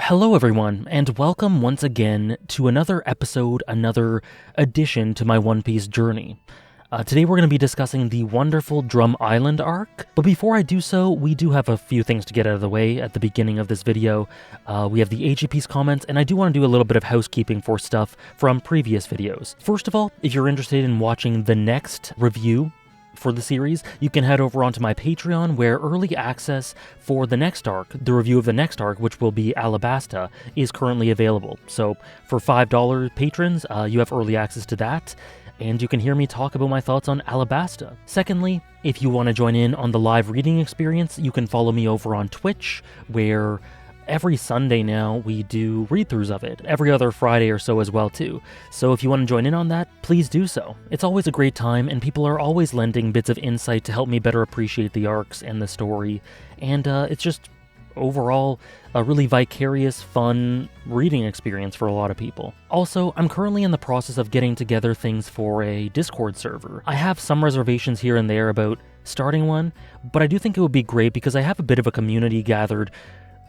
Hello everyone, and welcome once again to another episode, another addition to my One Piece journey. Today we're going to be discussing the wonderful Drum Island arc, but before I do so, we do have a few things to get out of the way at the beginning of this video. We have the AGP's comments, and I do want to do a little bit of housekeeping for stuff from previous videos. First of all, if you're interested in watching the next review for the series, you can head over onto my Patreon, where early access for the next arc, the review of the next arc, which will be Alabasta, is currently available. So for $5 patrons, you have early access to that, and you can hear me talk about my thoughts on Alabasta. Secondly, if you want to join in on the live reading experience, you can follow me over on Twitch, where every Sunday now we do read-throughs of it, every other Friday or so as well too. So if you want to join in on that, please do so. It's always a great time, and people are always lending bits of insight to help me better appreciate the arcs and the story, and it's just overall a really vicarious, fun reading experience for a lot of people. Also, I'm currently in the process of getting together things for a Discord server. I have some reservations here and there about starting one, but I do think it would be great because I have a bit of a community gathered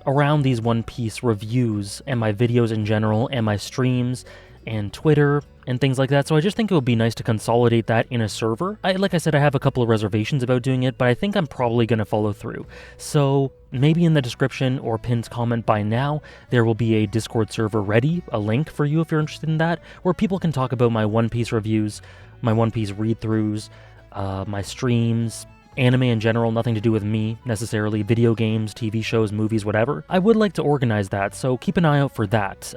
around these One Piece reviews and my videos in general and my streams and Twitter and things like that, so I just think it would be nice to consolidate that in a server. Like I said, I have a couple of reservations about doing it, but I think I'm probably going to follow through. So maybe in the description or pinned comment by now, there will be a Discord server ready, a link for you if you're interested in that, where people can talk about my One Piece reviews, my One Piece read-throughs, my streams, anime in general, nothing to do with me necessarily, video games, TV shows, movies, whatever. I would like to organize that, so keep an eye out for that.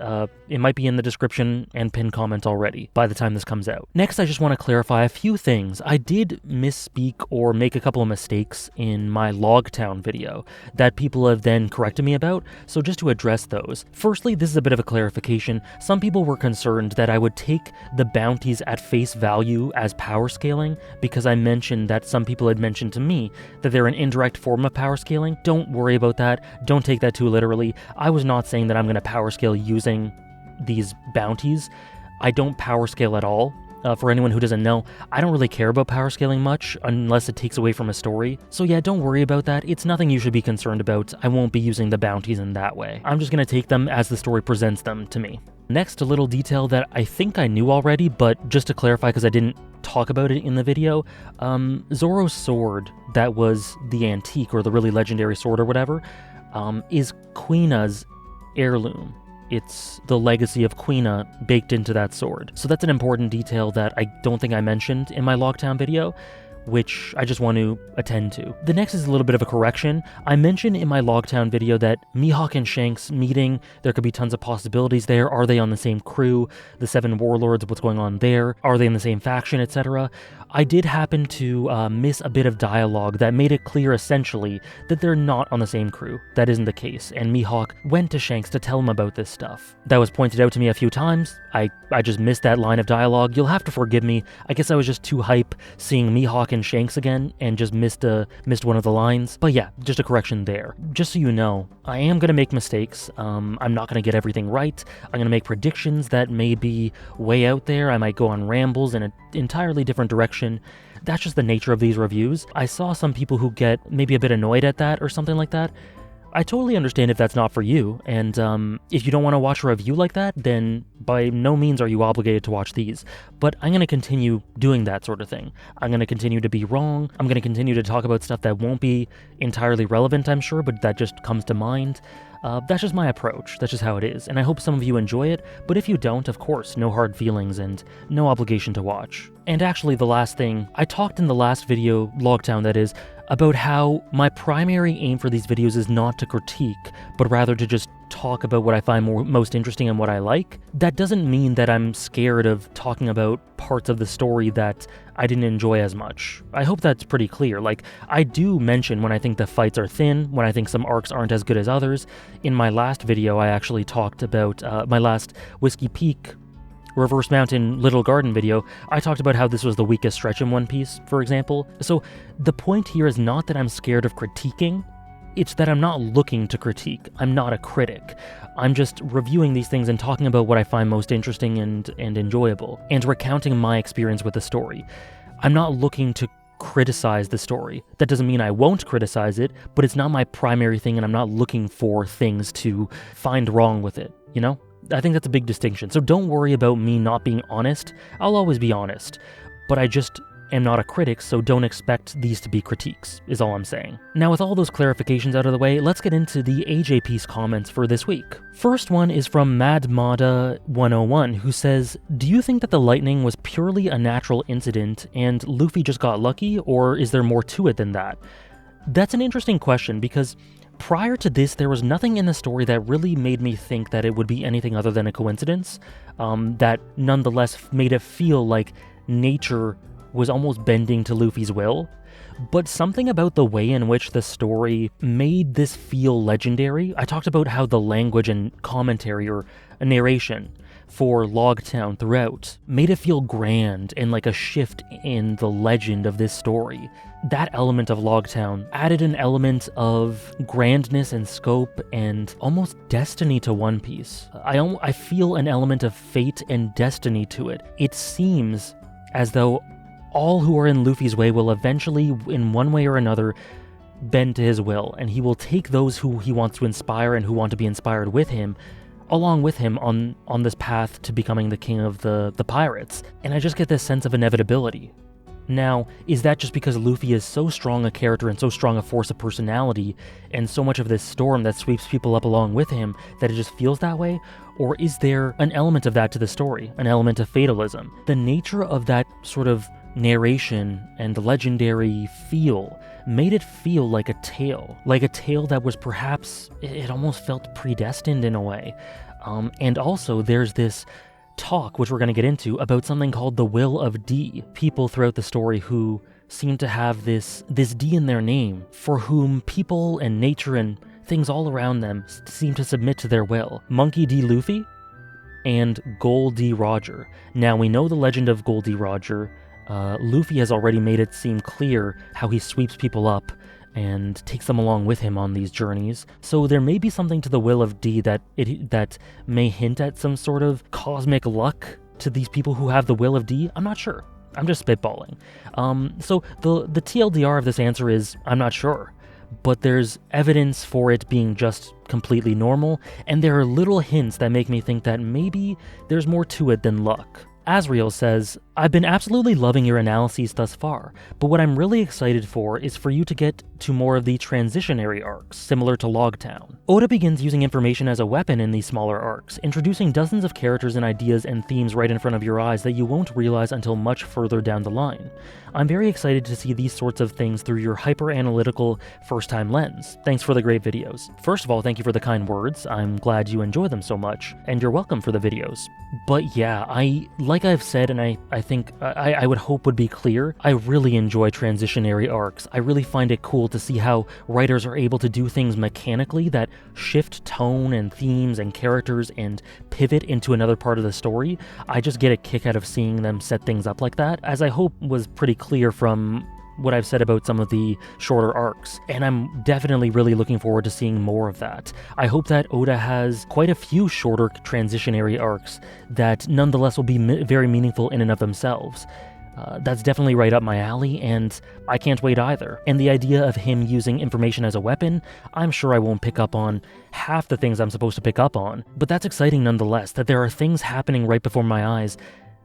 It might be in the description and pinned comment already by the time this comes out. Next, I just want to clarify a few things. I did misspeak or make a couple of mistakes in my Logtown video that people have then corrected me about, so just to address those. Firstly, this is a bit of a clarification. Some people were concerned that I would take the bounties at face value as power scaling because I mentioned that some people had mentioned to me that they're an indirect form of power scaling. Don't worry about that. Don't take that too literally. I was not saying that I'm going to power scale using these bounties. I don't power scale at all. For anyone who doesn't know, I don't really care about power scaling much unless it takes away from a story. So yeah, don't worry about that. It's nothing you should be concerned about. I won't be using the bounties in that way. I'm just going to take them as the story presents them to me. Next, a little detail that I think I knew already, but just to clarify because I didn't talk about it in the video, Zoro's sword that was the antique or the really legendary sword or whatever, is Queena's heirloom. It's the legacy of Quina baked into that sword. So that's an important detail that I don't think I mentioned in my Logtown video, which I just want to attend to. The next is a little bit of a correction. I mentioned in my Logtown video that Mihawk and Shanks meeting, there could be tons of possibilities there. Are they on the same crew? The Seven Warlords, what's going on there? Are they in the same faction, etc.? I did happen to miss a bit of dialogue that made it clear essentially that they're not on the same crew. That isn't the case, and Mihawk went to Shanks to tell him about this stuff. That was pointed out to me a few times. I just missed that line of dialogue. You'll have to forgive me. I guess I was just too hype seeing Mihawk and Shanks again and just missed one of the lines. But yeah, just a correction there. Just so you know, I am going to make mistakes. I'm not going to get everything right. I'm going to make predictions that may be way out there. I might go on rambles in an entirely different direction. That's just the nature of these reviews. I saw some people who get maybe a bit annoyed at that or something like that. I totally understand if that's not for you, and if you don't want to watch a review like that, then by no means are you obligated to watch these. But I'm going to continue doing that sort of thing. I'm going to continue to be wrong. I'm going to continue to talk about stuff that won't be entirely relevant, I'm sure, but that just comes to mind. That's just my approach. That's just how it is, and I hope some of you enjoy it, but if you don't, of course, no hard feelings and no obligation to watch. And actually, the last thing, I talked in the last video, Logtown that is, about how my primary aim for these videos is not to critique, but rather to just talk about what I find most interesting and what I like. That doesn't mean that I'm scared of talking about parts of the story that I didn't enjoy as much. I hope that's pretty clear. Like, I do mention when I think the fights are thin, when I think some arcs aren't as good as others. In my last video, I actually talked about my last Whiskey Peak Reverse Mountain Little Garden video, I talked about how this was the weakest stretch in One Piece, for example. So the point here is not that I'm scared of critiquing, it's that I'm not looking to critique. I'm not a critic. I'm just reviewing these things and talking about what I find most interesting and enjoyable, and recounting my experience with the story. I'm not looking to criticize the story. That doesn't mean I won't criticize it, but it's not my primary thing, and I'm not looking for things to find wrong with it, you know? I think that's a big distinction. So don't worry about me not being honest. I'll always be honest. But I just am not a critic, so don't expect these to be critiques, is all I'm saying. Now, with all those clarifications out of the way, let's get into the AJP's comments for this week. First one is from MadMada101, who says, "Do you think that the lightning was purely a natural incident and Luffy just got lucky, or is there more to it than that?" That's an interesting question, because prior to this, there was nothing in the story that really made me think that it would be anything other than a coincidence, that nonetheless made it feel like nature was almost bending to Luffy's will. But something about the way in which the story made this feel legendary. I talked about how the language and commentary or narration for Logtown throughout made it feel grand and like a shift in the legend of this story. That element of Logtown added an element of grandness and scope and almost destiny to One Piece. I feel an element of fate and destiny to it. It seems as though all who are in Luffy's way will eventually, in one way or another, bend to his will, and he will take those who he wants to inspire and who want to be inspired with him, along with him on this path to becoming the king of the pirates. And I just get this sense of inevitability. Now, is that just because Luffy is so strong a character and so strong a force of personality, and so much of this storm that sweeps people up along with him, that it just feels that way? Or is there an element of that to the story, an element of fatalism? The nature of that sort of narration and legendary feel made it feel like a tale that was perhaps, it almost felt predestined in a way. And also there's this talk, which we're going to get into, about something called the Will of D. People throughout the story who seem to have this D in their name, for whom people and nature and things all around them seem to submit to their will. Monkey D. Luffy and Gold D. Roger. Now, we know the legend of Gold D. Roger. Luffy has already made it seem clear how he sweeps people up and takes them along with him on these journeys. So there may be something to the Will of D that may hint at some sort of cosmic luck to these people who have the Will of D. I'm not sure. I'm just spitballing. So the TLDR of this answer is, I'm not sure. But there's evidence for it being just completely normal, and there are little hints that make me think that maybe there's more to it than luck. Asriel says, "I've been absolutely loving your analyses thus far, but what I'm really excited for is for you to get to more of the transitionary arcs, similar to Logtown." Oda begins using information as a weapon in these smaller arcs, introducing dozens of characters and ideas and themes right in front of your eyes that you won't realize until much further down the line. I'm very excited to see these sorts of things through your hyper-analytical, first-time lens. Thanks for the great videos. First of all, thank you for the kind words. I'm glad you enjoy them so much, and you're welcome for the videos. But yeah, like I've said, and I think I would hope would be clear, I really enjoy transitionary arcs. I really find it cool to see how writers are able to do things mechanically that shift tone and themes and characters and pivot into another part of the story. I just get a kick out of seeing them set things up like that, as I hope was pretty clear from what I've said about some of the shorter arcs, and I'm definitely really looking forward to seeing more of that. I hope that Oda has quite a few shorter transitionary arcs that nonetheless will be very meaningful in and of themselves. That's definitely right up my alley, and I can't wait either. And the idea of him using information as a weapon, I'm sure I won't pick up on half the things I'm supposed to pick up on, but that's exciting nonetheless, that there are things happening right before my eyes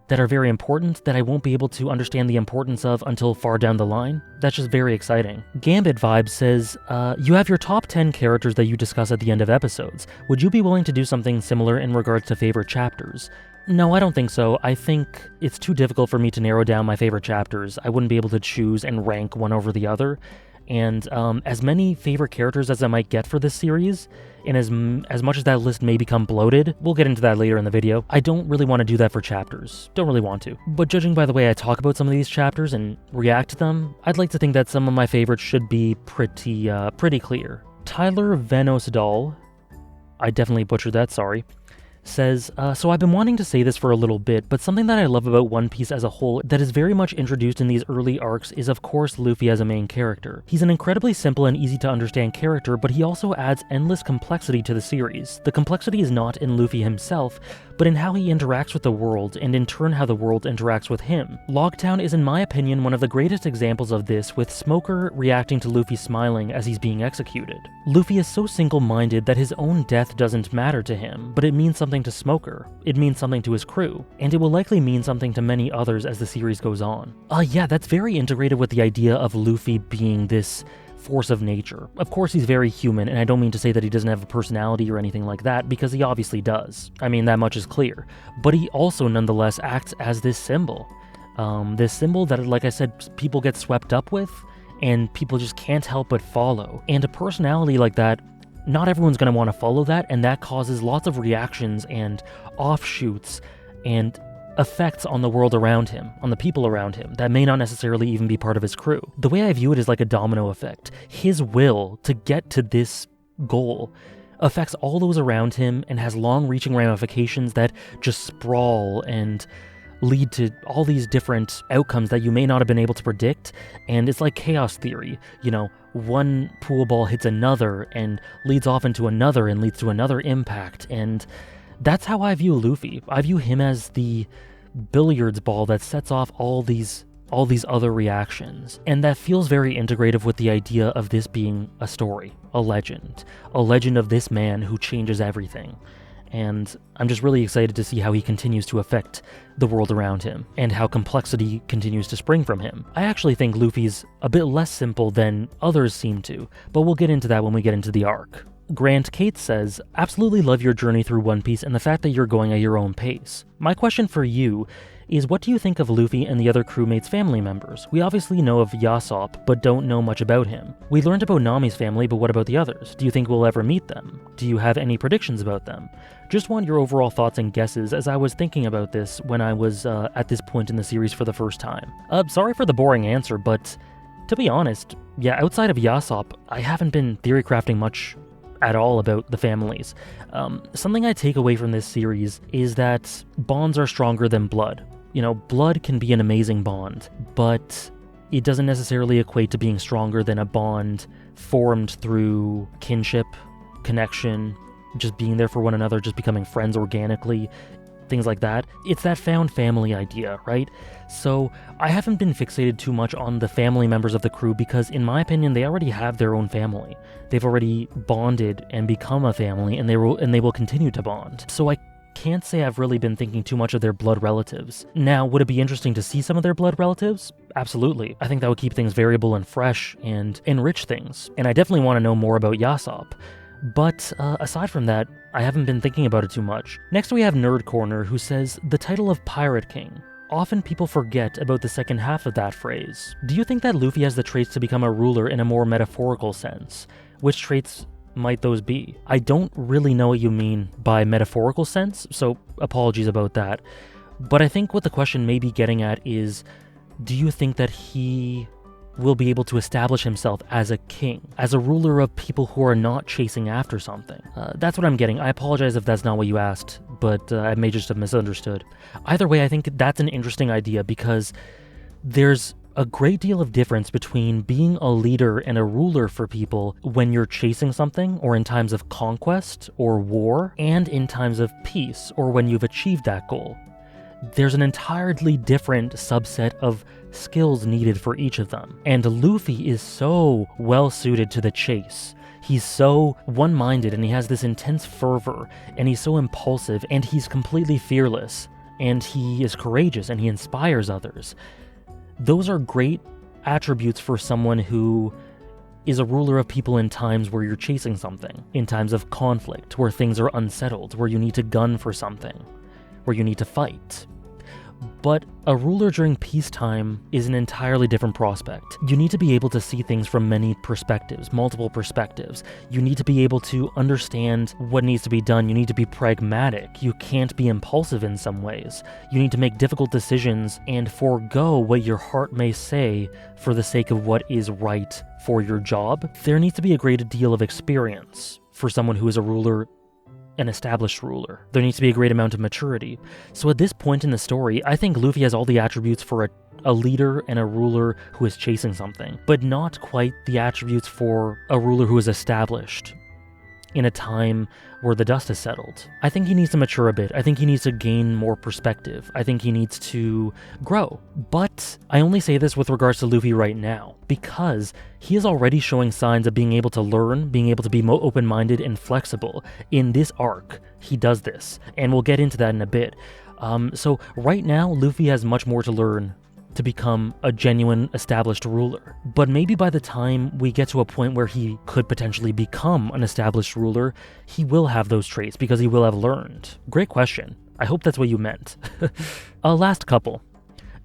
that are very important that I won't be able to understand the importance of until far down the line. That's just very exciting. Gambit Vibe says, you have your top 10 characters that you discuss at the end of episodes. Would you be willing to do something similar in regards to favorite chapters? No, I don't think so. I think it's too difficult for me to narrow down my favorite chapters. I wouldn't be able to choose and rank one over the other. And as many favorite characters as I might get for this series, and as much as that list may become bloated, we'll get into that later in the video, I don't really want to do that for chapters. Don't really want to. But judging by the way I talk about some of these chapters and react to them, I'd like to think that some of my favorites should be pretty clear. Tyler Venosdal, I definitely butchered that, sorry, says, so I've been wanting to say this for a little bit, but something that I love about One Piece as a whole that is very much introduced in these early arcs is of course Luffy as a main character. He's an incredibly simple and easy to understand character, but he also adds endless complexity to the series. The complexity is not in Luffy himself, but in how he interacts with the world, and in turn how the world interacts with him. Logtown is in my opinion one of the greatest examples of this, with Smoker reacting to Luffy smiling as he's being executed. Luffy is so single-minded that his own death doesn't matter to him, but it means something to Smoker, it means something to his crew, and it will likely mean something to many others as the series goes on. Yeah, that's very integrated with the idea of Luffy being this force of nature. Of course he's very human, and I don't mean to say that he doesn't have a personality or anything like that, because he obviously does. I mean, that much is clear. But he also nonetheless acts as this symbol. This symbol that, like I said, people get swept up with, and people just can't help but follow. And a personality like that, not everyone's going to want to follow that, and that causes lots of reactions and offshoots and effects on the world around him, on the people around him, that may not necessarily even be part of his crew. The way I view it is like a domino effect. His will to get to this goal affects all those around him and has long-reaching ramifications that just sprawl and lead to all these different outcomes that you may not have been able to predict, and it's like chaos theory. You know, one pool ball hits another and leads off into another and leads to another impact, and that's how I view Luffy. I view him as the billiards ball that sets off all these other reactions, and that feels very integrative with the idea of this being a story, a legend of this man who changes everything. And I'm just really excited to see how he continues to affect the world around him, and how complexity continues to spring from him. I actually think Luffy's a bit less simple than others seem to, but we'll get into that when we get into the arc. Grant Cates says, absolutely love your journey through One Piece and the fact that you're going at your own pace. My question for you is, what do you think of Luffy and the other crewmates' family members? We obviously know of Yasop, but don't know much about him. We learned about Nami's family, but what about the others? Do you think we'll ever meet them? Do you have any predictions about them? Just want your overall thoughts and guesses, as I was thinking about this when I was at this point in the series for the first time. Sorry for the boring answer, but to be honest, yeah, outside of Yasop, I haven't been theory crafting much at all about the families. Something I take away from this series is that bonds are stronger than blood. You know, blood can be an amazing bond, but it doesn't necessarily equate to being stronger than a bond formed through kinship, connection, just being there for one another, just becoming friends organically, things like that. It's that found family idea, right? So I haven't been fixated too much on the family members of the crew because, in my opinion, they already have their own family. They've already bonded and become a family, and they will continue to bond. So I can't say I've really been thinking too much of their blood relatives. Now, would it be interesting to see some of their blood relatives? Absolutely. I think that would keep things variable and fresh and enrich things. And I definitely want to know more about Yasop. But aside from that, I haven't been thinking about it too much. Next we have Nerd Corner, who says, the title of Pirate King. Often people forget about the second half of that phrase. Do you think that Luffy has the traits to become a ruler in a more metaphorical sense? Which traits might those be? I don't really know what you mean by metaphorical sense, so apologies about that. But I think what the question may be getting at is, do you think that he will be able to establish himself as a king, as a ruler of people who are not chasing after something? That's what I'm getting. I apologize if that's not what you asked, but I may just have misunderstood. Either way, I think that's an interesting idea because there's a great deal of difference between being a leader and a ruler for people when you're chasing something, or in times of conquest or war, and in times of peace, or when you've achieved that goal. There's an entirely different subset of skills needed for each of them. And Luffy is so well suited to the chase. He's so one-minded, and he has this intense fervor, and he's so impulsive, and he's completely fearless, and he is courageous, and he inspires others. Those are great attributes for someone who is a ruler of people in times where you're chasing something, in times of conflict, where things are unsettled, where you need to gun for something, where you need to fight. But a ruler during peacetime is an entirely different prospect. You need to be able to see things from many perspectives, multiple perspectives. You need to be able to understand what needs to be done. You need to be pragmatic. You can't be impulsive in some ways. You need to make difficult decisions and forego what your heart may say for the sake of what is right for your job. There needs to be a great deal of experience for someone who is a ruler, an established ruler. There needs to be a great amount of maturity. So at this point in the story, I think Luffy has all the attributes for a leader and a ruler who is chasing something, but not quite the attributes for a ruler who is established. in a time where the dust has settled. I think he needs to mature a bit. I think he needs to gain more perspective. I think he needs to grow. But I only say this with regards to Luffy right now, because he is already showing signs of being able to learn, being able to be more open-minded and flexible. In this arc, he does this, and we'll get into that in a bit. So right now, Luffy has much more to learn to become a genuine established ruler. But maybe by the time we get to a point where he could potentially become an established ruler, he will have those traits because he will have learned. Great question. I hope that's what you meant. Last couple.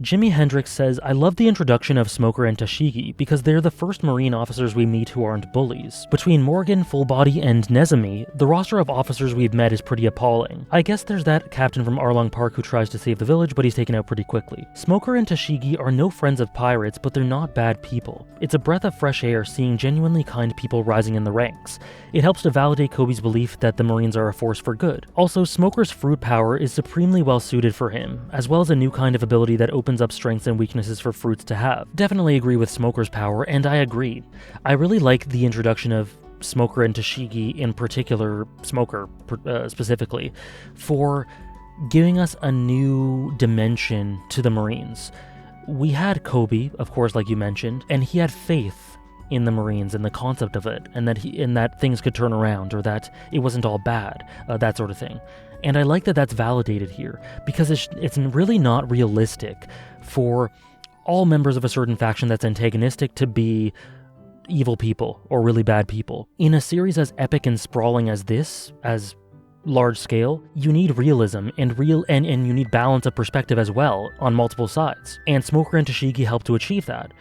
Jimi Hendrix says, I love the introduction of Smoker and Tashigi because they're the first Marine officers we meet who aren't bullies. Between Morgan, Fullbody, and Nezumi, the roster of officers we've met is pretty appalling. I guess there's that captain from Arlong Park who tries to save the village, but he's taken out pretty quickly. Smoker and Tashigi are no friends of pirates, but they're not bad people. It's a breath of fresh air seeing genuinely kind people rising in the ranks. It helps to validate Kobe's belief that the Marines are a force for good. Also, Smoker's fruit power is supremely well suited for him, as well as a new kind of ability that opens up strengths and weaknesses for fruits to have. Definitely agree with Smoker's power, and I agree. I really like the introduction of Smoker and Tashigi, in particular, Smoker specifically, for giving us a new dimension to the Marines. We had Kobe, of course, like you mentioned, and he had faith in the Marines and the concept of it, and that things could turn around, or that it wasn't all bad, that sort of thing. And I like that that's validated here, because it's really not realistic for all members of a certain faction that's antagonistic to be evil people or really bad people. In a series as epic and sprawling as this, as large scale, you need realism and you need balance of perspective as well on multiple sides. And Smoker and Tashigi help to achieve that.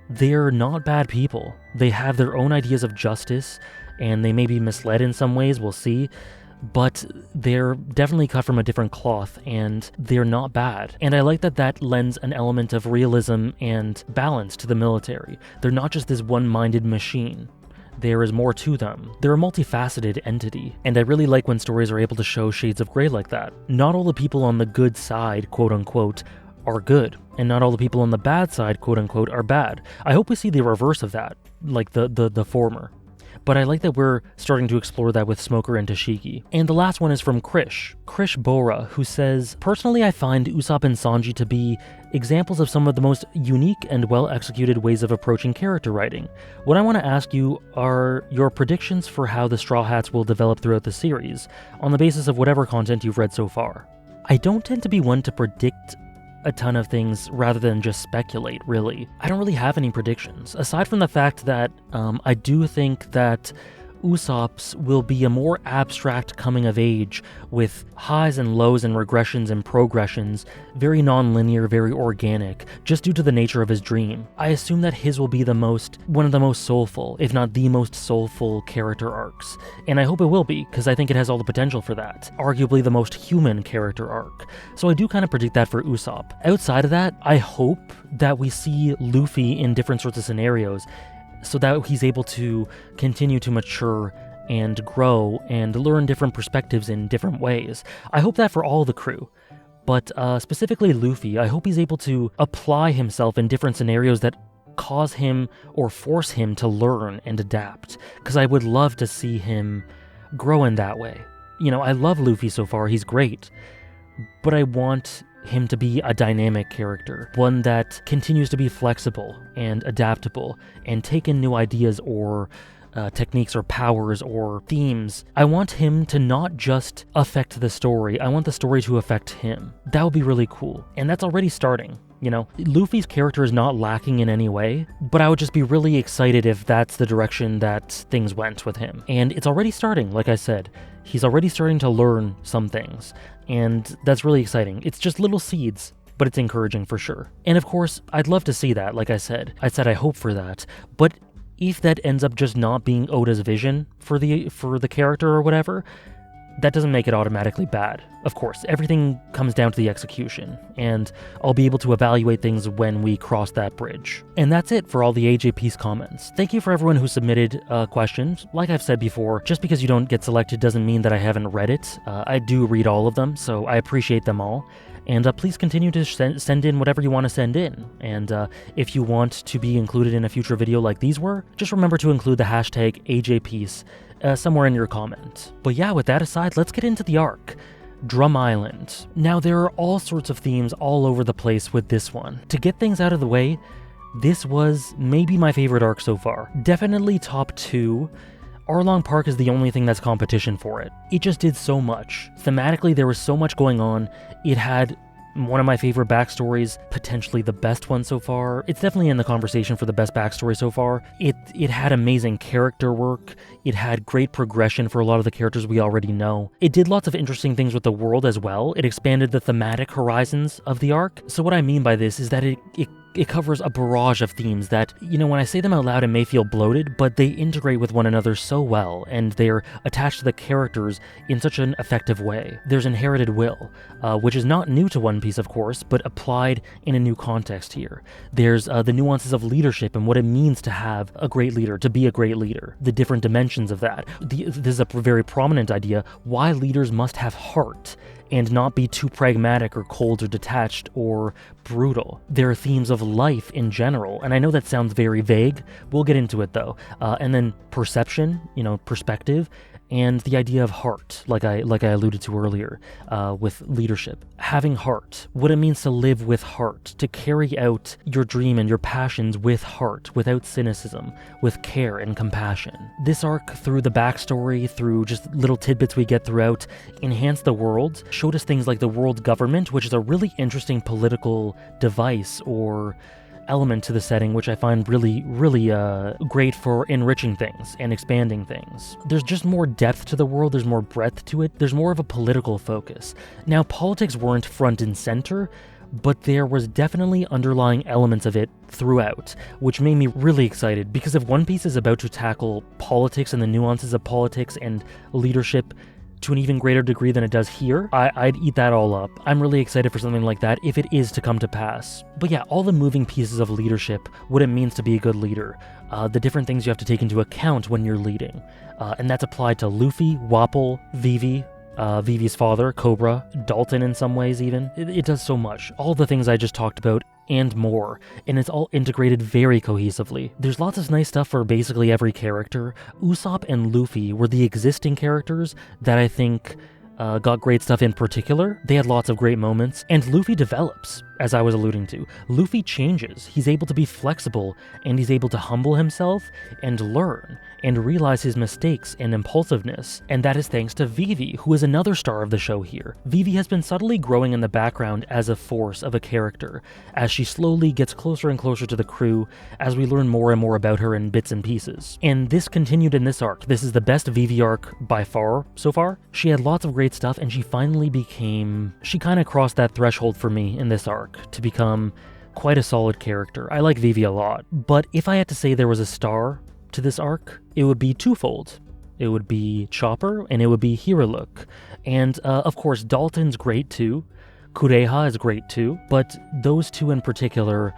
They're not bad people. They have their own ideas of justice, and they may be misled in some ways, we'll see, but they're definitely cut from a different cloth, and they're not bad. And I like that that lends an element of realism and balance to the military. They're not just this one-minded machine. There is more to them. They're a multifaceted entity, and I really like when stories are able to show shades of gray like that. Not all the people on the good side, quote-unquote, are good, and not all the people on the bad side, quote-unquote, are bad. I hope we see the reverse of that, like the former. But I like that we're starting to explore that with Smoker and Tashigi. And the last one is from Krish Bora, who says, personally I find Usopp and Sanji to be examples of some of the most unique and well-executed ways of approaching character writing. What I want to ask you are your predictions for how the Straw Hats will develop throughout the series, on the basis of whatever content you've read so far. I don't tend to be one to predict a ton of things rather than just speculate, really. I don't really have any predictions, aside from the fact that I do think that Usopp's will be a more abstract coming of age with highs and lows and regressions and progressions, very non-linear, very organic, just due to the nature of his dream. I assume that his will be one of the most soulful, if not the most soulful character arcs, and I hope it will be, because I think it has all the potential for that. Arguably the most human character arc. So I do kind of predict that for Usopp. Outside of that, I hope that we see Luffy in different sorts of scenarios, so that he's able to continue to mature and grow and learn different perspectives in different ways. I hope that for all the crew, but specifically Luffy, I hope he's able to apply himself in different scenarios that cause him or force him to learn and adapt, because I would love to see him grow in that way. You know, I love Luffy so far, he's great, but I want him to be a dynamic character, one that continues to be flexible and adaptable and take in new ideas or techniques or powers or themes. I want him to not just affect the story, I want the story to affect him. That would be really cool, and that's already starting. You know, Luffy's character is not lacking in any way, but I would just be really excited if that's the direction that things went with him. And it's already starting, like I said. He's already starting to learn some things, and that's really exciting. It's just little seeds, but it's encouraging for sure. And of course, I'd love to see that, like I said. I hope for that, but if that ends up just not being Oda's vision for the character or whatever, that doesn't make it automatically bad. Of course, everything comes down to the execution, and I'll be able to evaluate things when we cross that bridge. And that's it for all the AJP's comments. Thank you for everyone who submitted questions. Like I've said before, just because you don't get selected doesn't mean that I haven't read it. I do read all of them, so I appreciate them all. And please continue to send in whatever you want to send in. And if you want to be included in a future video like these were, just remember to include the hashtag AJPeace somewhere in your comment. But yeah, with that aside, let's get into the arc. Drum Island. Now, there are all sorts of themes all over the place with this one. To get things out of the way, this was maybe my favorite arc so far. Definitely top 2. Arlong Park is the only thing that's competition for it. It just did so much. Thematically, there was so much going on. It had one of my favorite backstories, potentially the best one so far. It's definitely in the conversation for the best backstory so far. It had amazing character work. It had great progression for a lot of the characters we already know. It did lots of interesting things with the world as well. It expanded the thematic horizons of the arc. So what I mean by this is that it covers a barrage of themes that, when I say them out loud, it may feel bloated, but they integrate with one another so well, and they're attached to the characters in such an effective way. There's inherited will, which is not new to One Piece, of course, but applied in a new context here. There's the nuances of leadership and what it means to have a great leader, to be a great leader, the different dimensions of that. This is a very prominent idea, why leaders must have heart and not be too pragmatic or cold or detached or brutal. There are themes of life in general, and I know that sounds very vague. We'll get into it though. And then perception, perspective, and the idea of heart, like I alluded to earlier, with leadership. Having heart, what it means to live with heart, to carry out your dream and your passions with heart, without cynicism, with care and compassion. This arc, through the backstory, through just little tidbits we get throughout, enhanced the world, showed us things like the world government, which is a really interesting political device or element to the setting, which I find really great for enriching things and expanding things. There's just more depth to the world, there's more breadth to it, there's more of a political focus. Now, politics weren't front and center, but there was definitely underlying elements of it throughout, which made me really excited, because if One Piece is about to tackle politics and the nuances of politics and leadership to an even greater degree than it does here, I'd eat that all up. I'm really excited for something like that if it is to come to pass. But yeah, all the moving pieces of leadership, what it means to be a good leader, the different things you have to take into account when you're leading, and that's applied to Luffy, Wapol, Vivi, Vivi's father, Cobra, Dalton in some ways even. It does so much. All the things I just talked about and more, and it's all integrated very cohesively. There's lots of nice stuff for basically every character. Usopp and Luffy were the existing characters that I think got great stuff in particular. They had lots of great moments, and Luffy develops, as I was alluding to. Luffy changes. He's able to be flexible, and he's able to humble himself and learn and realize his mistakes and impulsiveness, and that is thanks to Vivi, who is another star of the show here. Vivi has been subtly growing in the background as a force of a character, as she slowly gets closer and closer to the crew, as we learn more and more about her in bits and pieces. And this continued in this arc. This is the best Vivi arc by far so far. She had lots of great stuff, and she finally she kind of crossed that threshold for me in this arc to become quite a solid character. I like Vivi a lot, but if I had to say there was a star to this arc, it would be twofold. It would be Chopper, and it would be Hiruluk. And of course, Dalton's great too. Kureha is great too, but those two in particular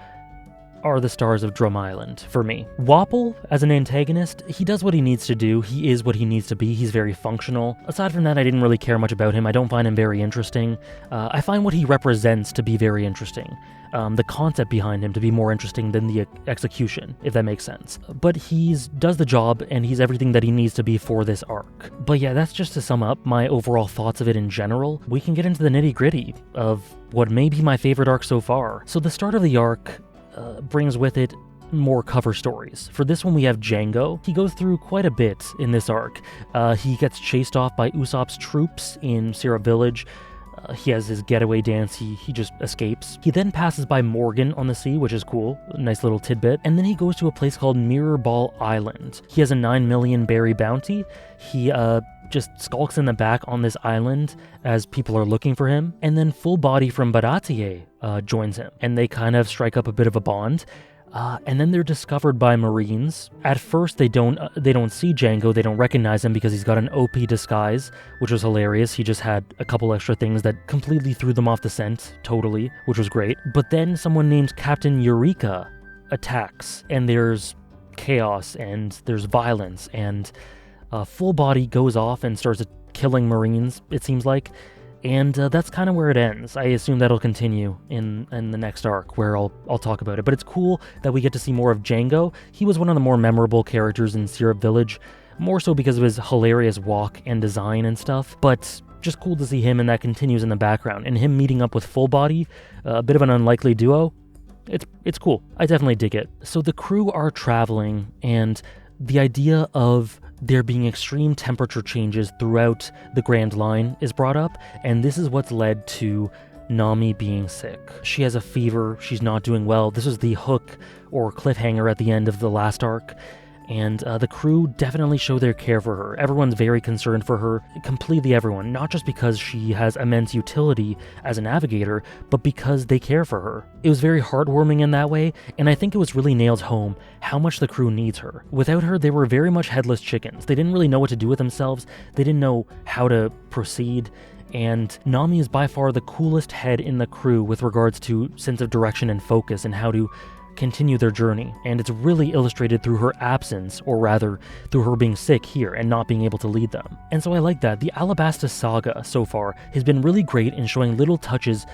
are the stars of Drum Island for me. Wapol, as an antagonist, he does what he needs to do. He is what he needs to be. He's very functional. Aside from that, I didn't really care much about him. I don't find him very interesting. I find what he represents to be very interesting. The concept behind him to be more interesting than the execution, if that makes sense. But does the job, and he's everything that he needs to be for this arc. But yeah, that's just to sum up my overall thoughts of it in general. We can get into the nitty-gritty of what may be my favorite arc so far. So the start of the arc brings with it more cover stories. For this one, we have Django. He goes through quite a bit in this arc. He gets chased off by Usopp's troops in Syrup Village. He has his getaway dance, he just escapes. He then passes by Morgan on the sea, which is cool, a nice little tidbit. And then he goes to a place called Mirror Ball Island. He has a 9 million berry bounty. He just skulks in the back on this island as people are looking for him. And then Full Body from Baratie joins him, and they kind of strike up a bit of a bond. And then they're discovered by Marines. At first, they don't see Django. They don't recognize him because he's got an OP disguise, which was hilarious. He just had a couple extra things that completely threw them off the scent, totally, which was great. But then someone named Captain Eureka attacks, and there's chaos, and there's violence, and Full Body goes off and starts killing Marines, it seems like. And that's kind of where it ends. I assume that'll continue in the next arc, where I'll talk about it. But it's cool that we get to see more of Django. He was one of the more memorable characters in Syrup Village. more so because of his hilarious walk and design and stuff, but just cool to see him, and that continues in the background. And him meeting up with Full Body, a bit of an unlikely duo, it's cool. I definitely dig it. So the crew are traveling, and the idea of there being extreme temperature changes throughout the Grand Line is brought up, and this is what's led to Nami being sick. She has a fever, she's not doing well. This was the hook or cliffhanger at the end of the last arc, and the crew definitely show their care for her. Everyone's very concerned for her, completely everyone, not just because she has immense utility as a navigator, but because they care for her. It was very heartwarming in that way, and I think it was really nailed home how much the crew needs her. Without her, they were very much headless chickens. They didn't really know what to do with themselves, they didn't know how to proceed, and Nami is by far the coolest head in the crew with regards to sense of direction and focus and how to continue their journey, and it's really illustrated through her absence, or rather through her being sick here and not being able to lead them. And so I like that. The Alabasta saga so far has been really great in showing little touches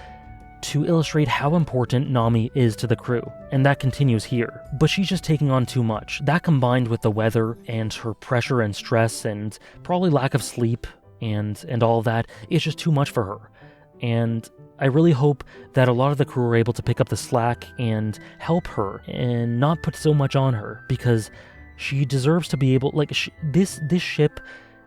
to illustrate how important Nami is to the crew, and that continues here. But she's just taking on too much. That combined with the weather and her pressure and stress and probably lack of sleep and all of that, it's just too much for her. And I really hope that a lot of the crew are able to pick up the slack and help her and not put so much on her, because she deserves to be able, this ship,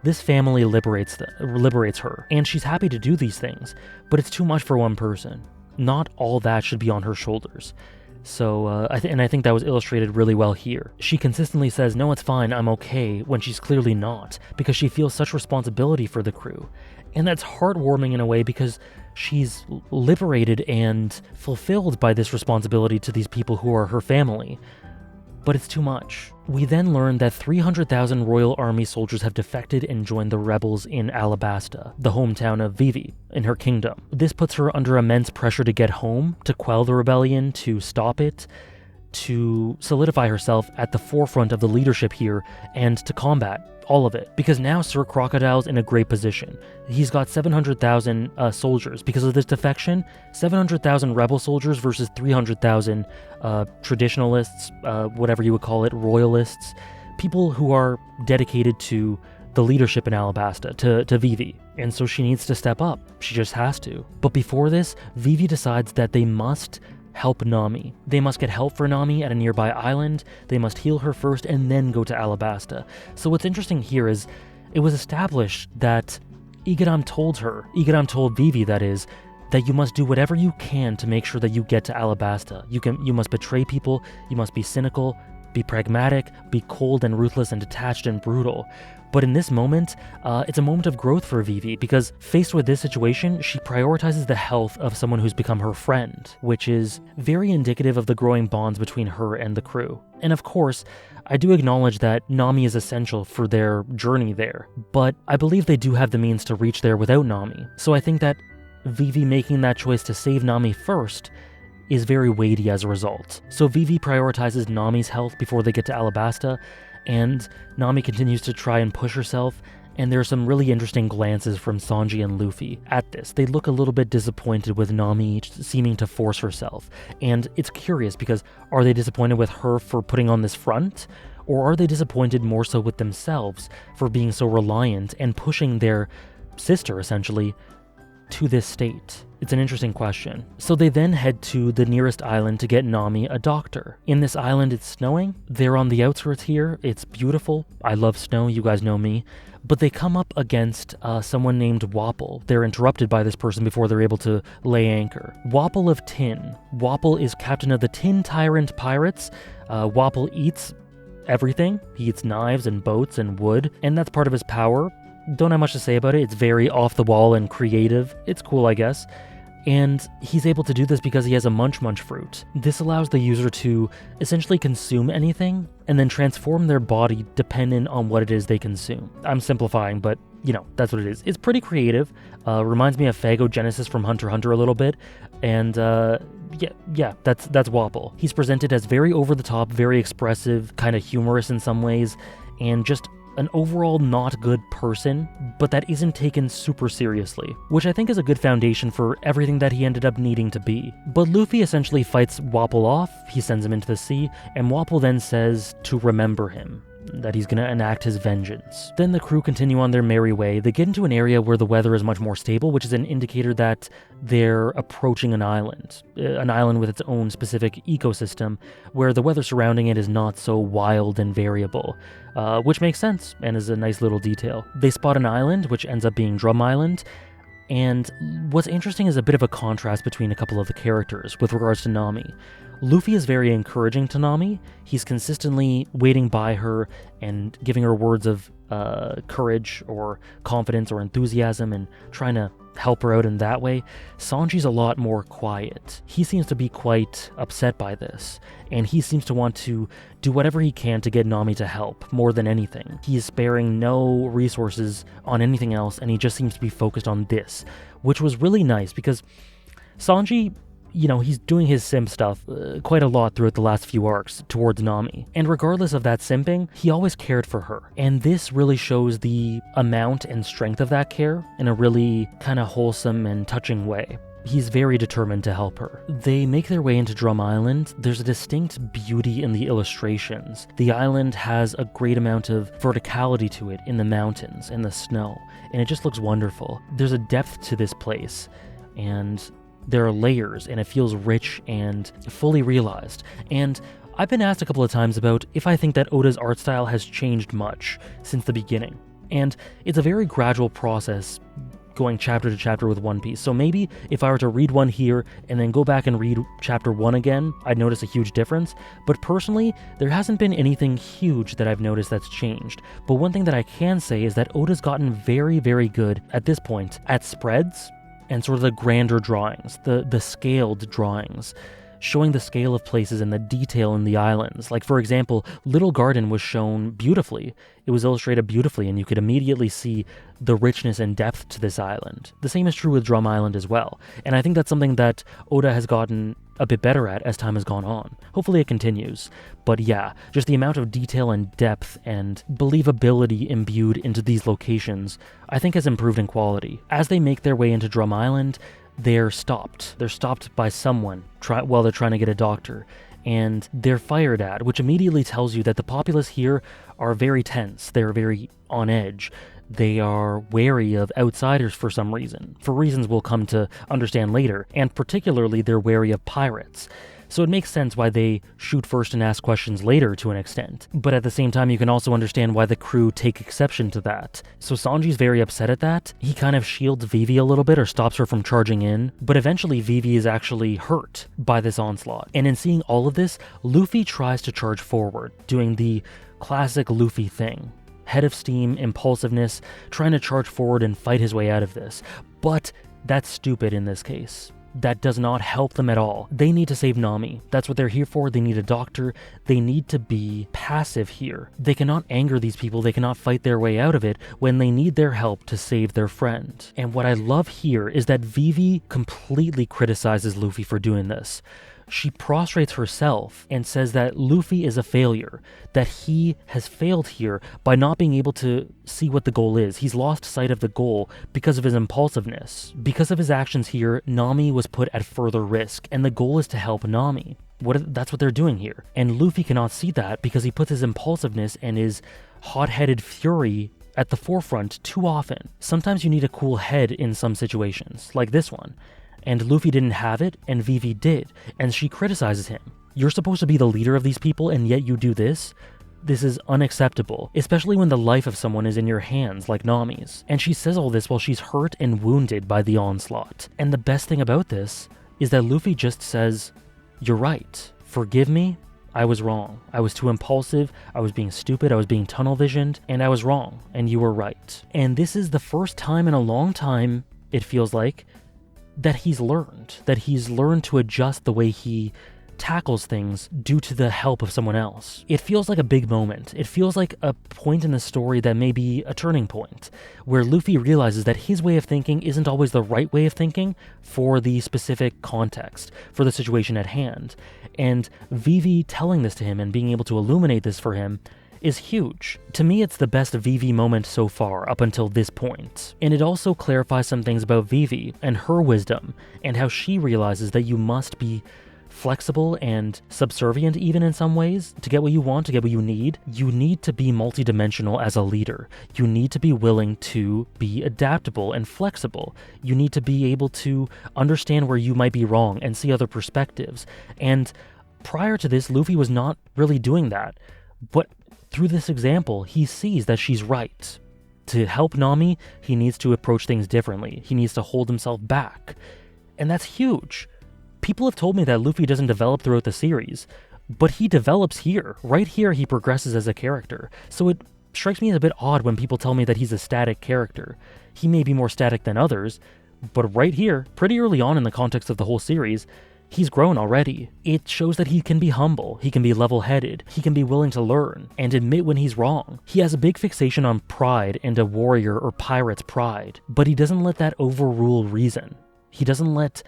this family liberates her, and she's happy to do these things, but it's too much for one person. Not all that should be on her shoulders. So, I think that was illustrated really well here. She consistently says, no, it's fine, I'm okay, when she's clearly not, because she feels such responsibility for the crew. And that's heartwarming in a way, because she's liberated and fulfilled by this responsibility to these people who are her family. But it's too much. We then learn that 300,000 Royal Army soldiers have defected and joined the rebels in Alabasta, the hometown of Vivi, in her kingdom. This puts her under immense pressure to get home, to quell the rebellion, to stop it, to solidify herself at the forefront of the leadership here, and to combat all of it, because now Sir Crocodile's in a great position. He's got 700,000 soldiers. Because of this defection, 700,000 rebel soldiers versus 300,000 traditionalists, whatever you would call it, royalists, people who are dedicated to the leadership in Alabasta, to Vivi. And so she needs to step up. She just has to. But before this, Vivi decides that they must help Nami. They must get help for Nami at a nearby island, they must heal her first, and then go to Alabasta. So what's interesting here is, it was established that Igaram told Vivi, that is, that you must do whatever you can to make sure that you get to Alabasta. You must betray people, you must be cynical, be pragmatic, be cold and ruthless and detached and brutal. But in this moment, it's a moment of growth for Vivi, because faced with this situation, she prioritizes the health of someone who's become her friend, which is very indicative of the growing bonds between her and the crew. And of course, I do acknowledge that Nami is essential for their journey there, but I believe they do have the means to reach there without Nami. So I think that Vivi making that choice to save Nami first is very weighty as a result. So Vivi prioritizes Nami's health before they get to Alabasta, and Nami continues to try and push herself, and there are some really interesting glances from Sanji and Luffy at this. They look a little bit disappointed with Nami seeming to force herself, and it's curious because are they disappointed with her for putting on this front, or are they disappointed more so with themselves for being so reliant and pushing their sister, essentially, to this state? It's an interesting question. So they then head to the nearest island to get Nami a doctor. In this island, it's snowing. They're on the outskirts here. It's beautiful. I love snow, you guys know me. But they come up against someone named Wapol. They're interrupted by this person before they're able to lay anchor. Wapol of Tin. Wapol is captain of the Tin Tyrant Pirates. Wapol eats everything. He eats knives and boats and wood, and that's part of his power. Don't have much to say about it. It's very off the wall and creative. It's cool, I guess. And he's able to do this because he has a munch fruit. This allows the user to essentially consume anything and then transform their body dependent on what it is they consume. I'm simplifying, but you know, that's what it is. It's pretty creative. Reminds me of Phagogenesis from Hunter x Hunter a little bit. And yeah, that's Wapol. He's presented as very over the top, very expressive, kind of humorous in some ways, and just an overall not good person, but that isn't taken super seriously, which I think is a good foundation for everything that he ended up needing to be. But Luffy essentially fights Wapol off, he sends him into the sea, and Wapol then says to remember him. that he's going to enact his vengeance. Then the crew continue on their merry way. They get into an area where the weather is much more stable, which is an indicator that they're approaching an island with its own specific ecosystem, where the weather surrounding it is not so wild and variable, which makes sense and is a nice little detail. They spot an island, which ends up being Drum Island, and what's interesting is a bit of a contrast between a couple of the characters with regards to Nami. Luffy is very encouraging to Nami. He's consistently waiting by her and giving her words of courage or confidence or enthusiasm and trying to help her out in that way. Sanji's a lot more quiet. He seems to be quite upset by this, and he seems to want to do whatever he can to get Nami to help more than anything. He is sparing no resources on anything else, and he just seems to be focused on this, which was really nice because Sanji, he's doing his simp stuff quite a lot throughout the last few arcs towards Nami. And regardless of that simping, he always cared for her. And this really shows the amount and strength of that care in a really kind of wholesome and touching way. He's very determined to help her. They make their way into Drum Island. There's a distinct beauty in the illustrations. The island has a great amount of verticality to it in the mountains and the snow, and it just looks wonderful. There's a depth to this place, and there are layers, and it feels rich and fully realized. And I've been asked a couple of times about if I think that Oda's art style has changed much since the beginning. And it's a very gradual process going chapter to chapter with One Piece. So maybe if I were to read one here and then go back and read chapter 1 again, I'd notice a huge difference. But personally, there hasn't been anything huge that I've noticed that's changed. But one thing that I can say is that Oda's gotten very, very good at this point at spreads and sort of the grander drawings, the scaled drawings, showing the scale of places and the detail in the islands. Like, for example, Little Garden was shown beautifully. It was illustrated beautifully, and you could immediately see the richness and depth to this island. The same is true with Drum Island as well, and I think that's something that Oda has gotten a bit better at as time has gone on. Hopefully it continues. But yeah, just the amount of detail and depth and believability imbued into these locations, I think has improved in quality. As they make their way into Drum Island, they're stopped. They're stopped by someone while they're trying to get a doctor, and they're fired at, which immediately tells you that the populace here are very tense. They're very on edge. They are wary of outsiders for some reason, for reasons we'll come to understand later, and particularly they're wary of pirates. So it makes sense why they shoot first and ask questions later to an extent. But at the same time, you can also understand why the crew take exception to that. So Sanji's very upset at that. He kind of shields Vivi a little bit or stops her from charging in, but eventually Vivi is actually hurt by this onslaught. And in seeing all of this, Luffy tries to charge forward, doing the classic Luffy thing. Head of steam, impulsiveness, trying to charge forward and fight his way out of this. But that's stupid in this case. That does not help them at all. They need to save Nami. That's what they're here for. They need a doctor. They need to be passive here. They cannot anger these people. They cannot fight their way out of it when they need their help to save their friend. And what I love here is that Vivi completely criticizes Luffy for doing this. She prostrates herself and says that Luffy is a failure, that he has failed here by not being able to see what the goal is. He's lost sight of the goal because of his impulsiveness. Because of his actions here, Nami was put at further risk, and the goal is to help Nami. That's what they're doing here. And Luffy cannot see that because he puts his impulsiveness and his hot-headed fury at the forefront too often. Sometimes you need a cool head in some situations, like this one. And Luffy didn't have it, and Vivi did, and she criticizes him. You're supposed to be the leader of these people, and yet you do this? This is unacceptable, especially when the life of someone is in your hands, like Nami's. And she says all this while she's hurt and wounded by the onslaught. And the best thing about this is that Luffy just says, "You're right. Forgive me. I was wrong. I was too impulsive, I was being stupid, I was being tunnel-visioned, and I was wrong, and you were right." And this is the first time in a long time, it feels like, that he's learned to adjust the way he tackles things due to the help of someone else. It feels like a big moment. It feels like a point in the story that may be a turning point, where Luffy realizes that his way of thinking isn't always the right way of thinking for the specific context, for the situation at hand. And Vivi telling this to him and being able to illuminate this for him is huge. To me, it's the best Vivi moment so far up until this point. And it also clarifies some things about Vivi and her wisdom and how she realizes that you must be flexible and subservient even in some ways to get what you want, to get what you need to be multidimensional as a leader. You need to be willing to be adaptable and flexible. You need to be able to understand where you might be wrong and see other perspectives. And prior to this, Luffy was not really doing that. But through this example, he sees that she's right. To help Nami, he needs to approach things differently. He needs to hold himself back. And that's huge. People have told me that Luffy doesn't develop throughout the series, but he develops here. Right here, he progresses as a character. So it strikes me as a bit odd when people tell me that he's a static character. He may be more static than others, but right here, pretty early on in the context of the whole series, he's grown already. It shows that he can be humble, he can be level-headed, he can be willing to learn, and admit when he's wrong. He has a big fixation on pride and a warrior or pirate's pride, but he doesn't let that overrule reason. He doesn't let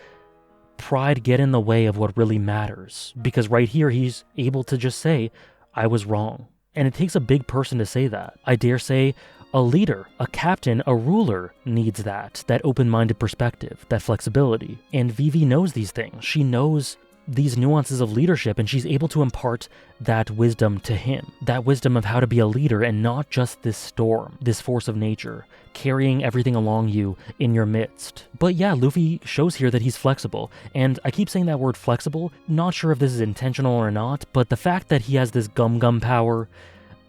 pride get in the way of what really matters, because right here he's able to just say, I was wrong. And it takes a big person to say that. I dare say a leader, a captain, a ruler needs that open-minded perspective, that flexibility. And Vivi knows these things. She knows these nuances of leadership, and she's able to impart that wisdom to him. That wisdom of how to be a leader and not just this storm, this force of nature, carrying everything along you in your midst. But yeah, Luffy shows here that he's flexible. And I keep saying that word flexible, not sure if this is intentional or not, but the fact that he has this gum power,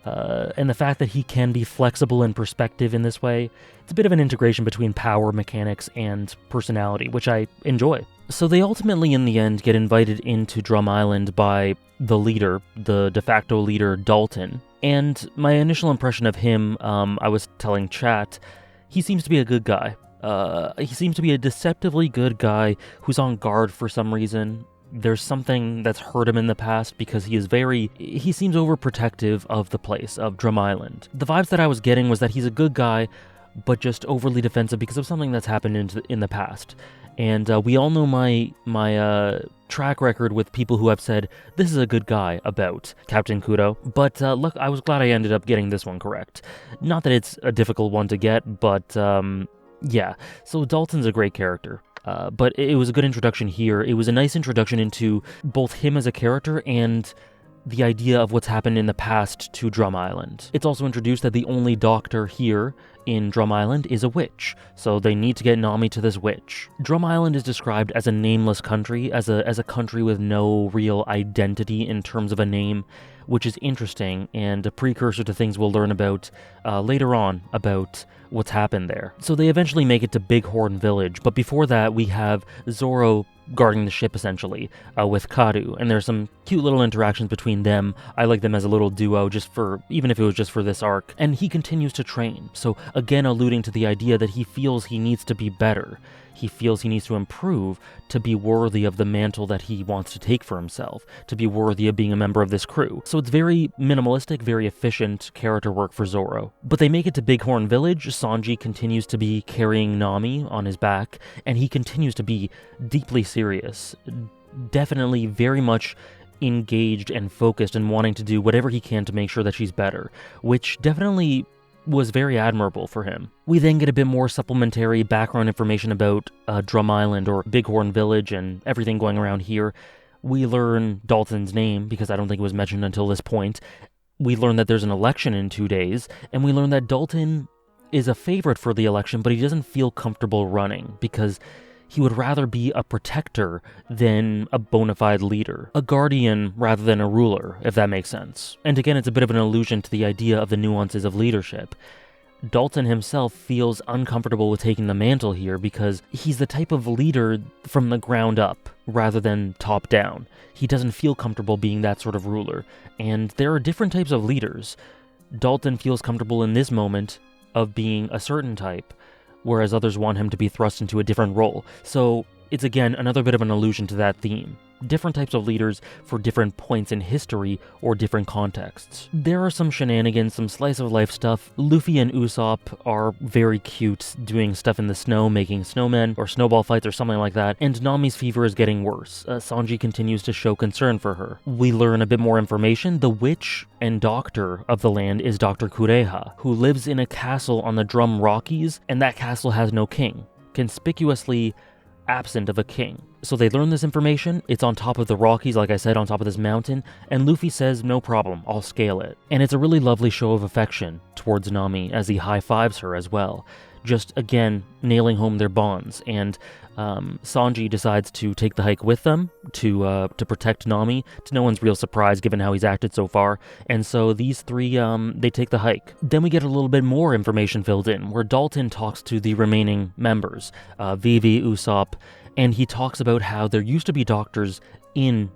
and the fact that he can be flexible in perspective in this way, it's a bit of an integration between power, mechanics, and personality, which I enjoy. So they ultimately, in the end, get invited into Drum Island by the leader, the de facto leader, Dalton. And my initial impression of him, I was telling chat, he seems to be a good guy. He seems to be a deceptively good guy who's on guard for some reason. There's something that's hurt him in the past because he seems overprotective of the place, of Drum Island. The vibes that I was getting was that he's a good guy, but just overly defensive because of something that's happened in the past. And we all know my track record with people who have said, this is a good guy about Captain Kudo. But look, I was glad I ended up getting this one correct. Not that it's a difficult one to get, but yeah. So Dalton's a great character. But it was a good introduction here. It was a nice introduction into both him as a character and the idea of what's happened in the past to Drum Island. It's also introduced that the only doctor here in Drum Island is a witch, so they need to get Nami to this witch. Drum Island is described as a nameless country, as a country with no real identity in terms of a name, which is interesting and a precursor to things we'll learn about later on about what's happened there. So they eventually make it to Bighorn Village, but before that we have Zoro guarding the ship essentially with Karu, and there's some cute little interactions between them. I like them as a little duo even if it was just for this arc. And he continues to train, so again alluding to the idea that he feels he needs to be better. He feels he needs to improve to be worthy of the mantle that he wants to take for himself, to be worthy of being a member of this crew. So it's very minimalistic, very efficient character work for Zoro. But they make it to Bighorn Village. Sanji continues to be carrying Nami on his back, and he continues to be deeply serious, definitely very much engaged and focused and wanting to do whatever he can to make sure that she's better, which definitely was very admirable for him. We then get a bit more supplementary background information about Drum Island or Bighorn Village and everything going around here. We learn Dalton's name, because I don't think it was mentioned until this point. We learn that there's an election in 2 days, and we learn that Dalton is a favorite for the election, but he doesn't feel comfortable running because he would rather be a protector than a bona fide leader, a guardian rather than a ruler, if that makes sense. And again, it's a bit of an allusion to the idea of the nuances of leadership. Dalton himself feels uncomfortable with taking the mantle here because he's the type of leader from the ground up rather than top down. He doesn't feel comfortable being that sort of ruler, and there are different types of leaders. Dalton feels comfortable in this moment of being a certain type, whereas others want him to be thrust into a different role. So it's again another bit of an allusion to that theme. Different types of leaders for different points in history or different contexts. There are some shenanigans, some slice of life stuff. Luffy and Usopp are very cute, doing stuff in the snow, making snowmen or snowball fights or something like that, and Nami's fever is getting worse. Sanji continues to show concern for her. We learn a bit more information. The witch and doctor of the land is Dr. Kureha, who lives in a castle on the Drum Rockies, and that castle has no king. Conspicuously, absent of a king. So they learn this information, it's on top of the Rockies, like I said, on top of this mountain, and Luffy says, no problem, I'll scale it. And it's a really lovely show of affection towards Nami as he high-fives her as well. Just, again, nailing home their bonds, and Sanji decides to take the hike with them to protect Nami, to no one's real surprise given how he's acted so far, and so these three, they take the hike. Then we get a little bit more information filled in, where Dalton talks to the remaining members, Vivi, Usopp, and he talks about how there used to be doctors in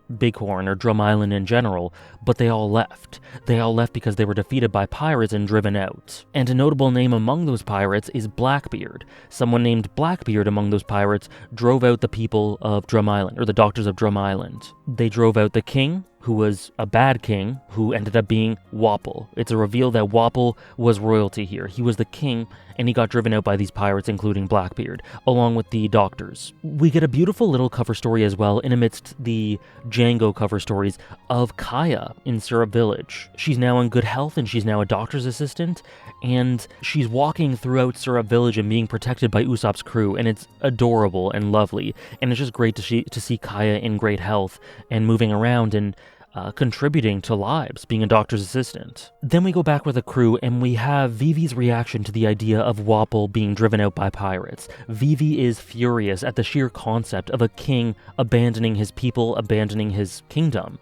Bighorn or Drum Island in general, but they all left. They all left because they were defeated by pirates and driven out. And a notable name among those pirates is Blackbeard. Someone named Blackbeard among those pirates drove out the people of Drum Island, or the doctors of Drum Island. They drove out the king, who was a bad king, who ended up being Wapol. It's a reveal that Wapol was royalty here. He was the king, and he got driven out by these pirates, including Blackbeard, along with the doctors. We get a beautiful little cover story as well, in amidst the Django cover stories, of Kaya in Syrup Village. She's now in good health, and she's now a doctor's assistant, and she's walking throughout Syrup Village and being protected by Usopp's crew, and it's adorable and lovely, and it's just great to see Kaya in great health and moving around and contributing to lives, being a doctor's assistant. Then we go back with the crew and we have Vivi's reaction to the idea of Wapol being driven out by pirates. Vivi is furious at the sheer concept of a king abandoning his people, abandoning his kingdom,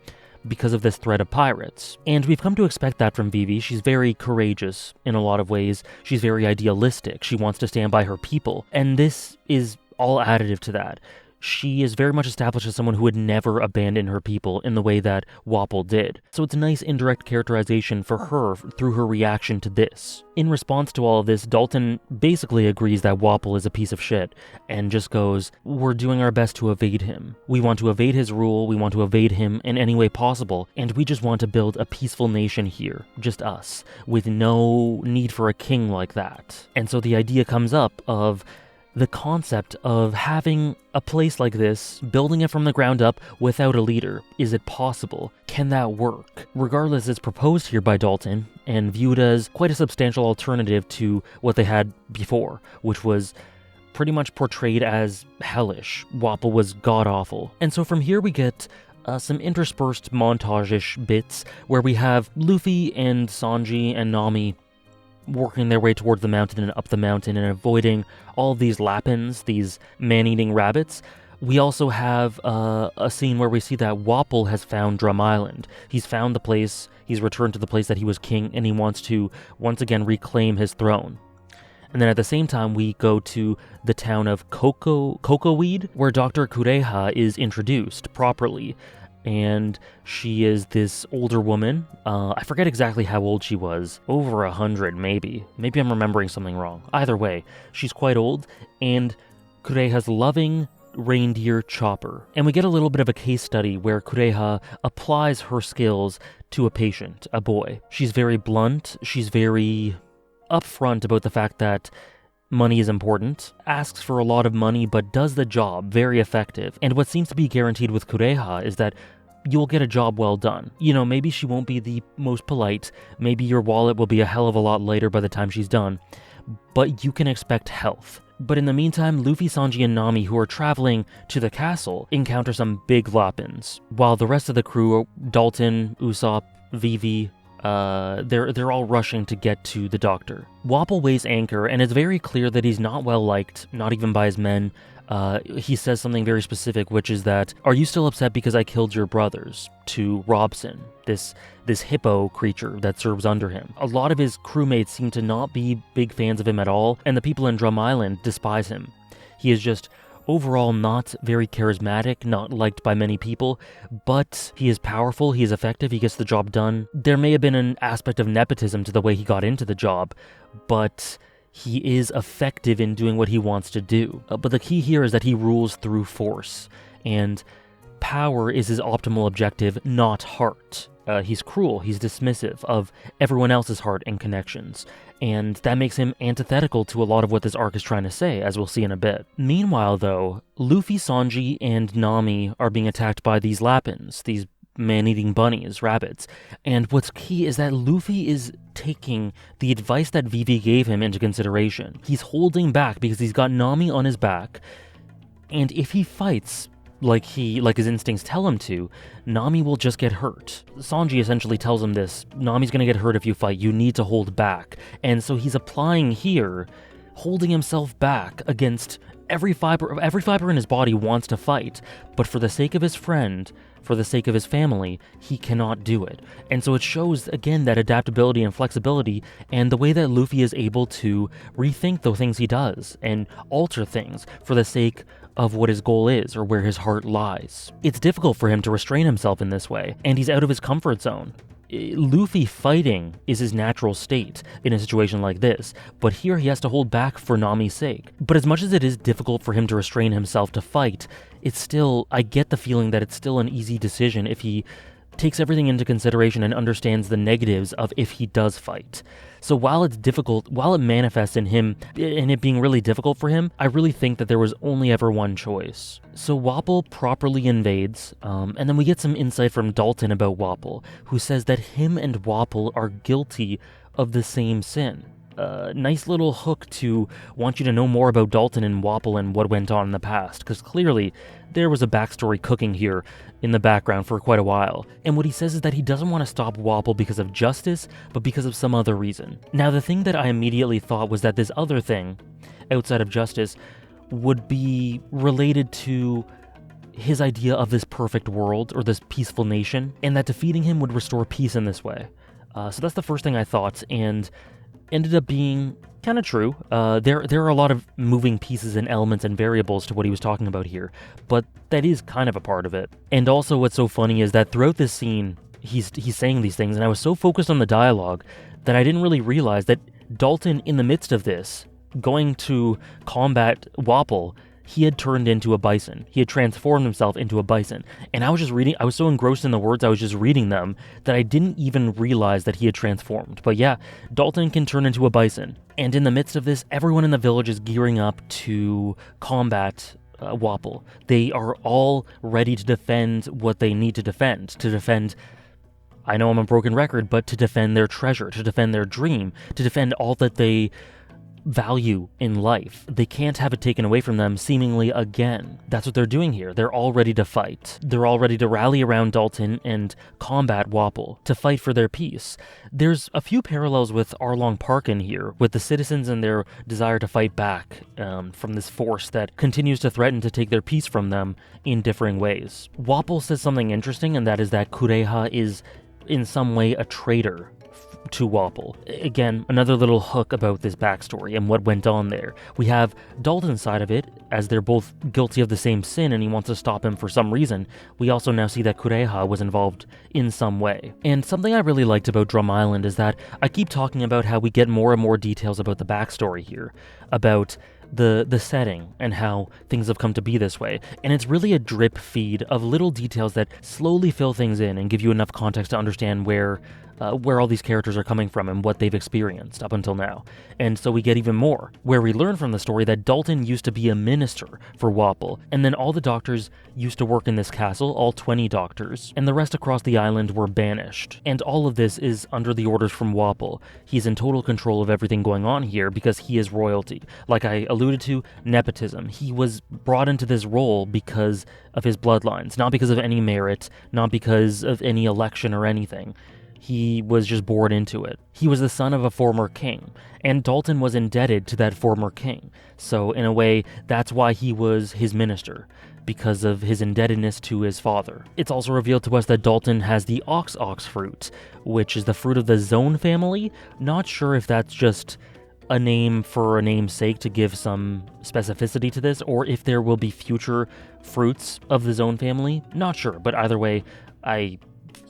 because of this threat of pirates. And we've come to expect that from Vivi. She's very courageous in a lot of ways. She's very idealistic. She wants to stand by her people. And this is all additive to that. She is very much established as someone who would never abandon her people in the way that Wapol did. So it's a nice indirect characterization for her through her reaction to this. In response to all of this, Dalton basically agrees that Wapol is a piece of shit and just goes, we're doing our best to evade him. We want to evade his rule, we want to evade him in any way possible, and we just want to build a peaceful nation here, just us, with no need for a king like that. And so the idea comes up of the concept of having a place like this, building it from the ground up without a leader. Is it possible? Can that work? Regardless, it's proposed here by Dalton and viewed as quite a substantial alternative to what they had before, which was pretty much portrayed as hellish. Wapol was god-awful. And so from here we get some interspersed montage-ish bits where we have Luffy and Sanji and Nami working their way towards the mountain and up the mountain and avoiding all of these lapins, these man-eating rabbits. We also have a scene where we see that Wapol has found Drum Island. He's found the place, he's returned to the place that he was king, and he wants to once again reclaim his throne. And then at the same time, we go to the town of Cocoweed, where Dr. Kureha is introduced properly. And she is this older woman. I forget exactly how old she was. Over 100, maybe. Maybe I'm remembering something wrong. Either way, she's quite old, and Kureha's loving reindeer chopper. And we get a little bit of a case study where Kureha applies her skills to a patient, a boy. She's very blunt. She's very upfront about the fact that money is important, asks for a lot of money, but does the job very effective. And what seems to be guaranteed with Kureha is that you'll get a job well done. You know, maybe she won't be the most polite, maybe your wallet will be a hell of a lot lighter by the time she's done, but you can expect health. But in the meantime, Luffy, Sanji, and Nami, who are traveling to the castle, encounter some big lapins, while the rest of the crew, Dalton, Usopp, Vivi, they're all rushing to get to the doctor. Wapol weighs anchor, and it's very clear that he's not well liked, not even by his men. He says something very specific, which is that, "Are you still upset because I killed your brothers?" to Robson, this hippo creature that serves under him. A lot of his crewmates seem to not be big fans of him at all, and the people in Drum Island despise him. He is just overall not very charismatic, not liked by many people, but he is powerful, he is effective, he gets the job done. There may have been an aspect of nepotism to the way he got into the job, but he is effective in doing what he wants to do. But the key here is that he rules through force, and power is his optimal objective, not heart. He's cruel, he's dismissive of everyone else's heart and connections, and that makes him antithetical to a lot of what this arc is trying to say, as we'll see in a bit. Meanwhile, though, Luffy, Sanji, and Nami are being attacked by these lapins, these man-eating bunnies, rabbits, and what's key is that Luffy is taking the advice that Vivi gave him into consideration. He's holding back because he's got Nami on his back, And if he fights like his instincts tell him to, Nami will just get hurt. Sanji essentially tells him this: Nami's gonna get hurt if you fight, you need to hold back. And so he's applying here, holding himself back against every fiber in his body wants to fight, but for the sake of his friend, for the sake of his family, he cannot do it. And so it shows, again, that adaptability and flexibility, and the way that Luffy is able to rethink the things he does and alter things for the sake of what his goal is or where his heart lies. It's difficult for him to restrain himself in this way, and he's out of his comfort zone. Luffy fighting is his natural state in a situation like this, but here he has to hold back for Nami's sake. But as much as it is difficult for him to restrain himself to fight, it's still, I get the feeling that it's still an easy decision if he takes everything into consideration and understands the negatives of if he does fight. So while it's difficult, while it manifests in him, in it being really difficult for him, I really think that there was only ever one choice. So Wapol properly invades, and then we get some insight from Dalton about Wapol, who says that him and Wapol are guilty of the same sin. Nice little hook to want you to know more about Dalton and Wapol and what went on in the past, because clearly there was a backstory cooking here in the background for quite a while. And what he says is that he doesn't want to stop Wapol because of justice, but because of some other reason. Now, the thing that I immediately thought was that this other thing, outside of justice, would be related to his idea of this perfect world or this peaceful nation, and that defeating him would restore peace in this way. So that's the first thing I thought, and ended up being kind of true. There are a lot of moving pieces and elements and variables to what he was talking about here, but that is kind of a part of it. And also what's so funny is that throughout this scene, he's saying these things, and I was so focused on the dialogue that I didn't really realize that Dalton, in the midst of this, going to combat Wapol, he had turned into a bison. He had transformed himself into a bison. And I was just reading, I was so engrossed in the words, I was just reading them, that I didn't even realize that he had transformed. But yeah, Dalton can turn into a bison. And in the midst of this, everyone in the village is gearing up to combat Wapol. They are all ready to defend what they need to defend. I know I'm a broken record, but to defend their treasure, to defend their dream, to defend all that they value in life. They can't have it taken away from them seemingly again. That's what they're doing here. They're all ready to fight. They're all ready to rally around Dalton and combat Wapol, to fight for their peace. There's a few parallels with Arlong Park in here, with the citizens and their desire to fight back from this force that continues to threaten to take their peace from them in differing ways. Wapol says something interesting, and that is that Kureha is in some way a traitor to Wapol. Again, another little hook about this backstory and what went on there. We have Dalton's side of it, as they're both guilty of the same sin and he wants to stop him for some reason. We also now see that Kureha was involved in some way. And something I really liked about Drum Island is that I keep talking about how we get more and more details about the backstory here, about the setting and how things have come to be this way. And it's really a drip feed of little details that slowly fill things in and give you enough context to understand where all these characters are coming from and what they've experienced up until now. And so we get even more, where we learn from the story that Dalton used to be a minister for Wapol, and then all the doctors used to work in this castle, all 20 doctors, and the rest across the island were banished. And all of this is under the orders from Wapol. He's in total control of everything going on here because he is royalty. Like I alluded to, nepotism. He was brought into this role because of his bloodlines, not because of any merit, not because of any election or anything. He was just born into it. He was the son of a former king, and Dalton was indebted to that former king. So in a way, that's why he was his minister, because of his indebtedness to his father. It's also revealed to us that Dalton has the ox fruit, which is the fruit of the Zone family. Not sure if that's just a name for a name's sake to give some specificity to this, or if there will be future fruits of the Zone family. Not sure, but either way, I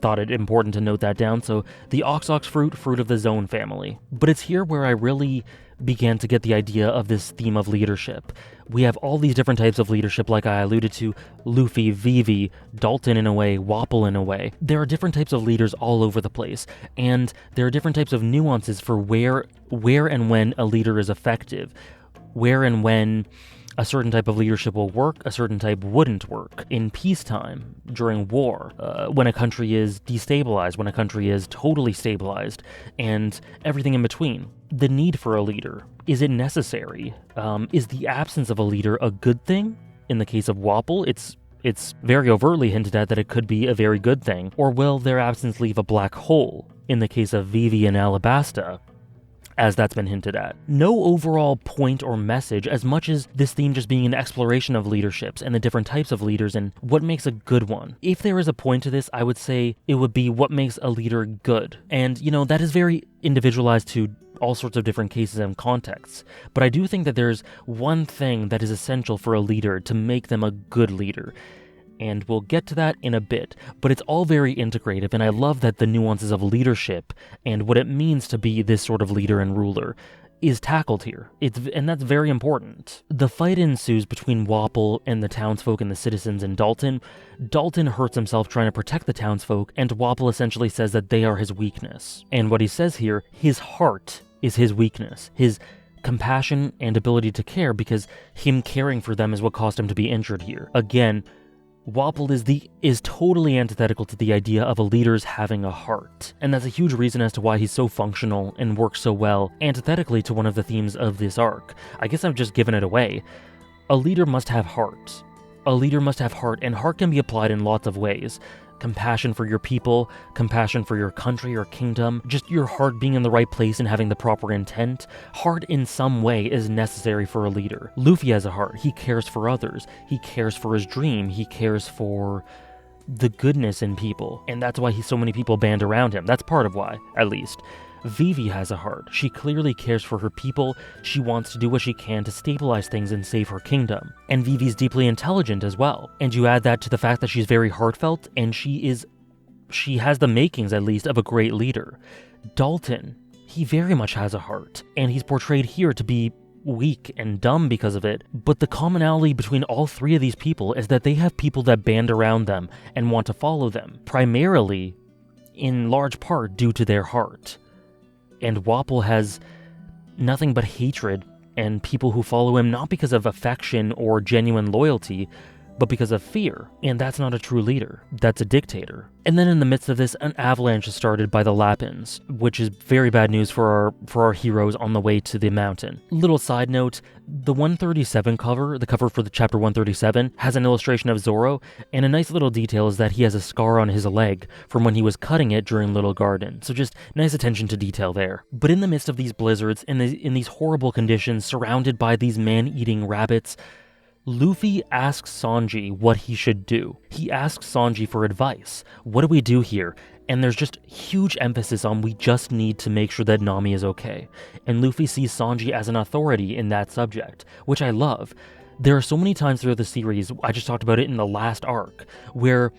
thought it important to note that down. So the ox fruit of the Zone family. But it's here where I really began to get the idea of this theme of leadership. We have all these different types of leadership, like I alluded to, Luffy, Vivi, Dalton in a way, Wapol in a way. There are different types of leaders all over the place, and there are different types of nuances for where and when a leader is effective, where and when a certain type of leadership will work, a certain type wouldn't work. In peacetime, during war, when a country is destabilized, when a country is totally stabilized, and everything in between. The need for a leader. Is it necessary? Is the absence of a leader a good thing? in the case of Wapol, it's very overtly hinted at that it could be a very good thing. Or will their absence leave a black hole in the case of Vivi and Alabasta, as that's been hinted at? No overall point or message as much as this theme just being an exploration of leaderships and the different types of leaders and what makes a good one. If there is a point to this, I would say it would be what makes a leader good. And, that is very individualized to all sorts of different cases and contexts. But I do think that there's one thing that is essential for a leader to make them a good leader. And we'll get to that in a bit, but it's all very integrative, and I love that the nuances of leadership and what it means to be this sort of leader and ruler is tackled here. And that's very important. The fight ensues between Wapol and the townsfolk and the citizens in Dalton. Dalton hurts himself trying to protect the townsfolk, and Wapol essentially says that they are his weakness. And what he says here, his heart is his weakness. His compassion and ability to care, because him caring for them is what caused him to be injured here. Again, Wapol is totally antithetical to the idea of a leader's having a heart, and that's a huge reason as to why he's so functional and works so well, antithetically to one of the themes of this arc. I guess I've just given it away. A leader must have heart. A leader must have heart, and heart can be applied in lots of ways. Compassion for your people, compassion for your country or kingdom, just your heart being in the right place and having the proper intent. Heart in some way is necessary for a leader. Luffy has a heart. He cares for others. He cares for his dream. He cares for the goodness in people. And that's why so many people band around him. That's part of why, at least. Vivi has a heart. She clearly cares for her people. She wants to do what she can to stabilize things and save her kingdom. And Vivi's deeply intelligent as well. And you add that to the fact that she's very heartfelt, and she has the makings, at least, of a great leader. Dalton, he very much has a heart, and he's portrayed here to be weak and dumb because of it, but the commonality between all three of these people is that they have people that band around them and want to follow them, primarily, in large part, due to their heart. And Wapol has nothing but hatred and people who follow him not because of affection or genuine loyalty, but because of fear. And that's not a true leader. That's a dictator. And then in the midst of this, an avalanche is started by the Lapins, which is very bad news for our heroes on the way to the mountain. Little side note, the 137 cover, the cover for the chapter 137, has an illustration of Zoro, and a nice little detail is that he has a scar on his leg from when he was cutting it during Little Garden. So just nice attention to detail there. But in the midst of these blizzards, in these horrible conditions, surrounded by these man-eating rabbits, Luffy asks Sanji what he should do. He asks Sanji for advice. What do we do here? And there's just huge emphasis on we just need to make sure that Nami is okay. And Luffy sees Sanji as an authority in that subject, which I love. There are so many times throughout the series, I just talked about it in the last arc, where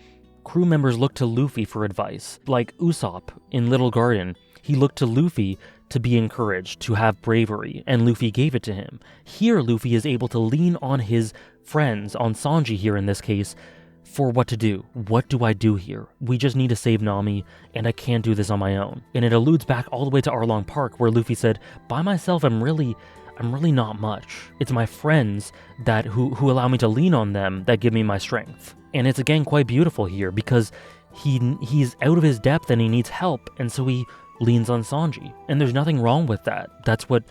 crew members look to Luffy for advice. Like Usopp in Little Garden, he looked to Luffy to be encouraged, to have bravery, and Luffy gave it to him. Here, Luffy is able to lean on his friends, on Sanji here in this case, for what to do. What do I do here? We just need to save Nami, and I can't do this on my own. And it alludes back all the way to Arlong Park, where Luffy said, by myself, I'm really not much. It's my friends that who allow me to lean on them that give me my strength. And it's again quite beautiful here, because he's out of his depth and he needs help, and so he leans on Sanji. And there's nothing wrong with that. That's what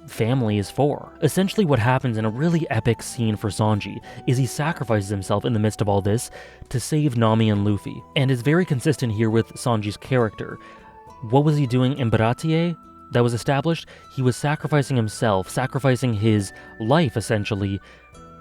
family is for. Essentially what happens in a really epic scene for Sanji is he sacrifices himself in the midst of all this to save Nami and Luffy. And it's very consistent here with Sanji's character. What was he doing in Baratie that was established? He was sacrificing himself, sacrificing his life essentially,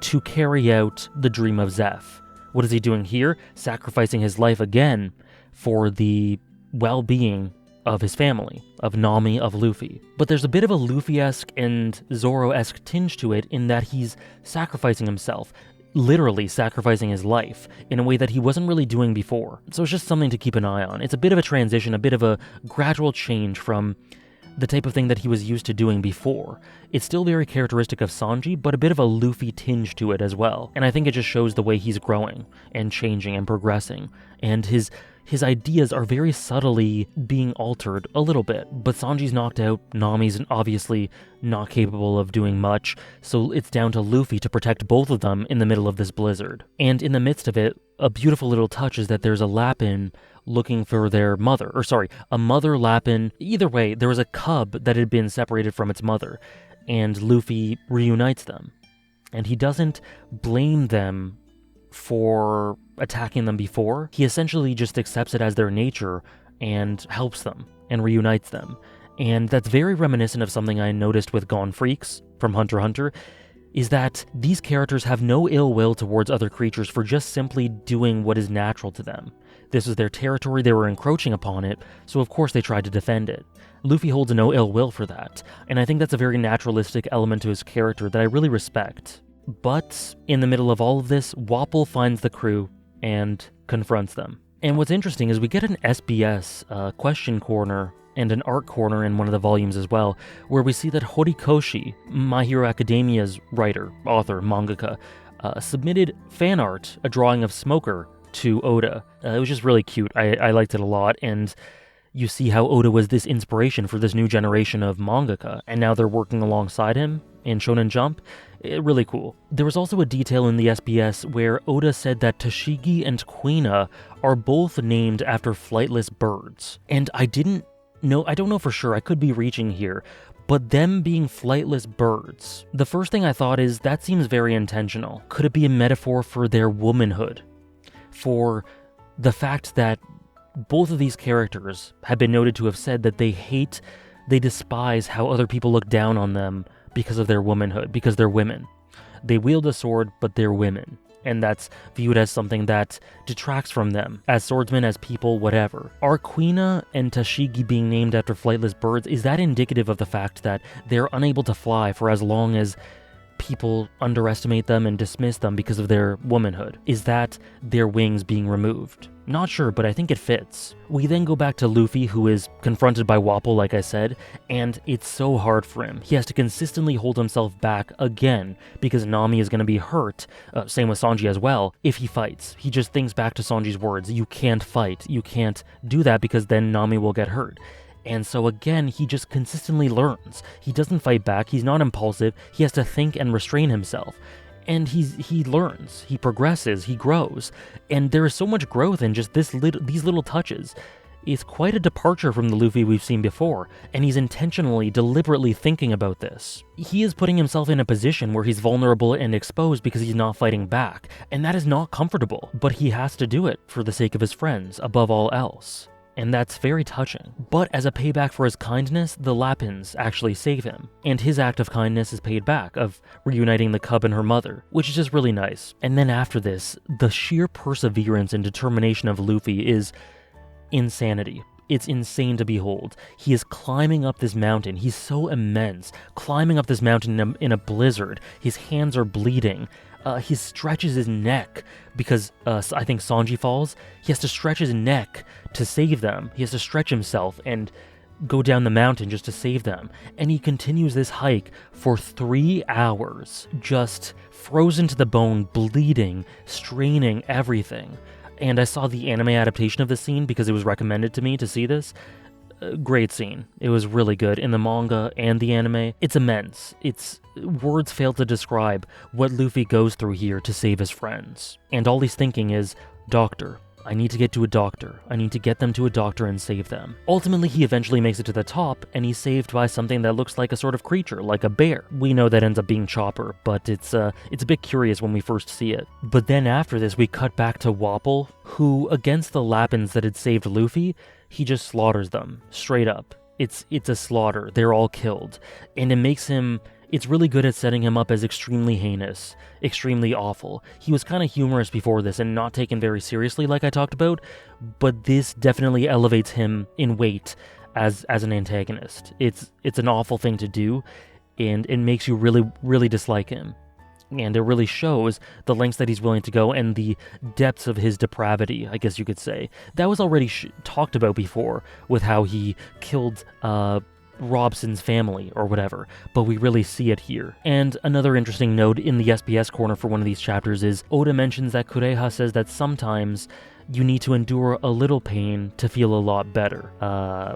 to carry out the dream of Zeph. What is he doing here? Sacrificing his life again for the well-being of his family, of Nami, of Luffy. But there's a bit of a Luffy-esque and Zoro-esque tinge to it in that he's sacrificing himself, literally sacrificing his life, in a way that he wasn't really doing before. So it's just something to keep an eye on. It's a bit of a transition, a bit of a gradual change from the type of thing that he was used to doing before. It's still very characteristic of Sanji, but a bit of a Luffy tinge to it as well. And I think it just shows the way he's growing and changing and progressing. And his ideas are very subtly being altered a little bit, but Sanji's knocked out, Nami's obviously not capable of doing much, so it's down to Luffy to protect both of them in the middle of this blizzard. And in the midst of it, a beautiful little touch is that there's a Lapin looking for their mother, a mother Lapin. Either way, there was a cub that had been separated from its mother, and Luffy reunites them. and he doesn't blame them for attacking them before. He essentially just accepts it as their nature and helps them and reunites them. And that's very reminiscent of something I noticed with Gone Freaks from Hunter x Hunter, is that these characters have no ill will towards other creatures for just simply doing what is natural to them. This is their territory, they were encroaching upon it, so of course they tried to defend it. Luffy holds no ill will for that, and I think that's a very naturalistic element to his character that I really respect. But in the middle of all of this, Wapol finds the crew and confronts them. And what's interesting is we get an SBS question corner and an art corner in one of the volumes as well, where we see that Horikoshi, My Hero Academia's writer, author, mangaka, submitted fan art, a drawing of Smoker, to Oda. It was just really cute. I liked it a lot, and you see how Oda was this inspiration for this new generation of mangaka, and now they're working alongside him in Shonen Jump. Really cool. There was also a detail in the SBS where Oda said that Tashigi and Quina are both named after flightless birds. And I don't know for sure, I could be reaching here, but them being flightless birds, the first thing I thought is that seems very intentional. Could it be a metaphor for their womanhood? For the fact that both of these characters have been noted to have said that they despise how other people look down on them because of their womanhood, because they're women. They wield a sword, but they're women. And that's viewed as something that detracts from them, as swordsmen, as people, whatever. Are Quina and Tashigi being named after flightless birds, is that indicative of the fact that they're unable to fly for as long as people underestimate them and dismiss them because of their womanhood? Is that their wings being removed? Not sure, but I think it fits. We then go back to Luffy, who is confronted by Wapol, like I said, and it's so hard for him. He has to consistently hold himself back again, because Nami is going to be hurt, same with Sanji as well, if he fights. He just thinks back to Sanji's words, you can't fight, you can't do that because then Nami will get hurt. And so again, he just consistently learns. He doesn't fight back, he's not impulsive, he has to think and restrain himself. And he learns, he progresses, he grows, and there is so much growth in just these little touches. It's quite a departure from the Luffy we've seen before, and he's intentionally, deliberately thinking about this. He is putting himself in a position where he's vulnerable and exposed because he's not fighting back, and that is not comfortable, but he has to do it for the sake of his friends, above all else. And that's very touching. But as a payback for his kindness, the Lapins actually save him. And his act of kindness is paid back, of reuniting the cub and her mother, which is just really nice. And then after this, the sheer perseverance and determination of Luffy is insanity. It's insane to behold. He is climbing up this mountain. He's so immense. Climbing up this mountain in a blizzard. His hands are bleeding. He stretches his neck because I think Sanji falls. He has to stretch his neck to save them. He has to stretch himself and go down the mountain just to save them. And he continues this hike for 3 hours, just frozen to the bone, bleeding, straining everything. And I saw the anime adaptation of this scene because it was recommended to me to see this. Great scene. It was really good in the manga and the anime. It's immense. Words fail to describe what Luffy goes through here to save his friends. And all he's thinking is, doctor. I need to get to a doctor. I need to get them to a doctor and save them. Ultimately, he eventually makes it to the top, and he's saved by something that looks like a sort of creature, like a bear. We know that ends up being Chopper, but it's a bit curious when we first see it. But then after this, we cut back to Wapol, who, against the Lapins that had saved Luffy, he just slaughters them, straight up. It's a slaughter. They're all killed. And it makes him... It's really good at setting him up as extremely heinous, extremely awful. He was kind of humorous before this and not taken very seriously like I talked about, but this definitely elevates him in weight as an antagonist. It's an awful thing to do, and it makes you really, really dislike him. And it really shows the lengths that he's willing to go and the depths of his depravity, I guess you could say. That was already talked about before with how he killed Robson's family or whatever, but we really see it here. And another interesting note in the SBS corner for one of these chapters is Oda mentions that Kureha says that sometimes you need to endure a little pain to feel a lot better,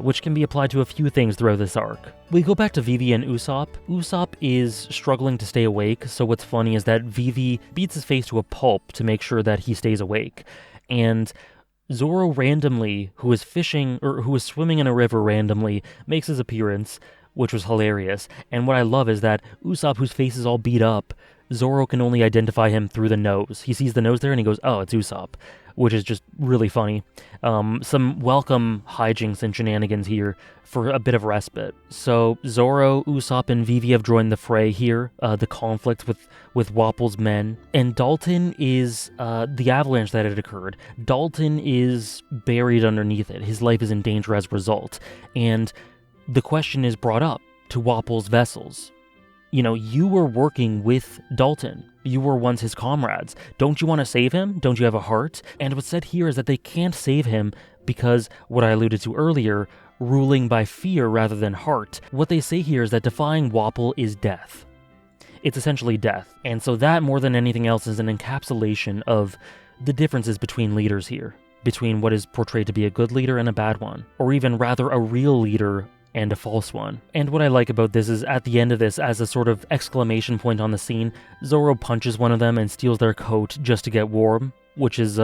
which can be applied to a few things throughout this arc. We go back to Vivi and Usopp. Usopp is struggling to stay awake, so what's funny is that Vivi beats his face to a pulp to make sure that he stays awake. And Zoro randomly, who is swimming in a river randomly, makes his appearance, which was hilarious. And what I love is that Usopp, whose face is all beat up, Zoro can only identify him through the nose. He sees the nose there and he goes, oh, it's Usopp, which is just really funny. Some welcome hijinks and shenanigans here for a bit of respite. So Zoro, Usopp, and Vivi have joined the fray here, the conflict with Wapple's men. And Dalton is the avalanche that had occurred. Dalton is buried underneath it. His life is in danger as a result. And the question is brought up to Wapple's vessels. You know, you were working with Dalton. You were once his comrades. Don't you want to save him? Don't you have a heart? And what's said here is that they can't save him because, what I alluded to earlier, ruling by fear rather than heart. What they say here is that defying Wapple is death. It's essentially death. And so that, more than anything else, is an encapsulation of the differences between leaders here. Between what is portrayed to be a good leader and a bad one. Or even rather a real leader and a false one. And what I like about this is at the end of this, as a sort of exclamation point on the scene, Zoro punches one of them and steals their coat just to get warm, which is,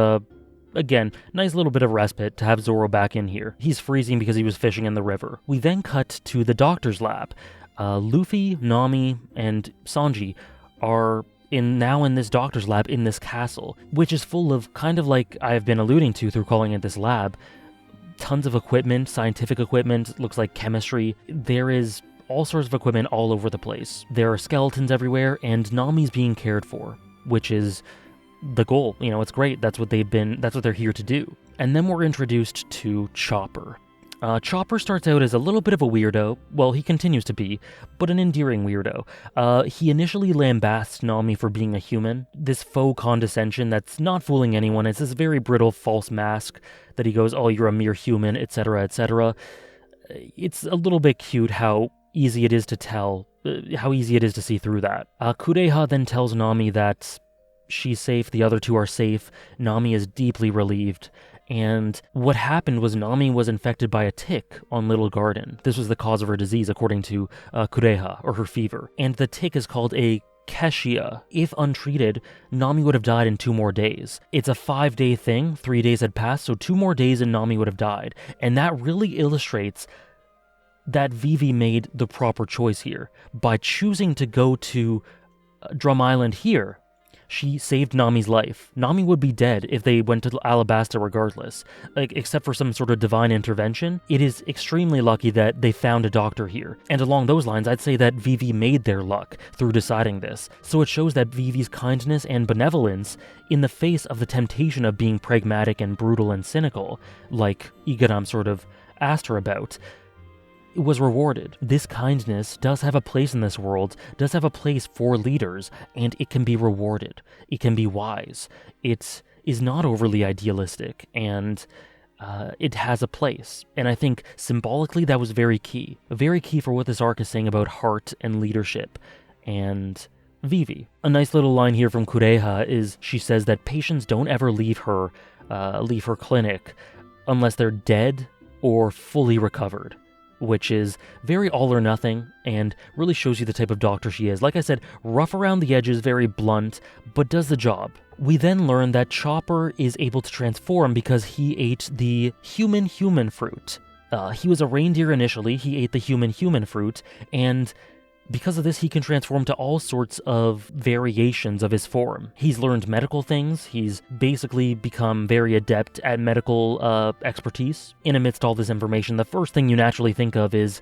again, nice little bit of respite to have Zoro back in here. He's freezing because he was fishing in the river. We then cut to the doctor's lab. Luffy, Nami, and Sanji are now in this doctor's lab in this castle, which is full of, kind of like I've been alluding to through calling it this lab, tons of equipment, scientific equipment, looks like chemistry. There is all sorts of equipment all over the place. There are skeletons everywhere, and Nami's being cared for, which is the goal. You know, it's great. That's what they're here to do. And then we're introduced to Chopper. Chopper starts out as a little bit of a weirdo. Well, he continues to be, but an endearing weirdo. He initially lambasts Nami for being a human. This faux condescension that's not fooling anyone. It's this very brittle false mask that he goes, oh, you're a mere human, etc., etc. It's a little bit cute how easy it is to tell, how easy it is to see through that. Kureha then tells Nami that she's safe, the other two are safe. Nami is deeply relieved. And what happened was Nami was infected by a tick on Little Garden. This was the cause of her disease, according to Kureha, or her fever. And the tick is called a Keshia. If untreated, Nami would have died in 2 more days. It's a 5-day thing, 3 days had passed, so 2 more days and Nami would have died. And that really illustrates that Vivi made the proper choice here. By choosing to go to Drum Island here, she saved Nami's life. Nami would be dead if they went to Alabasta regardless. Except for some sort of divine intervention, it is extremely lucky that they found a doctor here. And along those lines, I'd say that Vivi made their luck through deciding this. So it shows that Vivi's kindness and benevolence, in the face of the temptation of being pragmatic and brutal and cynical, like Igaram sort of asked her about, it was rewarded. This kindness does have a place in this world, does have a place for leaders, and it can be rewarded. It can be wise. It is not overly idealistic, and it has a place. And I think symbolically that was very key for what this arc is saying about heart and leadership and Vivi. A nice little line here from Kureha is she says that patients don't ever leave her clinic unless they're dead or fully recovered, which is very all or nothing and really shows you the type of doctor she is. Like I said, rough around the edges, very blunt, but does the job. We then learn that Chopper is able to transform because he ate the human fruit. He was a reindeer initially, he ate the human fruit, and because of this, he can transform to all sorts of variations of his form. He's learned medical things, he's basically become very adept at medical expertise. In amidst all this information, the first thing you naturally think of is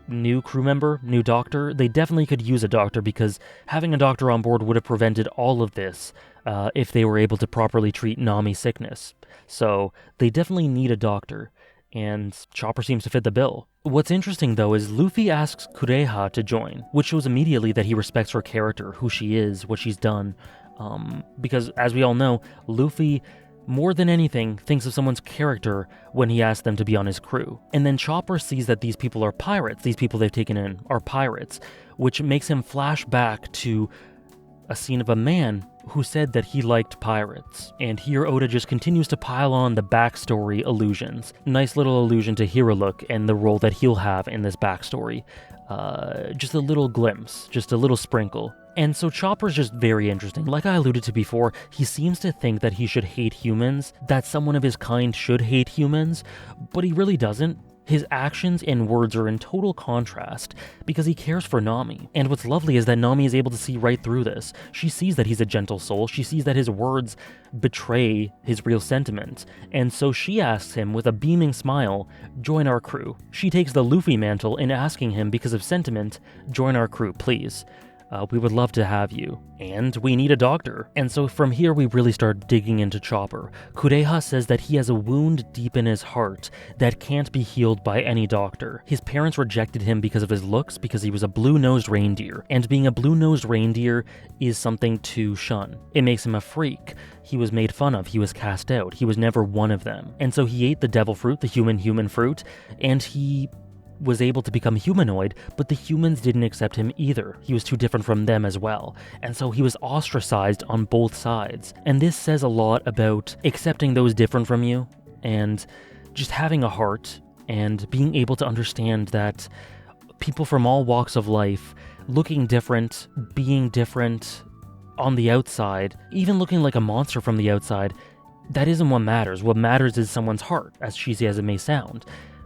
new crew member, new doctor. They definitely could use a doctor because having a doctor on board would have prevented all of this if they were able to properly treat Nami's sickness. So they definitely need a doctor, and Chopper seems to fit the bill. What's interesting, though, is Luffy asks Kureha to join, which shows immediately that he respects her character, who she is, what she's done. Because, as we all know, Luffy, more than anything, thinks of someone's character when he asks them to be on his crew. And then Chopper sees that these people are pirates, these people they've taken in are pirates, which makes him flash back to a scene of a man who said that he liked pirates. And here Oda just continues to pile on the backstory allusions. Nice little allusion to Hiruluk and the role that he'll have in this backstory. Just a little glimpse, just a little sprinkle. And so Chopper's just very interesting. Like I alluded to before, he seems to think that he should hate humans, that someone of his kind should hate humans, but he really doesn't. His actions and words are in total contrast because he cares for Nami. And what's lovely is that Nami is able to see right through this. She sees that he's a gentle soul. She sees that his words betray his real sentiments. And so she asks him with a beaming smile, "Join our crew." She takes the Luffy mantle in asking him because of sentiment, "Join our crew, please. We would love to have you. And we need a doctor." And so from here we really start digging into Chopper. Kureha says that he has a wound deep in his heart that can't be healed by any doctor. His parents rejected him because of his looks, because he was a blue-nosed reindeer. And being a blue-nosed reindeer is something to shun. It makes him a freak. He was made fun of. He was cast out. He was never one of them. And so he ate the devil fruit, the human fruit, and he was able to become humanoid, but the humans didn't accept him either. He was too different from them as well. And so he was ostracized on both sides. And this says a lot about accepting those different from you and just having a heart and being able to understand that people from all walks of life, looking different, being different on the outside, even looking like a monster from the outside, that isn't what matters. What matters is someone's heart, as cheesy as it may sound.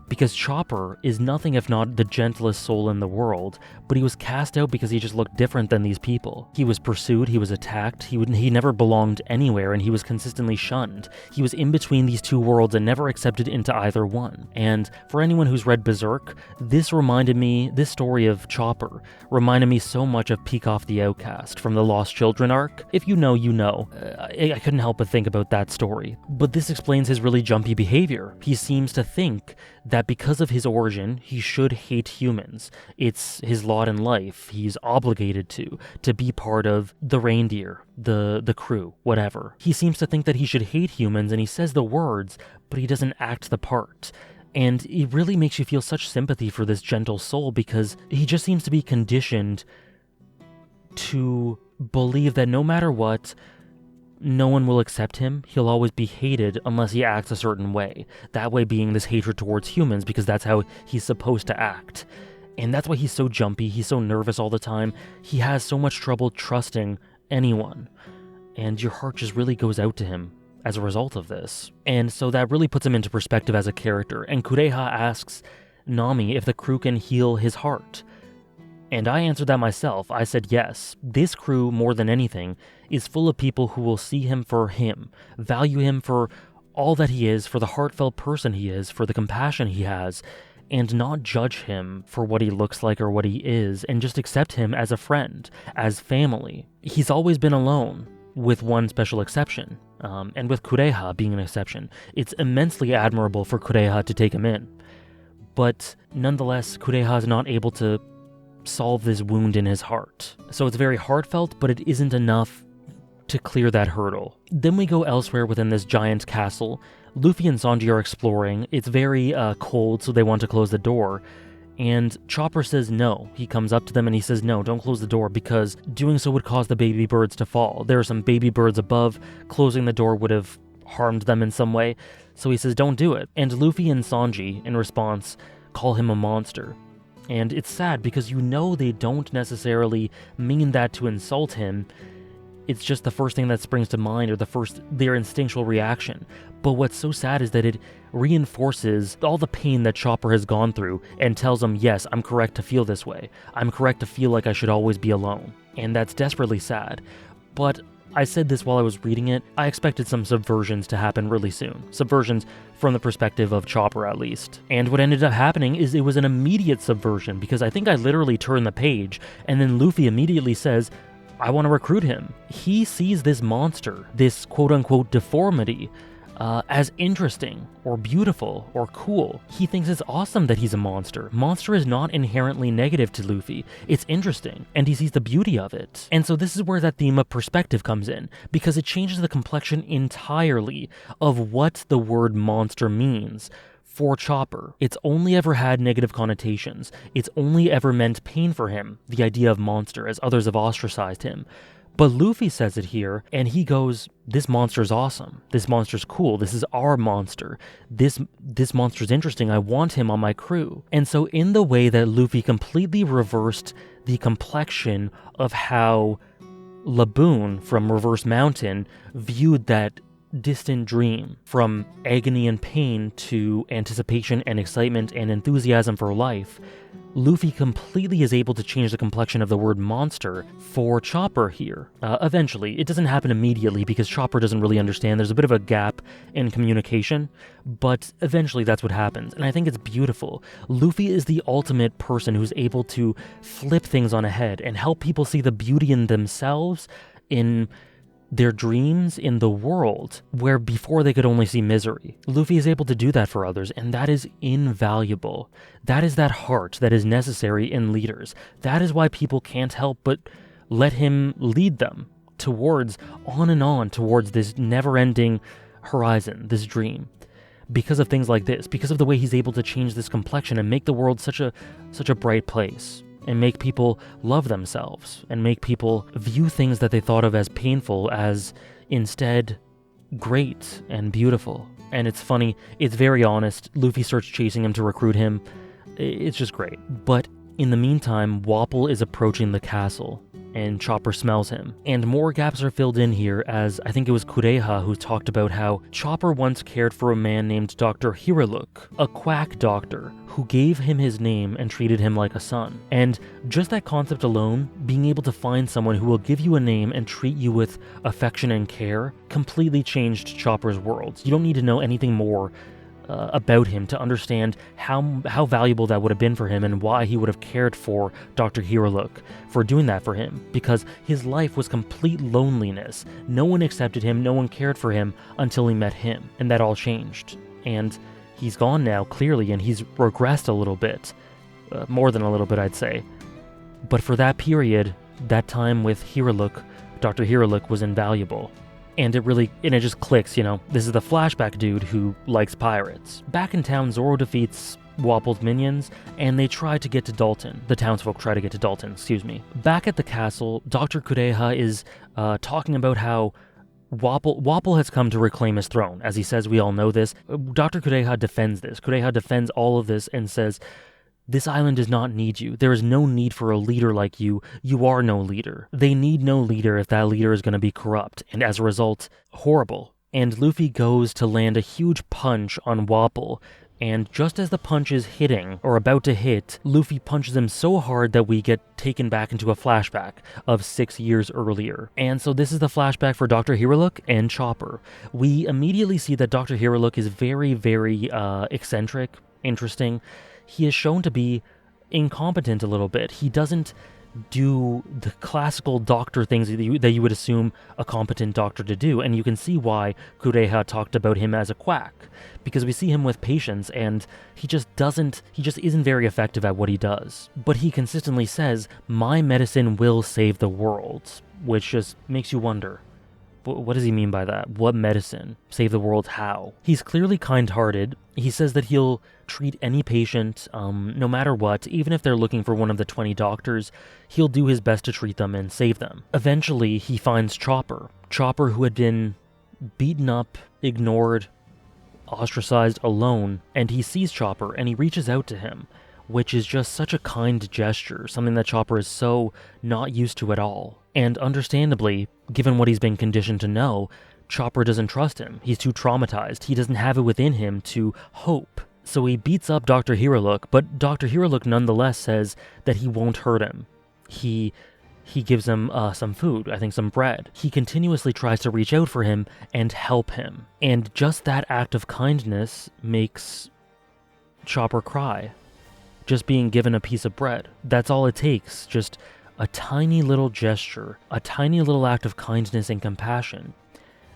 Because Chopper is nothing if not the gentlest soul in the world, but he was cast out because he just looked different than these people. He was pursued, he was attacked, he never belonged anywhere, and he was consistently shunned. He was in between these two worlds and never accepted into either one. And for anyone who's read Berserk, this story of Chopper reminded me so much of Peacock the Outcast from the Lost Children arc. If you know, you know. I couldn't help but think about that story. But this explains his really jumpy behavior. He seems to think that because of his origin, he should hate humans. It's his lot in life. He's obligated to be part of the reindeer, the crew, whatever. He seems to think that he should hate humans, and he says the words, but he doesn't act the part. And it really makes you feel such sympathy for this gentle soul because he just seems to be conditioned to believe that no matter what, no one will accept him. He'll always be hated unless he acts a certain way. That way being this hatred towards humans because that's how he's supposed to act. And that's why he's so jumpy, he's so nervous all the time. He has so much trouble trusting anyone. And your heart just really goes out to him as a result of this. And so that really puts him into perspective as a character. And Kureha asks Nami if the crew can heal his heart. And I answered that myself. I said yes. This crew, more than anything, is full of people who will see him for him, value him for all that he is, for the heartfelt person he is, for the compassion he has, and not judge him for what he looks like or what he is, and just accept him as a friend, as family. He's always been alone, with one special exception, and with Kureha being an exception. It's immensely admirable for Kureha to take him in. But nonetheless, Kureha is not able to solve this wound in his heart. So it's very heartfelt, but it isn't enough to clear that hurdle. Then we go elsewhere within this giant castle. Luffy and Sanji are exploring. It's very cold, so they want to close the door. And Chopper says no. He comes up to them and he says, "No, don't close the door because doing so would cause the baby birds to fall. There are some baby birds above. Closing the door would have harmed them in some way." So he says, "Don't do it." And Luffy and Sanji, in response, call him a monster. And it's sad because you know they don't necessarily mean that to insult him. It's just the first thing that springs to mind or their instinctual reaction. But what's so sad is that it reinforces all the pain that Chopper has gone through and tells him, yes, I'm correct to feel this way. I'm correct to feel like I should always be alone. And that's desperately sad. But I said this while I was reading it, I expected some subversions to happen really soon. Subversions from the perspective of Chopper, at least. And what ended up happening is it was an immediate subversion, because I think I literally turned the page, and then Luffy immediately says, I want to recruit him. He sees this monster, this quote-unquote deformity, as interesting, or beautiful, or cool. He thinks it's awesome that he's a monster. Monster is not inherently negative to Luffy. It's interesting, and he sees the beauty of it. And so this is where that theme of perspective comes in, because it changes the complexion entirely of what the word monster means. For Chopper, it's only ever had negative connotations. It's only ever meant pain for him, the idea of monster, as others have ostracized him. But Luffy says it here, and he goes, this monster's awesome. This monster's cool. This is our monster. This monster's interesting. I want him on my crew. And so in the way that Luffy completely reversed the complexion of how Laboon from Reverse Mountain viewed that distant dream, from agony and pain to anticipation and excitement and enthusiasm for life, Luffy completely is able to change the complexion of the word monster for Chopper here. Eventually. It doesn't happen immediately because Chopper doesn't really understand. There's a bit of a gap in communication, but eventually that's what happens, and I think it's beautiful. Luffy is the ultimate person who's able to flip things on a head and help people see the beauty in themselves, in their dreams, in the world, where before they could only see misery. Luffy is able to do that for others, and that is invaluable. That is that heart that is necessary in leaders. That is why people can't help but let him lead them towards, on and on, towards this never-ending horizon, this dream. Because of things like this, because of the way he's able to change this complexion and make the world such a bright place, and make people love themselves, and make people view things that they thought of as painful as instead great and beautiful. And it's funny, it's very honest. Luffy starts chasing him to recruit him. It's just great. But in the meantime, Wapol is approaching the castle, and Chopper smells him. And more gaps are filled in here, as I think it was Kureha who talked about how Chopper once cared for a man named Dr. Hiraluk, a quack doctor, who gave him his name and treated him like a son. And just that concept alone, being able to find someone who will give you a name and treat you with affection and care, completely changed Chopper's world. You don't need to know anything more about him to understand how valuable that would have been for him and why he would have cared for Dr. Hiraluk for doing that for him, because his life was complete loneliness. No one accepted him, no one cared for him until he met him, and that all changed. And he's gone now, clearly, and he's regressed a little bit, more than a little bit, I'd say. But for that period, that time with Hiraluk, Dr. Hiraluk was invaluable. And it just clicks, this is the flashback dude who likes pirates. Back in town, Zoro defeats Wapol's minions, and they try to get to Dalton. The townsfolk try to get to Dalton, Back at the castle, Dr. Kureha is talking about how Wapol has come to reclaim his throne. As he says, we all know this. Dr. Kureha defends this. Kureha defends all of this and says, this island does not need you. There is no need for a leader like you. You are no leader. They need no leader if that leader is going to be corrupt, and as a result, horrible. And Luffy goes to land a huge punch on Wapol, and just as the punch is hitting, or about to hit, Luffy punches him so hard that we get taken back into a flashback of 6 years earlier. And so this is the flashback for Dr. Hiraluk and Chopper. We immediately see that Dr. Hiraluk is very, very eccentric, interesting. He is shown to be incompetent a little bit. He doesn't do the classical doctor things that you would assume a competent doctor to do, and you can see why Kureha talked about him as a quack, because we see him with patients, and he just isn't very effective at what he does. But he consistently says, my medicine will save the world, which just makes you wonder, what does he mean by that? What medicine? Save the world how? He's clearly kind-hearted. He says that he'll treat any patient, no matter what, even if they're looking for one of the 20 doctors, he'll do his best to treat them and save them. Eventually, he finds Chopper, who had been beaten up, ignored, ostracized, alone, and he sees Chopper and he reaches out to him, which is just such a kind gesture, something that Chopper is so not used to at all. And understandably, given what he's been conditioned to know, Chopper doesn't trust him. He's too traumatized. He doesn't have it within him to hope. So he beats up Dr. Hiraluk, but Dr. Hiraluk nonetheless says that he won't hurt him. He gives him some food, I think some bread. He continuously tries to reach out for him and help him. And just that act of kindness makes Chopper cry. Just being given a piece of bread. That's all it takes. Just a tiny little gesture, a tiny little act of kindness and compassion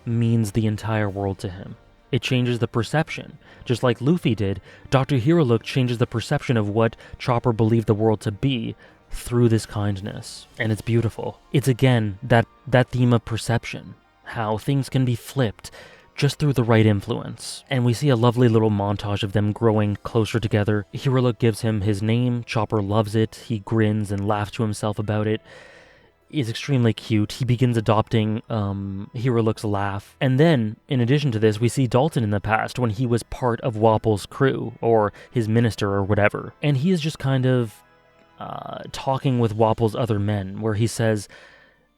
means the entire world to him. It changes the perception. Just like Luffy did, Dr. Hiraluk changes the perception of what Chopper believed the world to be through this kindness. And it's beautiful. It's again that theme of perception, how things can be flipped just through the right influence. And we see a lovely little montage of them growing closer together. Hiraluk gives him his name, Chopper loves it, he grins and laughs to himself about it. Is extremely cute. He begins adopting Hiraluk's laugh. And then, in addition to this, we see Dalton in the past when he was part of Wapol's crew, or his minister or whatever. And he is just kind of talking with Wapol's other men, where he says,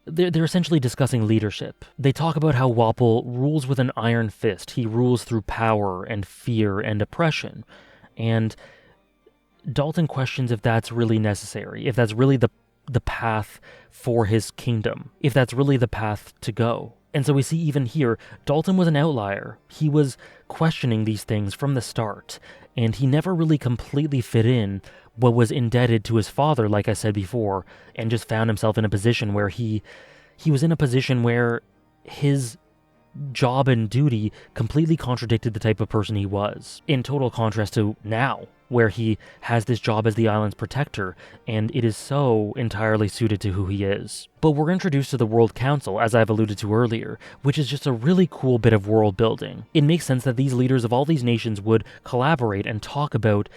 they're essentially discussing leadership. They talk about how Wapol rules with an iron fist. He rules through power and fear and oppression. And Dalton questions if that's really necessary, if that's really the path for his kingdom, if that's really the path to go. And so we see even here, Dalton was an outlier. He was questioning these things from the start, and he never really completely fit in, but was indebted to his father, like I said before, and just found himself in a position where he was in a position where his job and duty completely contradicted the type of person he was, in total contrast to now, where he has this job as the island's protector, and it is so entirely suited to who he is. But we're introduced to the World Council, as I've alluded to earlier, which is just a really cool bit of world building. It makes sense that these leaders of all these nations would collaborate and talk about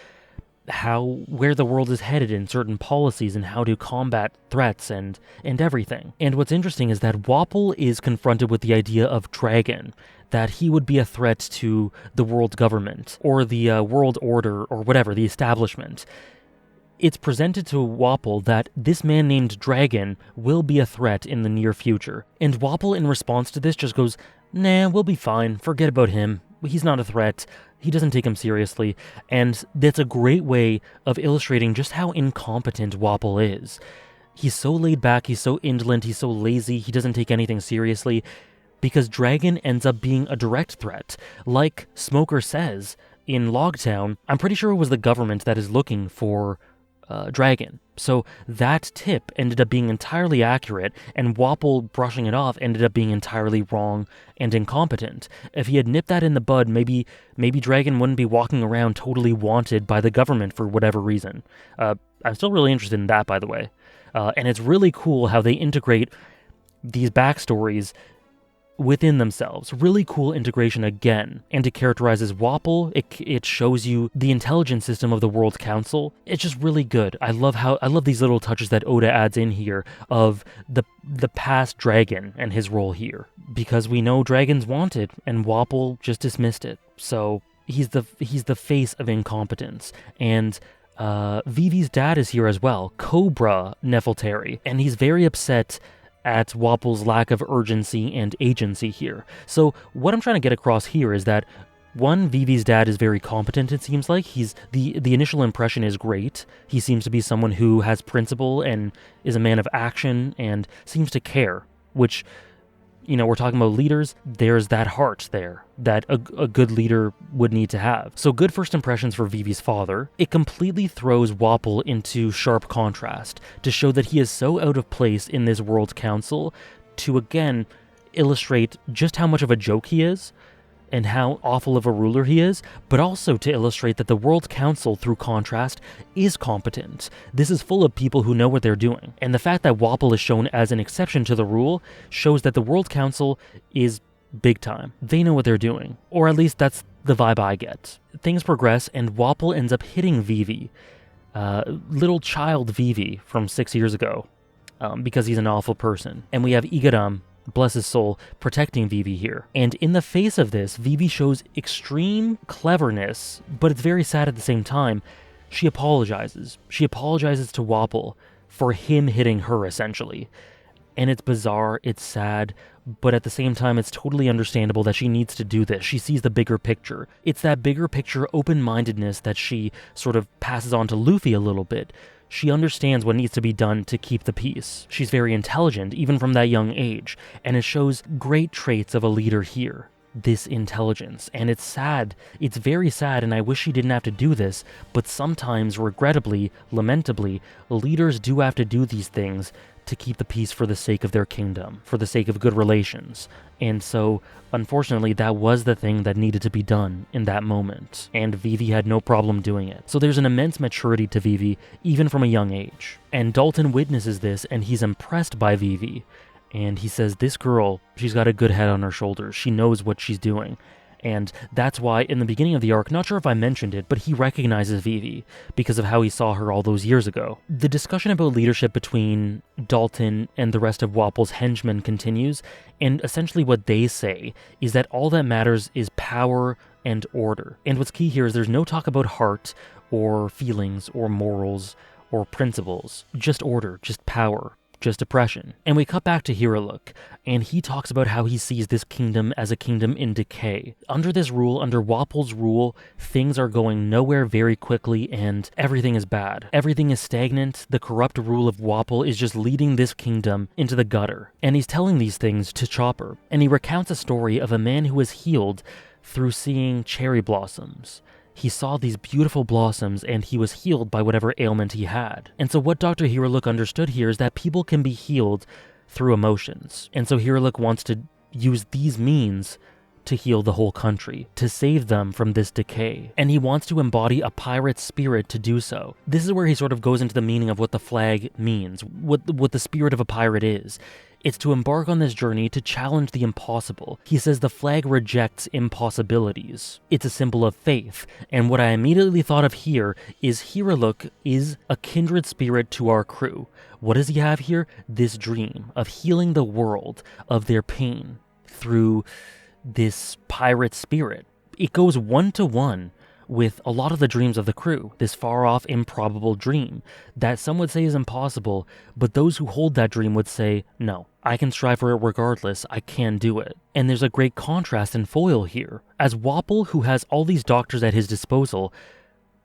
where the world is headed in certain policies and how to combat threats and everything. And what's interesting is that Wapol is confronted with the idea of Dragon, that he would be a threat to the world government, or the world order, or whatever, the establishment. It's presented to Wapol that this man named Dragon will be a threat in the near future. And Wapol, in response to this, just goes, "Nah, we'll be fine, forget about him. He's not a threat. He doesn't take him seriously." And that's a great way of illustrating just how incompetent Wapol is. He's so laid back, he's so indolent, he's so lazy, he doesn't take anything seriously, because Dragon ends up being a direct threat. Like Smoker says in Logtown, I'm pretty sure it was the government that is looking for Dragon. So that tip ended up being entirely accurate, and Wapol brushing it off ended up being entirely wrong and incompetent. If he had nipped that in the bud, maybe Dragon wouldn't be walking around totally wanted by the government for whatever reason. I'm still really interested in that, by the way. And it's really cool how they integrate these backstories within themselves. Really cool integration again. And it characterizes Wapol. It shows you the intelligence system of the World Council. It's just really good. I love these little touches that Oda adds in here of the past Dragon and his role here. Because we know Dragon's wanted, and Wapol just dismissed it. So he's the face of incompetence. And Vivi's dad is here as well, Cobra Nefeltari, and he's very upset at Wapol's lack of urgency and agency here. So what I'm trying to get across here is that, one, Vivi's dad is very competent, it seems like. The initial impression is great. He seems to be someone who has principle and is a man of action and seems to care, which, we're talking about leaders, there's that heart there that a good leader would need to have. So good first impressions for Vivi's father. It completely throws Wapol into sharp contrast to show that he is so out of place in this World Council, to again illustrate just how much of a joke he is and how awful of a ruler he is, but also to illustrate that the World Council, through contrast, is competent. This is full of people who know what they're doing. And the fact that Wapol is shown as an exception to the rule shows that the World Council is big time. They know what they're doing. Or at least that's the vibe I get. Things progress, and Wapol ends up hitting Vivi, little child Vivi from 6 years ago, because he's an awful person. And we have Igaram, bless his soul, protecting Vivi here. And in the face of this, Vivi shows extreme cleverness, but it's very sad at the same time. She apologizes. She apologizes to Wapol for him hitting her, essentially. And it's bizarre, it's sad, but at the same time, it's totally understandable that she needs to do this. She sees the bigger picture. It's that bigger picture open-mindedness that she sort of passes on to Luffy a little bit. She understands what needs to be done to keep the peace. She's very intelligent, even from that young age, and it shows great traits of a leader here. This intelligence. And it's sad. It's very sad, and I wish she didn't have to do this, but sometimes, regrettably, lamentably, leaders do have to do these things to keep the peace for the sake of their kingdom, for the sake of good relations. And so, unfortunately, that was the thing that needed to be done in that moment, and Vivi had no problem doing it. So there's an immense maturity to Vivi, even from a young age. And Dalton witnesses this, and he's impressed by Vivi. And he says, this girl, she's got a good head on her shoulders. She knows what she's doing. And that's why, in the beginning of the arc, not sure if I mentioned it, but he recognizes Vivi because of how he saw her all those years ago. The discussion about leadership between Dalton and the rest of Wapol's henchmen continues, and essentially what they say is that all that matters is power and order. And what's key here is there's no talk about heart, or feelings, or morals, or principles. Just order, just power. just depression. And we cut back to Hiraluk, and he talks about how he sees this kingdom as a kingdom in decay. Under this rule, under Wapol's rule, things are going nowhere very quickly and everything is bad. Everything is stagnant. The corrupt rule of Wapol is just leading this kingdom into the gutter. And he's telling these things to Chopper, and he recounts a story of a man who was healed through seeing cherry blossoms. He saw these beautiful blossoms and he was healed by whatever ailment he had. And so what Dr. Hiraluk understood here is that people can be healed through emotions. And so Hiraluk wants to use these means to heal the whole country, to save them from this decay. And he wants to embody a pirate spirit to do so. This is where he sort of goes into the meaning of what the flag means, what the spirit of a pirate is. It's to embark on this journey to challenge the impossible. He says the flag rejects impossibilities. It's a symbol of faith. And what I immediately thought of here is Hiraluk is a kindred spirit to our crew. What does he have here? This dream of healing the world of their pain through this pirate spirit. It goes one-to-one with a lot of the dreams of the crew, this far-off, improbable dream that some would say is impossible, but those who hold that dream would say, no, I can strive for it regardless, I can do it. And there's a great contrast and foil here, as Wapol, who has all these doctors at his disposal,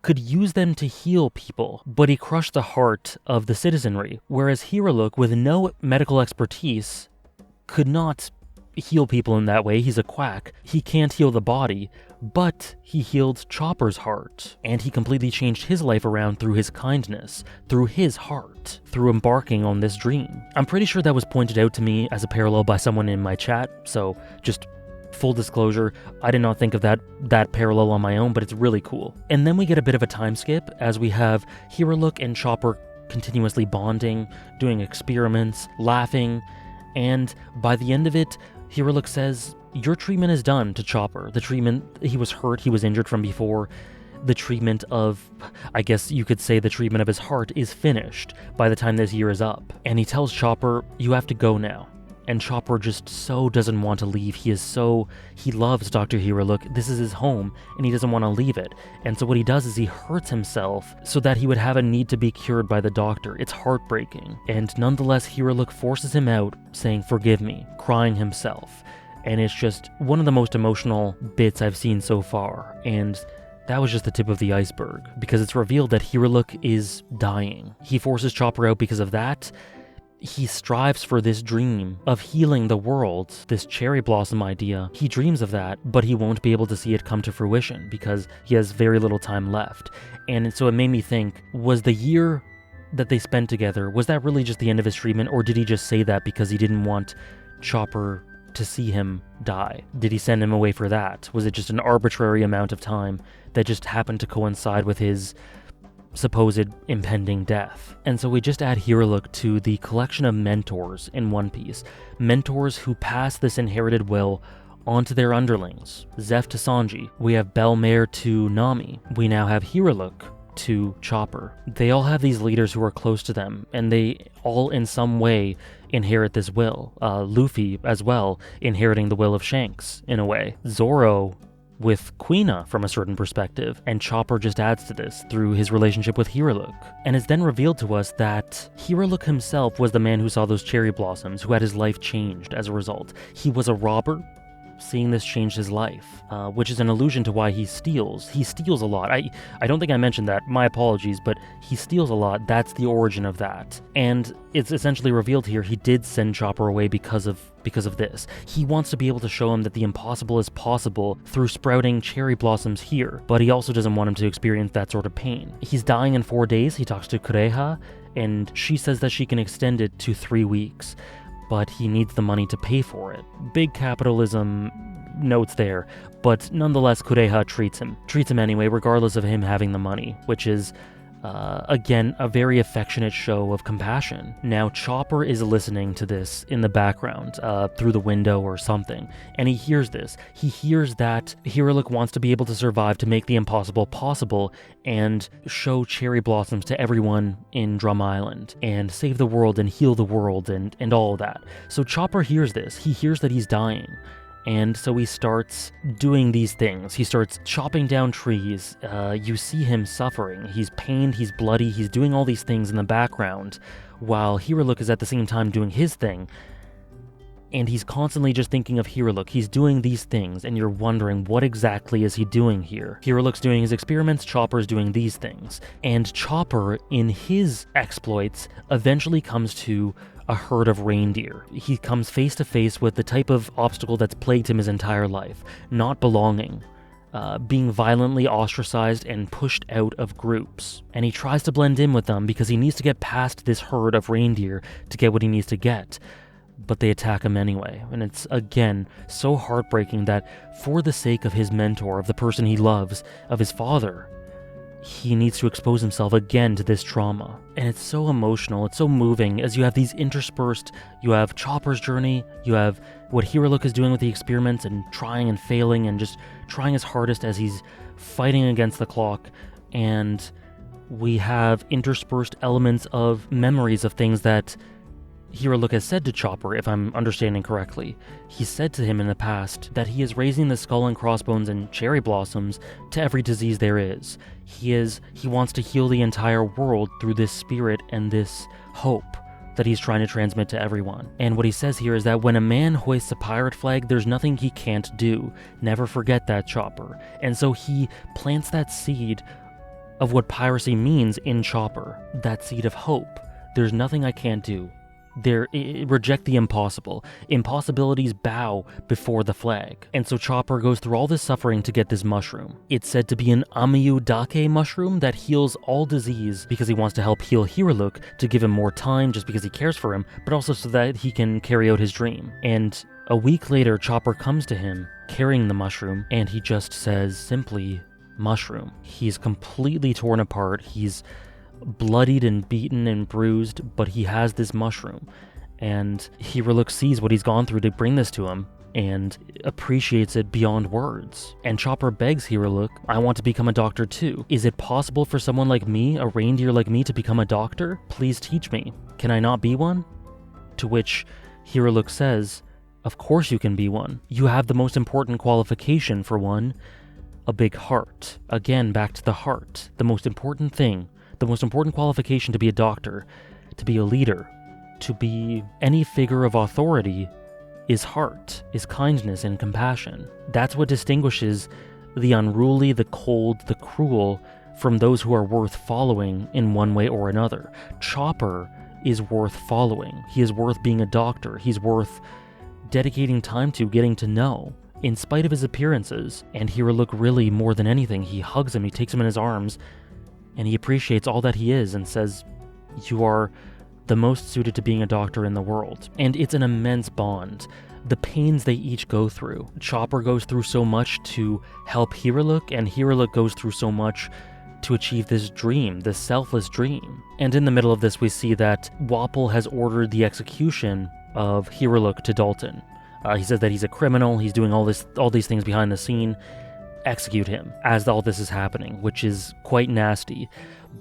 could use them to heal people, but he crushed the heart of the citizenry, whereas Hiraluk, with no medical expertise, could not heal people in that way. He's a quack. He can't heal the body, but he healed Chopper's heart, and he completely changed his life around through his kindness, through his heart, through embarking on this dream. I'm pretty sure that was pointed out to me as a parallel by someone in my chat, so just full disclosure, I did not think of that parallel on my own, but it's really cool. And then we get a bit of a time skip as we have Hiraluk and Chopper continuously bonding, doing experiments, laughing, and by the end of it, Hiraluk says, your treatment is done to Chopper. The treatment, he was hurt, he was injured from before. The treatment of, I guess you could say the treatment of his heart is finished by the time this year is up. And he tells Chopper, you have to go now. And Chopper just so doesn't want to leave. He loves Dr. Hiraluk. This is his home, and he doesn't want to leave it. And so what he does is he hurts himself so that he would have a need to be cured by the doctor. It's heartbreaking. And nonetheless, Hiraluk forces him out, saying, forgive me, crying himself. And it's just one of the most emotional bits I've seen so far. And that was just the tip of the iceberg, because it's revealed that Hiraluk is dying. He forces Chopper out because of that. He strives for this dream of healing the world, this cherry blossom idea. He dreams of that, but he won't be able to see it come to fruition because he has very little time left. And so it made me think, was the year that they spent together, was that really just the end of his treatment, or did he just say that because he didn't want Chopper to see him die? Did he send him away for that? Was it just an arbitrary amount of time that just happened to coincide with his supposed impending death? And so we just add Hiraluk to the collection of mentors in One Piece. Mentors who pass this inherited will onto their underlings. Zeph to Sanji. We have Belmare to Nami. We now have Hiraluk to Chopper. They all have these leaders who are close to them, and they all in some way inherit this will. Luffy as well, inheriting the will of Shanks in a way. Zoro with Quina from a certain perspective, and Chopper just adds to this through his relationship with Hiraluk. And it's then revealed to us that Hiraluk himself was the man who saw those cherry blossoms, who had his life changed as a result. He was a robber. Seeing this changed his life, which is an allusion to why he steals. He steals a lot. I don't think I mentioned that. My apologies, but he steals a lot. That's the origin of that. And it's essentially revealed here he did send Chopper away because of this. He wants to be able to show him that the impossible is possible through sprouting cherry blossoms here, but he also doesn't want him to experience that sort of pain. He's dying in 4 days. He talks to Kureha, and she says that she can extend it to 3 weeks. But he needs the money to pay for it. Big capitalism notes there, but nonetheless Kureha treats him anyway, regardless of him having the money, which is, again, a very affectionate show of compassion. Now Chopper is listening to this in the background, through the window or something, and he hears this. He hears that Hiraluk wants to be able to survive to make the impossible possible and show cherry blossoms to everyone in Drum Island and save the world and heal the world and all of that. So Chopper hears this. He hears that he's dying, And so he starts doing these things. He starts chopping down trees. You see him suffering. He's pained, he's bloody, he's doing all these things in the background, while Hiruluk is at the same time doing his thing. And he's constantly just thinking of Hiruluk. He's doing these things, and you're wondering, what exactly is he doing here? Hiruluk's doing his experiments, Chopper's doing these things. And Chopper, in his exploits, eventually comes to a herd of reindeer. He comes face to face with the type of obstacle that's plagued him his entire life: not belonging, being violently ostracized and pushed out of groups. And he tries to blend in with them because he needs to get past this herd of reindeer to get what he needs to get. But they attack him anyway, and it's, again, so heartbreaking that for the sake of his mentor, of the person he loves, of his father, he needs to expose himself again to this trauma. And it's so emotional, it's so moving, as you have these interspersed, you have Chopper's journey, you have what Hiruluk is doing with the experiments and trying and failing and just trying his hardest as he's fighting against the clock, and we have interspersed elements of memories of things that Hiruluk has said to Chopper, if I'm understanding correctly. He said to him in the past that he is raising the skull and crossbones and cherry blossoms to every disease there is. He wants to heal the entire world through this spirit and this hope that he's trying to transmit to everyone. And what he says here is that when a man hoists a pirate flag, there's nothing he can't do. Never forget that, Chopper. And so he plants that seed of what piracy means in Chopper, that seed of hope. There's nothing I can't do. Reject the impossible. Impossibilities bow before the flag. And so Chopper goes through all this suffering to get this mushroom. It's said to be an Amiyu Dake mushroom that heals all disease because he wants to help heal Hiruluk, to give him more time just because he cares for him, but also so that he can carry out his dream. And a week later, Chopper comes to him carrying the mushroom, and he just says simply, mushroom. He's completely torn apart. He's bloodied and beaten and bruised, but he has this mushroom, and Hiruluk sees what he's gone through to bring this to him and appreciates it beyond words. And Chopper begs Hiruluk, I want to become a doctor too. Is it possible for someone like me, a reindeer like me, to become a doctor? Please teach me. Can I not be one? To which Hiruluk says, of course you can be one. You have the most important qualification for one, a big heart. Again, back to the heart. The most important thing. The most important qualification to be a doctor, to be a leader, to be any figure of authority is heart, is kindness and compassion. That's what distinguishes the unruly, the cold, the cruel from those who are worth following in one way or another. Chopper is worth following. He is worth being a doctor. He's worth dedicating time to, getting to know, in spite of his appearances. And Hiruluk, really, more than anything, he hugs him, he takes him in his arms, and he appreciates all that he is and says, you are the most suited to being a doctor in the world. And it's an immense bond. The pains they each go through. Chopper goes through so much to help Hiruluk, and Hiruluk goes through so much to achieve this dream, this selfless dream. And in the middle of this, we see that Wapol has ordered the execution of Hiruluk to Dalton. He says that he's a criminal, he's doing all these things behind the scene. Execute him as all this is happening, which is quite nasty.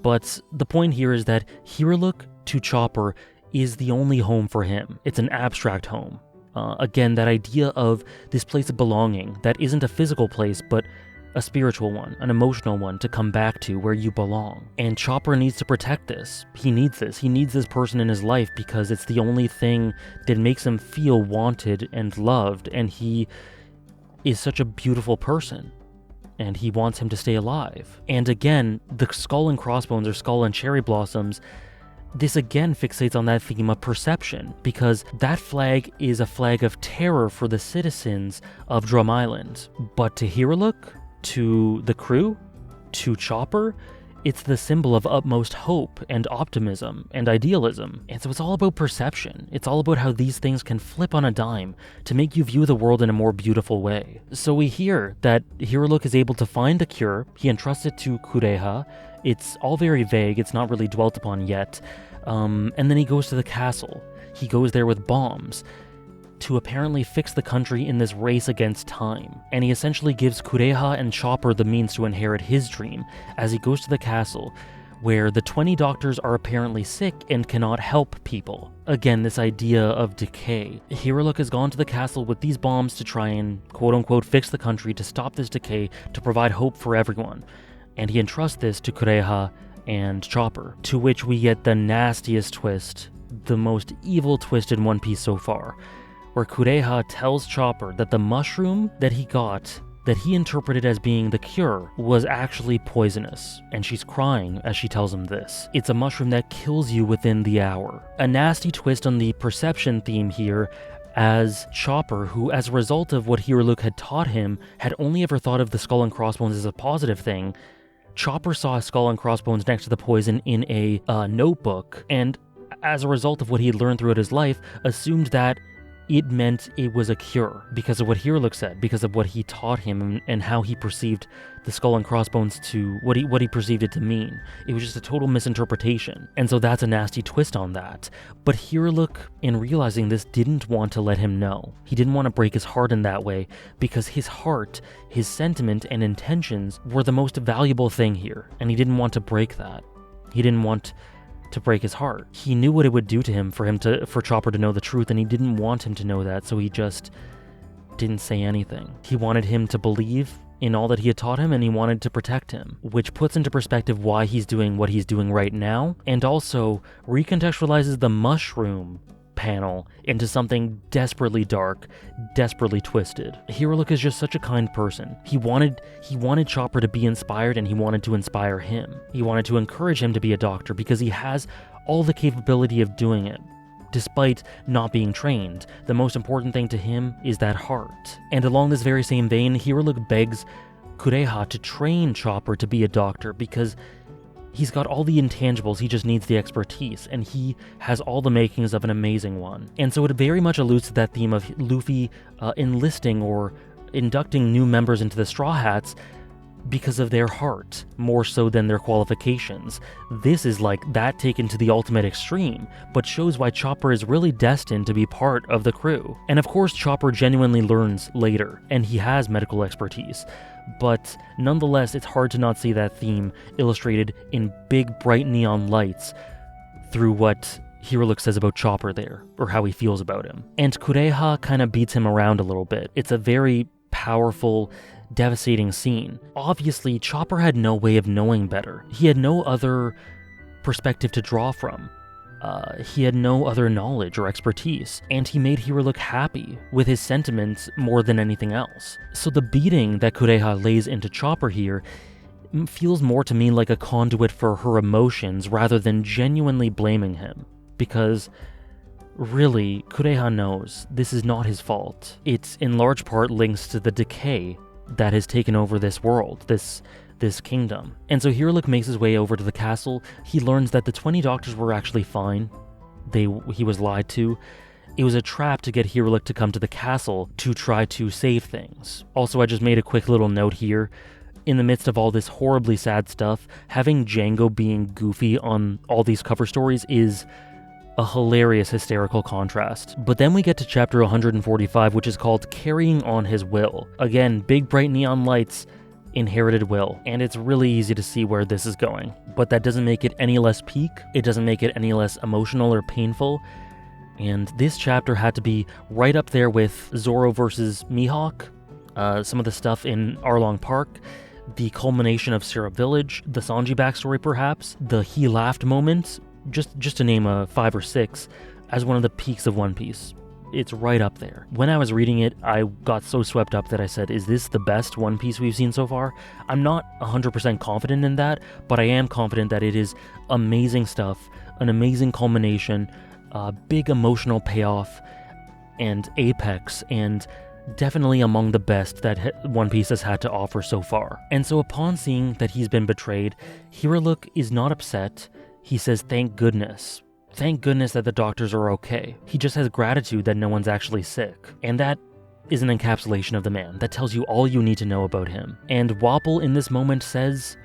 But the point here is that Hiruluk to Chopper is the only home for him. It's an abstract home. Again, that idea of this place of belonging that isn't a physical place, but a spiritual one, an emotional one to come back to, where you belong. And Chopper needs to protect this. He needs this. He needs this person in his life because it's the only thing that makes him feel wanted and loved, and he is such a beautiful person. And he wants him to stay alive. And again, the skull and crossbones, or skull and cherry blossoms, this again fixates on that theme of perception, because that flag is a flag of terror for the citizens of Drum Island. But to Hiruluk, to the crew, to Chopper, it's the symbol of utmost hope and optimism and idealism. And so it's all about perception. It's all about how these things can flip on a dime to make you view the world in a more beautiful way. So we hear that Hiruluk is able to find a cure. He entrusts it to Kureha. It's all very vague. It's not really dwelt upon yet. And then he goes to the castle. He goes there with bombs to apparently fix the country in this race against time. And he essentially gives Kureha and Chopper the means to inherit his dream as he goes to the castle, where the 20 doctors are apparently sick and cannot help people. Again, this idea of decay. Hiruluk has gone to the castle with these bombs to try and quote-unquote fix the country, to stop this decay, to provide hope for everyone. And he entrusts this to Kureha and Chopper, to which we get the nastiest twist, the most evil twist in One Piece so far, where Kureha tells Chopper that the mushroom that he got, that he interpreted as being the cure, was actually poisonous, and she's crying as she tells him this. It's a mushroom that kills you within the hour. A nasty twist on the perception theme here, as Chopper, who as a result of what Hiruluk had taught him, had only ever thought of the skull and crossbones as a positive thing. Chopper saw a skull and crossbones next to the poison in a notebook, and as a result of what he had learned throughout his life, assumed that it meant it was a cure because of what Hiruluk said, because of what he taught him and how he perceived the skull and crossbones to what he perceived it to mean. It was just a total misinterpretation. And so that's a nasty twist on that. But Hiruluk, in realizing this, didn't want to let him know. He didn't want to break his heart in that way because his heart, his sentiment and intentions were the most valuable thing here. And he didn't want to break that. He didn't want to break his heart. He knew what it would do to him for Chopper to know the truth, and he didn't want him to know that, so he just didn't say anything. He wanted him to believe in all that he had taught him, and he wanted to protect him, which puts into perspective why he's doing what he's doing right now, and also recontextualizes the mushroom panel into something desperately dark, desperately twisted. Hiruluk is just such a kind person. He wanted Chopper to be inspired, and he wanted to inspire him. He wanted to encourage him to be a doctor because he has all the capability of doing it. Despite not being trained, the most important thing to him is that heart. And along this very same vein, Hiruluk begs Kureha to train Chopper to be a doctor because he's got all the intangibles, he just needs the expertise, and he has all the makings of an amazing one. And so it very much alludes to that theme of Luffy enlisting or inducting new members into the Straw Hats because of their heart, more so than their qualifications. This is like that taken to the ultimate extreme, but shows why Chopper is really destined to be part of the crew. And of course, Chopper genuinely learns later, and he has medical expertise. But nonetheless, it's hard to not see that theme illustrated in big, bright neon lights through what Hiruluk says about Chopper there, or how he feels about him. And Kureha kind of beats him around a little bit. It's a very powerful, devastating scene. Obviously, Chopper had no way of knowing better. He had no other perspective to draw from. He had no other knowledge or expertise, and he made Hiruluk happy with his sentiments more than anything else. So the beating that Kureha lays into Chopper here feels more to me like a conduit for her emotions rather than genuinely blaming him, because really, Kureha knows this is not his fault. It's in large part links to the decay that has taken over this world, this kingdom. And so Hiruluk makes his way over to the castle. He learns that the 20 doctors were actually fine. He was lied to. It was a trap to get Hiruluk to come to the castle to try to save things. Also, I just made a quick little note here. In the midst of all this horribly sad stuff, having Django being goofy on all these cover stories is a hilarious, hysterical contrast. But then we get to chapter 145, which is called Carrying on His Will. Again, big bright neon lights, inherited will, and it's really easy to see where this is going. But that doesn't make it any less peak, it doesn't make it any less emotional or painful, and this chapter had to be right up there with Zoro versus Mihawk, some of the stuff in Arlong Park, the culmination of Syrup Village, the Sanji backstory perhaps, the he laughed moment, just to name a 5 or 6, as one of the peaks of One Piece. It's right up there. When I was reading it, I got so swept up that I said, is this the best One Piece we've seen so far? I'm not 100% confident in that, but I am confident that it is amazing stuff, an amazing culmination, a big emotional payoff, and apex, and definitely among the best that One Piece has had to offer so far. And so upon seeing that he's been betrayed, Hiruluk is not upset. He says, thank goodness. Thank goodness that the doctors are okay. He just has gratitude that no one's actually sick. And that is an encapsulation of the man. That tells you all you need to know about him. And Wapol in this moment says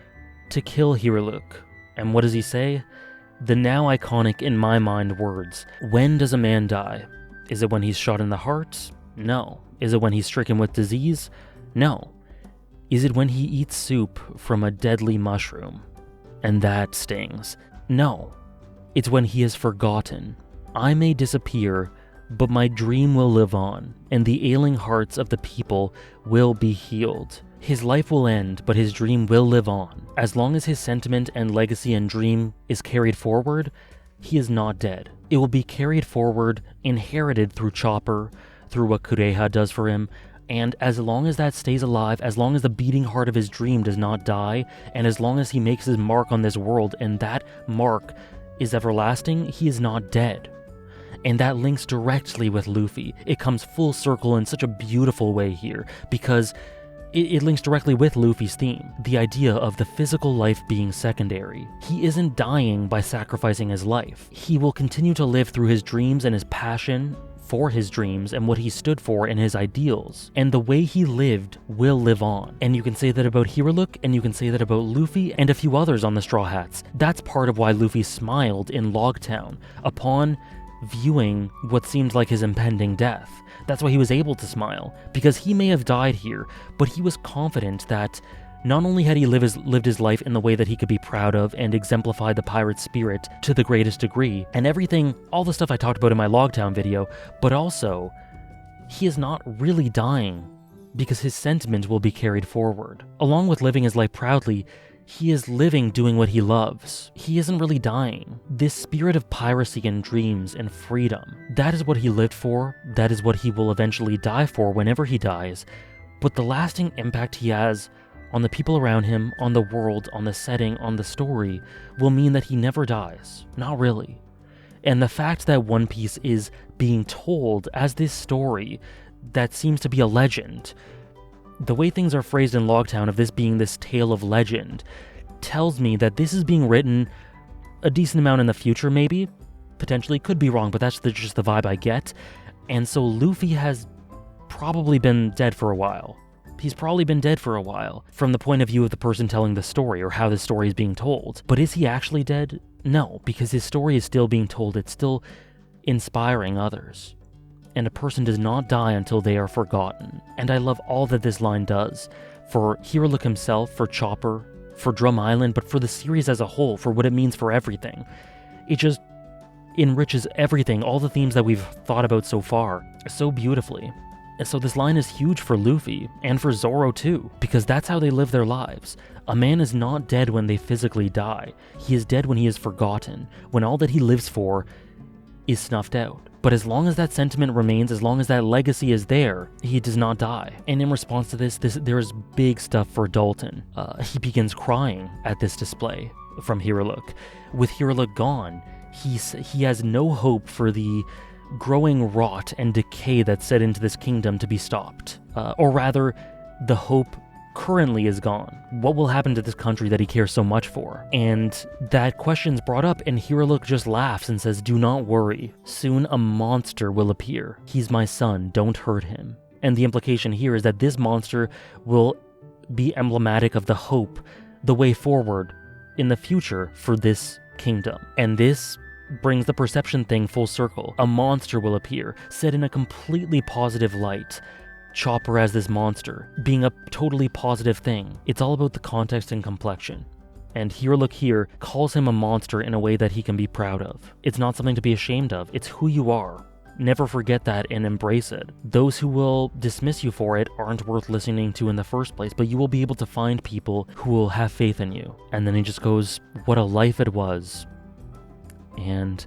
to kill Hiruluk. And what does he say? The now iconic in my mind words. When does a man die? Is it when he's shot in the heart? No. Is it when he's stricken with disease? No. Is it when he eats soup from a deadly mushroom? and that stings. No, it's when he is forgotten. I may disappear, but my dream will live on, and the ailing hearts of the people will be healed. His life will end, but his dream will live on. As long as his sentiment and legacy and dream is carried forward, he is not dead. It will be carried forward, inherited through Chopper, through what Kureha does for him, and as long as that stays alive, as long as the beating heart of his dream does not die, and as long as he makes his mark on this world, and that mark is everlasting, he is not dead. And that links directly with Luffy. It comes full circle in such a beautiful way here, because it links directly with Luffy's theme, the idea of the physical life being secondary. He isn't dying by sacrificing his life. He will continue to live through his dreams and his passion for his dreams and what he stood for and his ideals. And the way he lived will live on. And you can say that about Hiruluk, and you can say that about Luffy and a few others on the Straw Hats. That's part of why Luffy smiled in Logtown upon viewing what seemed like his impending death. That's why he was able to smile, because he may have died here, but he was confident that not only had he lived his life in the way that he could be proud of and exemplify the pirate spirit to the greatest degree, and everything, all the stuff I talked about in my Logtown video, but also, he is not really dying, because his sentiment will be carried forward. Along with living his life proudly, he is living doing what he loves. He isn't really dying. This spirit of piracy and dreams and freedom, that is what he lived for, that is what he will eventually die for whenever he dies, but the lasting impact he has on the people around him, on the world, on the setting, on the story, will mean that he never dies. Not really. And the fact that One Piece is being told as this story that seems to be a legend, the way things are phrased in Logtown of this being this tale of legend, tells me that this is being written a decent amount in the future, maybe. Potentially, could be wrong, but that's just the vibe I get. And so Luffy has probably been dead for a while. He's probably been dead for a while, from the point of view of the person telling the story, or how the story is being told. But is he actually dead? No, because his story is still being told, it's still inspiring others. And a person does not die until they are forgotten. And I love all that this line does, for Hiruluk himself, for Chopper, for Drum Island, but for the series as a whole, for what it means for everything. It just enriches everything, all the themes that we've thought about so far, so beautifully. And so this line is huge for Luffy, and for Zoro too, because that's how they live their lives. A man is not dead when they physically die. He is dead when he is forgotten, when all that he lives for is snuffed out. But as long as that sentiment remains, as long as that legacy is there, he does not die. And in response to this there is big stuff for Dalton. He begins crying at this display from Hiruluk. With Hiruluk gone, he has no hope for the growing rot and decay that's set into this kingdom to be stopped. Or rather, the hope currently is gone. What will happen to this country that he cares so much for? And that question's brought up, and Hiruluk just laughs and says, "Do not worry. Soon a monster will appear. He's my son. Don't hurt him." And the implication here is that this monster will be emblematic of the hope, the way forward in the future for this kingdom. And this brings the perception thing full circle. A monster will appear, set in a completely positive light. Chopper as this monster, being a totally positive thing. It's all about the context and complexion. And Hiruluk here calls him a monster in a way that he can be proud of. It's not something to be ashamed of, it's who you are. Never forget that and embrace it. Those who will dismiss you for it aren't worth listening to in the first place, but you will be able to find people who will have faith in you. And then he just goes, "What a life it was." And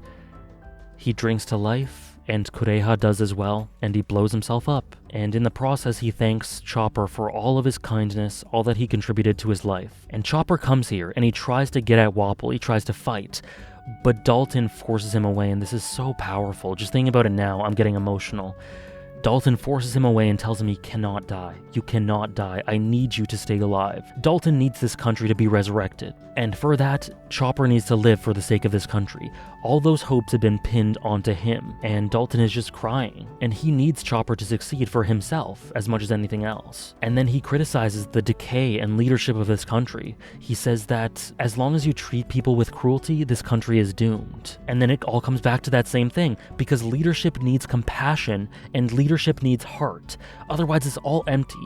he drinks to life, and Kureha does as well, and he blows himself up. And in the process, he thanks Chopper for all of his kindness, all that he contributed to his life. And Chopper comes here, and he tries to get at Wapol, he tries to fight, but Dalton forces him away, and this is so powerful. Just thinking about it now, I'm getting emotional. Dalton forces him away and tells him he cannot die. You cannot die. I need you to stay alive. Dalton needs this country to be resurrected. And for that, Chopper needs to live for the sake of this country. All those hopes have been pinned onto him, and Dalton is just crying. And he needs Chopper to succeed for himself as much as anything else. And then he criticizes the decay and leadership of this country. He says that as long as you treat people with cruelty, this country is doomed. And then it all comes back to that same thing, because leadership needs compassion and leadership needs heart. Otherwise, it's all empty.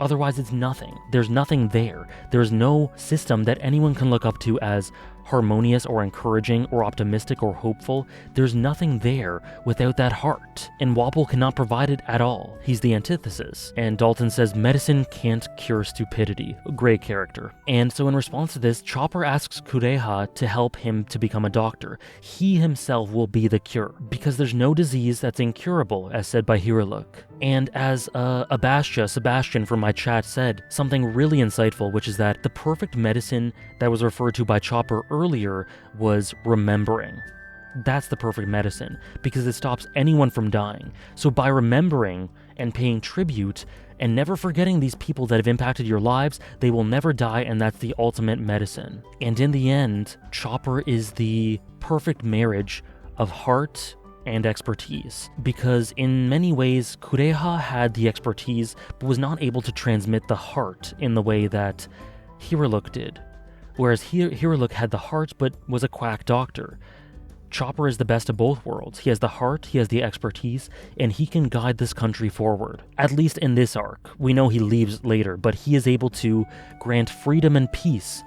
Otherwise, it's nothing. There's nothing there. There's no system that anyone can look up to as harmonious or encouraging or optimistic or hopeful. There's nothing there without that heart, and Wapol cannot provide it at all. He's the antithesis. And Dalton says, medicine can't cure stupidity. Great character. And so in response to this, Chopper asks Kureha to help him to become a doctor. He himself will be the cure, because there's no disease that's incurable, as said by Hiruluk. And as Sebastian from my chat said, something really insightful, which is that the perfect medicine that was referred to by Chopper earlier was remembering. That's the perfect medicine, because it stops anyone from dying. So by remembering and paying tribute and never forgetting these people that have impacted your lives, they will never die, and that's the ultimate medicine. And in the end, Chopper is the perfect marriage of heart and expertise, because in many ways, Kureha had the expertise, but was not able to transmit the heart in the way that Hiruluk did. Whereas Hiruluk had the heart, but was a quack doctor. Chopper is the best of both worlds. He has the heart, he has the expertise, and he can guide this country forward. At least in this arc. We know he leaves later, but he is able to grant freedom and peace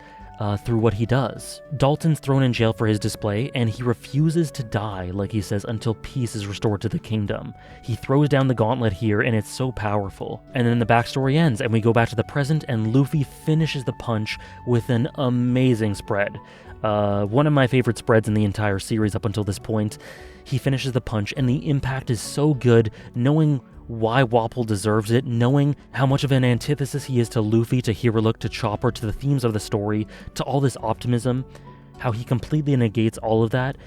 through what he does. Dalton's thrown in jail for his display, and he refuses to die, like he says, until peace is restored to the kingdom. He throws down the gauntlet here, and it's so powerful. And then the backstory ends, and we go back to the present, and Luffy finishes the punch with an amazing spread. One of my favorite spreads in the entire series up until this point. He finishes the punch, and the impact is so good, knowing why Wapol deserves it, knowing how much of an antithesis he is to Luffy, to Hiruluk, to Chopper, to the themes of the story, to all this optimism, how he completely negates all of that,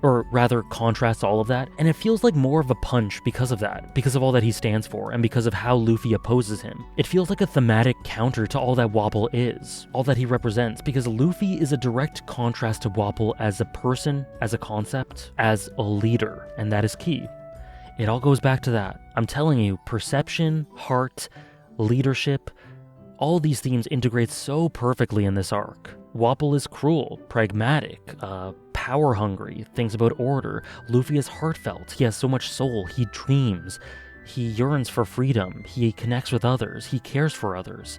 or rather contrasts all of that, and it feels like more of a punch because of that, because of all that he stands for, and because of how Luffy opposes him. It feels like a thematic counter to all that Wapol is, all that he represents, because Luffy is a direct contrast to Wapol as a person, as a concept, as a leader, and that is key. It all goes back to that. I'm telling you, perception, heart, leadership, all these themes integrate so perfectly in this arc. Wapol is cruel, pragmatic, power-hungry, thinks about order. Luffy is heartfelt, he has so much soul, he dreams, he yearns for freedom, he connects with others, he cares for others,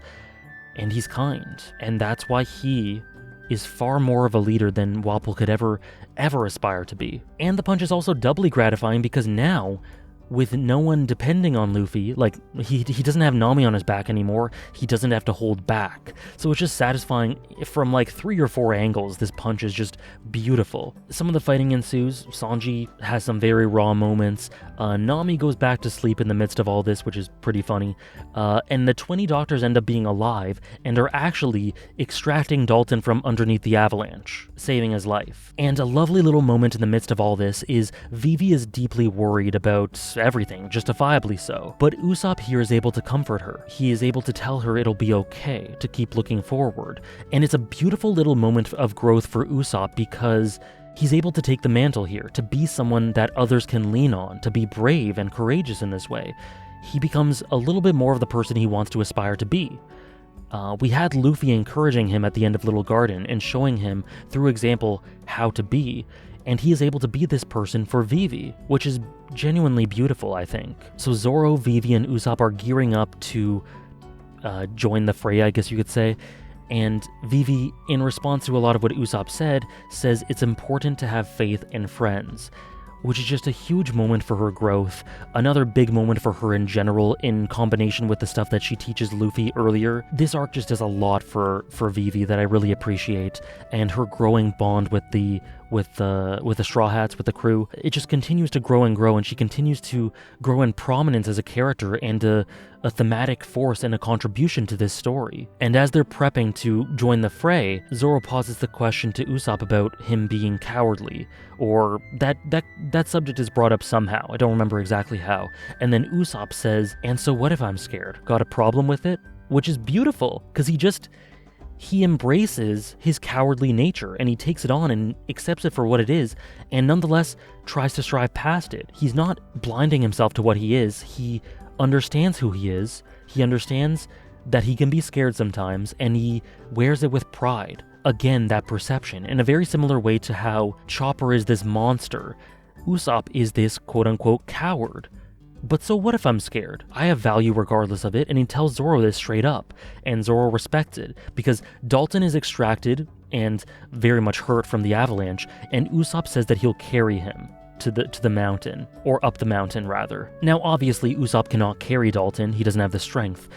and he's kind. And that's why he is far more of a leader than Wapol could ever aspire to be. And the punch is also doubly gratifying because now, with no one depending on Luffy, like, he doesn't have Nami on his back anymore, he doesn't have to hold back. So it's just satisfying from like 3 or 4 angles. This punch is just beautiful. Some of the fighting ensues. Sanji has some very raw moments. Nami goes back to sleep in the midst of all this, which is pretty funny. And the 20 doctors end up being alive and are actually extracting Dalton from underneath the avalanche, saving his life. And a lovely little moment in the midst of all this is Vivi is deeply worried about everything, justifiably so. But Usopp here is able to comfort her. He is able to tell her it'll be okay, to keep looking forward. And it's a beautiful little moment of growth for Usopp because he's able to take the mantle here, to be someone that others can lean on, to be brave and courageous in this way. He becomes a little bit more of the person he wants to aspire to be. We had Luffy encouraging him at the end of Little Garden and showing him, through example, how to be. And he is able to be this person for Vivi, which is genuinely beautiful, I think. So Zoro, Vivi, and Usopp are gearing up to join the fray, I guess you could say. And Vivi, in response to a lot of what Usopp said, says it's important to have faith in friends, which is just a huge moment for her growth, another big moment for her in general in combination with the stuff that she teaches Luffy earlier. This arc just does a lot for Vivi that I really appreciate, and her growing bond with the Straw Hats, with the crew, it just continues to grow, and she continues to grow in prominence as a character and a thematic force and a contribution to this story. And as they're prepping to join the fray, Zoro pauses the question to Usopp about him being cowardly, or that subject is brought up somehow, I don't remember exactly how, and then Usopp says, "And so what if I'm scared? Got a problem with it?" Which is beautiful, because he embraces his cowardly nature, and he takes it on and accepts it for what it is, and nonetheless tries to strive past it. He's not blinding himself to what he is, he understands who he is, he understands that he can be scared sometimes, and he wears it with pride. Again, that perception, in a very similar way to how Chopper is this monster, Usopp is this quote-unquote coward. But so what if I'm scared? I have value regardless of it, and he tells Zoro this straight up, and Zoro respects it, because Dalton is extracted and very much hurt from the avalanche, and Usopp says that he'll carry him to the mountain, or up the mountain rather. Now obviously Usopp cannot carry Dalton, he doesn't have the strength,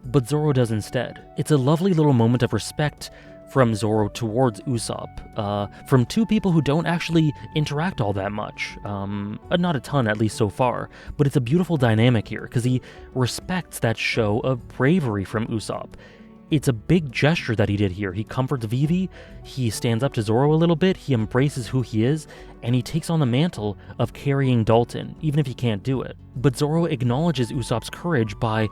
but Zoro does instead. It's a lovely little moment of respect from Zoro towards Usopp, from two people who don't actually interact all that much. Not a ton, at least so far, but it's a beautiful dynamic here, because he respects that show of bravery from Usopp. It's a big gesture that he did here. He comforts Vivi, he stands up to Zoro a little bit, he embraces who he is, and he takes on the mantle of carrying Dalton, even if he can't do it. But Zoro acknowledges Usopp's courage by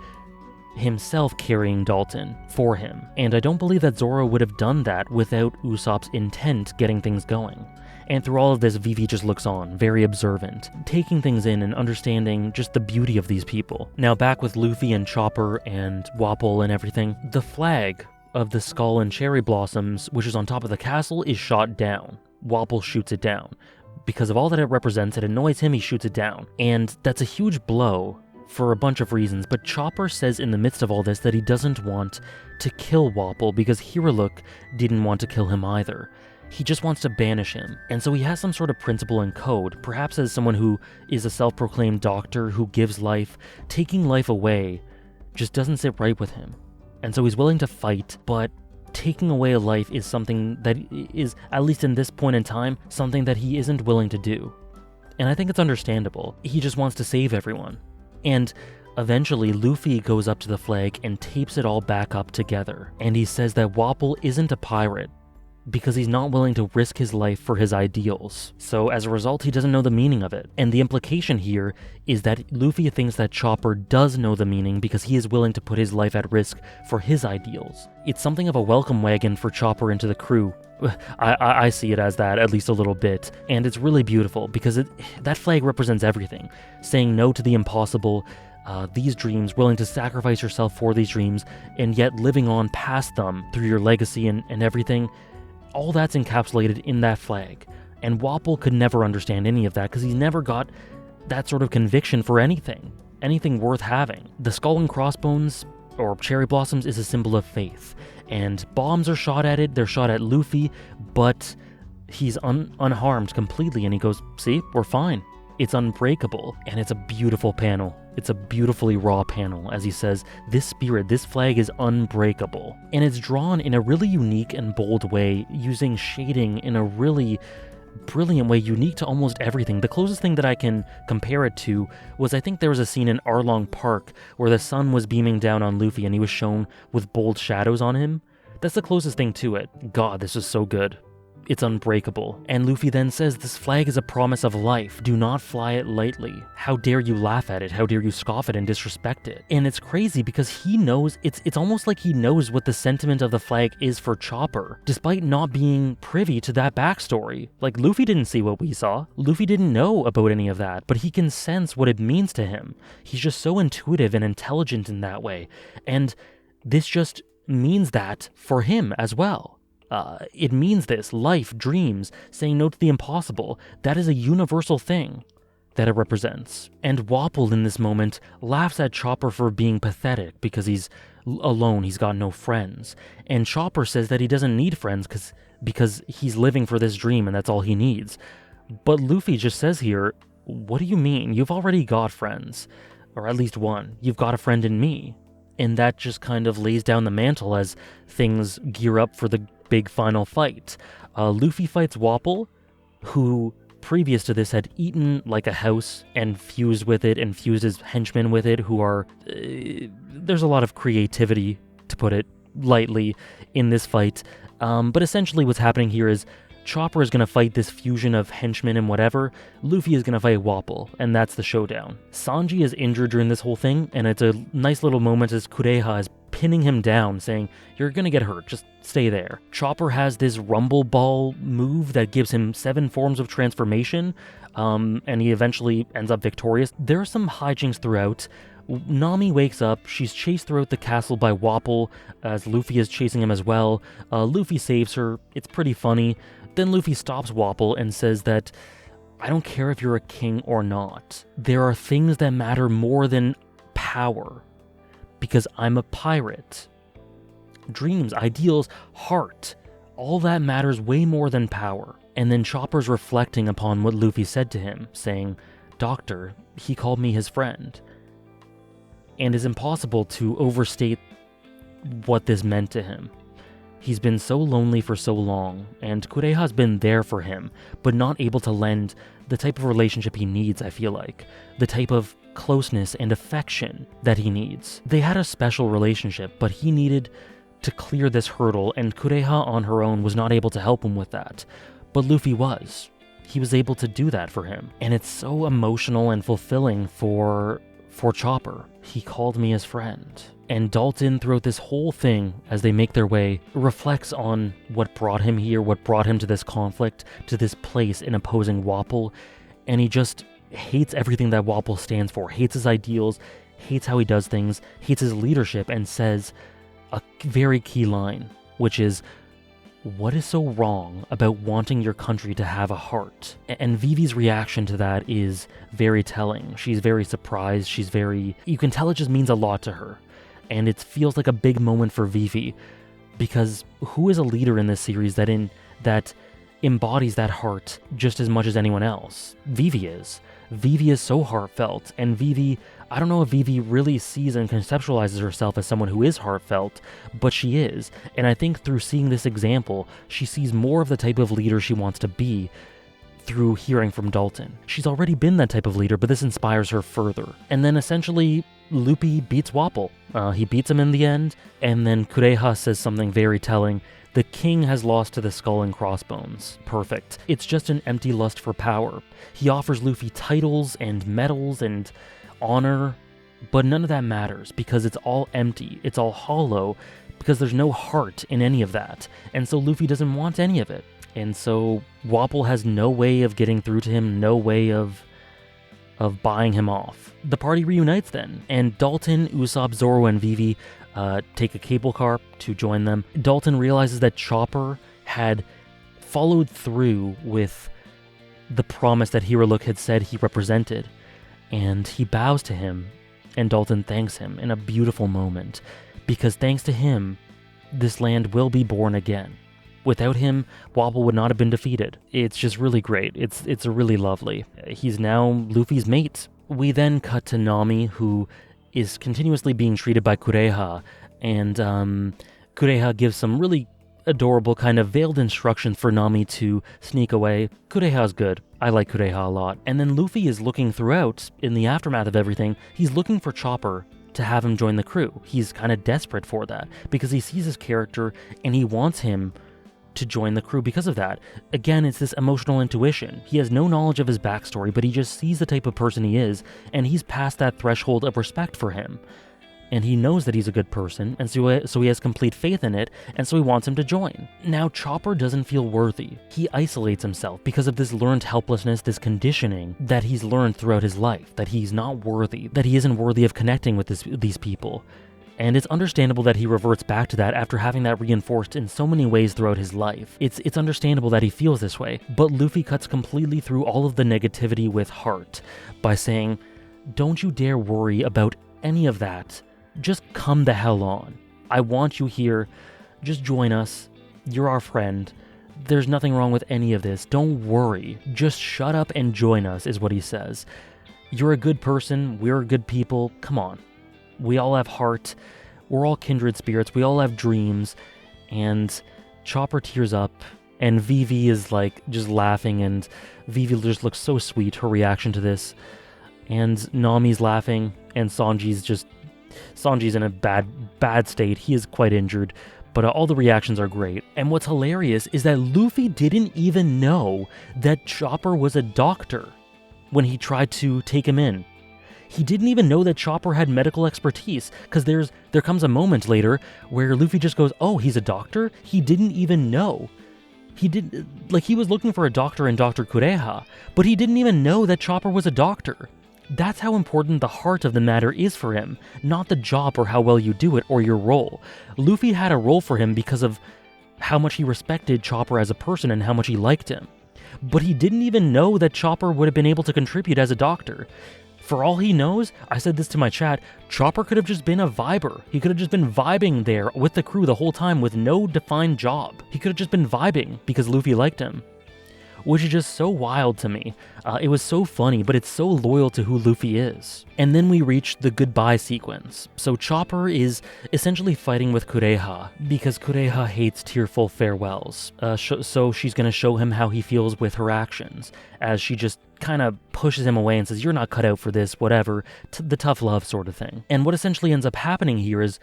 himself carrying Dalton for him, and I don't believe that Zoro would have done that without Usopp's intent getting things going. And through all of this, Vivi just looks on, very observant, taking things in and understanding just the beauty of these people. Now back with Luffy and Chopper and Wapol and everything, the flag of the skull and cherry blossoms, which is on top of the castle, is shot down. Wapol shoots it down. Because of all that it represents, it annoys him, he shoots it down. And that's a huge blow for a bunch of reasons, but Chopper says in the midst of all this that he doesn't want to kill Wapol because Hiruluk didn't want to kill him either. He just wants to banish him, and so he has some sort of principle and code, perhaps as someone who is a self-proclaimed doctor who gives life. Taking life away just doesn't sit right with him, and so he's willing to fight, but taking away a life is something that is, at least in this point in time, something that he isn't willing to do. And I think it's understandable. He just wants to save everyone. And eventually, Luffy goes up to the flag and tapes it all back up together, and he says that Wapol isn't a pirate, because he's not willing to risk his life for his ideals. So as a result, he doesn't know the meaning of it. And the implication here is that Luffy thinks that Chopper does know the meaning because he is willing to put his life at risk for his ideals. It's something of a welcome wagon for Chopper into the crew. I see it as that, at least a little bit. And it's really beautiful because that flag represents everything. Saying no to the impossible, these dreams, willing to sacrifice yourself for these dreams, and yet living on past them through your legacy and everything. All that's encapsulated in that flag, and Wapol could never understand any of that because he's never got that sort of conviction for anything worth having. The skull and crossbones, or cherry blossoms, is a symbol of faith, and bombs are shot at it, they're shot at Luffy, but he's unharmed completely, and he goes, see, we're fine. It's unbreakable, and it's a beautiful panel. It's a beautifully raw panel, as he says, this spirit, this flag is unbreakable. And it's drawn in a really unique and bold way, using shading in a really brilliant way, unique to almost everything. The closest thing that I can compare it to was, I think there was a scene in Arlong Park where the sun was beaming down on Luffy and he was shown with bold shadows on him. That's the closest thing to it. God, this is so good. It's unbreakable. And Luffy then says, this flag is a promise of life. Do not fly it lightly. How dare you laugh at it? How dare you scoff it and disrespect it? And it's crazy because he knows, it's almost like he knows what the sentiment of the flag is for Chopper, despite not being privy to that backstory. Like, Luffy didn't see what we saw. Luffy didn't know about any of that, but he can sense what it means to him. He's just so intuitive and intelligent in that way. And this just means that for him as well. It means this, life, dreams, saying no to the impossible. That is a universal thing that it represents. And Wapol in this moment laughs at Chopper for being pathetic because he's alone, he's got no friends. And Chopper says that he doesn't need friends because he's living for this dream and that's all he needs. But Luffy just says here, what do you mean? You've already got friends. Or at least one. You've got a friend in me. And that just kind of lays down the mantle as things gear up for the big final fight. Luffy fights Wapol, who previous to this had eaten like a house and fused with it and fused his henchmen with it, who are... there's a lot of creativity, to put it lightly, in this fight. But essentially what's happening here is Chopper is going to fight this fusion of henchmen and whatever. Luffy is going to fight Wapol, and that's the showdown. Sanji is injured during this whole thing, and it's a nice little moment as Kureha is pinning him down, saying, you're going to get hurt, just stay there. Chopper has this rumble ball move that gives him 7 forms of transformation, and he eventually ends up victorious. There are some hijinks throughout. Nami wakes up, she's chased throughout the castle by Wapol, as Luffy is chasing him as well. Luffy saves her, it's pretty funny. Then Luffy stops Wapol and says that I don't care if you're a king or not. There are things that matter more than power, because I'm a pirate. Dreams, ideals, heart, all that matters way more than power. And then Chopper's reflecting upon what Luffy said to him, saying, "Doctor, he called me his friend." And it's impossible to overstate what this meant to him. He's been so lonely for so long, and Kureha's been there for him, but not able to lend the type of relationship he needs, I feel like. The type of closeness and affection that he needs. They had a special relationship, but he needed to clear this hurdle, and Kureha on her own was not able to help him with that. But Luffy was. He was able to do that for him. And it's so emotional and fulfilling for Chopper. He called me his friend. And Dalton, throughout this whole thing, as they make their way, reflects on what brought him here, what brought him to this conflict, to this place in opposing Wapol, and he just hates everything that Wapol stands for, hates his ideals, hates how he does things, hates his leadership, and says a very key line, which is, "What is so wrong about wanting your country to have a heart?" And Vivi's reaction to that is very telling. She's very surprised, you can tell it just means a lot to her. And it feels like a big moment for Vivi, because who is a leader in this series that embodies that heart just as much as anyone else? Vivi is. Vivi is so heartfelt, and Vivi, I don't know if Vivi really sees and conceptualizes herself as someone who is heartfelt, but she is. And I think through seeing this example, she sees more of the type of leader she wants to be through hearing from Dalton. She's already been that type of leader, but this inspires her further. And then essentially, Luffy beats Wapol. He beats him in the end, and then Kureha says something very telling. "The king has lost to the skull and crossbones." Perfect. It's just an empty lust for power. He offers Luffy titles and medals and honor, but none of that matters because it's all empty. It's all hollow because there's no heart in any of that. And so Luffy doesn't want any of it. And so Wapol has no way of getting through to him, no way of buying him off. The party reunites then, and Dalton, Usopp, Zoro, and Vivi take a cable car to join them. Dalton realizes that Chopper had followed through with the promise that Hiruluk had said he represented, and he bows to him, and Dalton thanks him in a beautiful moment, because thanks to him, this land will be born again. Without him, Wapol would not have been defeated. It's just really great. It's really lovely. He's now Luffy's mate. We then cut to Nami, who is continuously being treated by Kureha, and Kureha gives some really adorable kind of veiled instructions for Nami to sneak away. Kureha's good. I like Kureha a lot. And then Luffy is looking throughout, in the aftermath of everything, he's looking for Chopper to have him join the crew. He's kind of desperate for that, because he sees his character, and he wants him to join the crew because of that. Again, it's this emotional intuition. He has no knowledge of his backstory, but he just sees the type of person he is, and he's past that threshold of respect for him. And he knows that he's a good person, and so he has complete faith in it, and so he wants him to join. Now, Chopper doesn't feel worthy. He isolates himself because of this learned helplessness, this conditioning that he's learned throughout his life, that he's not worthy, that he isn't worthy of connecting with these people. And it's understandable that he reverts back to that after having that reinforced in so many ways throughout his life. It's understandable that he feels this way, but Luffy cuts completely through all of the negativity with heart by saying, "Don't you dare worry about any of that. Just come the hell on. I want you here. Just join us. You're our friend. There's nothing wrong with any of this. Don't worry. Just shut up and join us," is what he says. You're a good person. We're good people. Come on. We all have heart. We're all kindred spirits. We all have dreams. And Chopper tears up, and Vivi is like just laughing, and Vivi just looks so sweet, her reaction to this. And Nami's laughing, and Sanji's in a bad state. He is quite injured, but all the reactions are great. And what's hilarious is that Luffy didn't even know that Chopper was a doctor when he tried to take him in. He didn't even know that Chopper had medical expertise, because there comes a moment later where Luffy just goes, "Oh, he's a doctor?" He didn't even know. He was looking for a doctor in Dr. Kureha, but he didn't even know that Chopper was a doctor. That's how important the heart of the matter is for him, not the job or how well you do it or your role. Luffy had a role for him because of how much he respected Chopper as a person and how much he liked him. but he didn't even know that Chopper would have been able to contribute as a doctor. For all he knows, I said this to my chat, Chopper could have just been a viber. He could have just been vibing there with the crew the whole time with no defined job. He could have just been vibing because Luffy liked him. Which is just so wild to me. It was so funny, but it's so loyal to who Luffy is. And then we reach the goodbye sequence. So Chopper is essentially fighting with Kureha, because Kureha hates tearful farewells. So she's going to show him how he feels with her actions, as she just kind of pushes him away and says, you're not cut out for this, whatever, the tough love sort of thing. And what essentially ends up happening here is,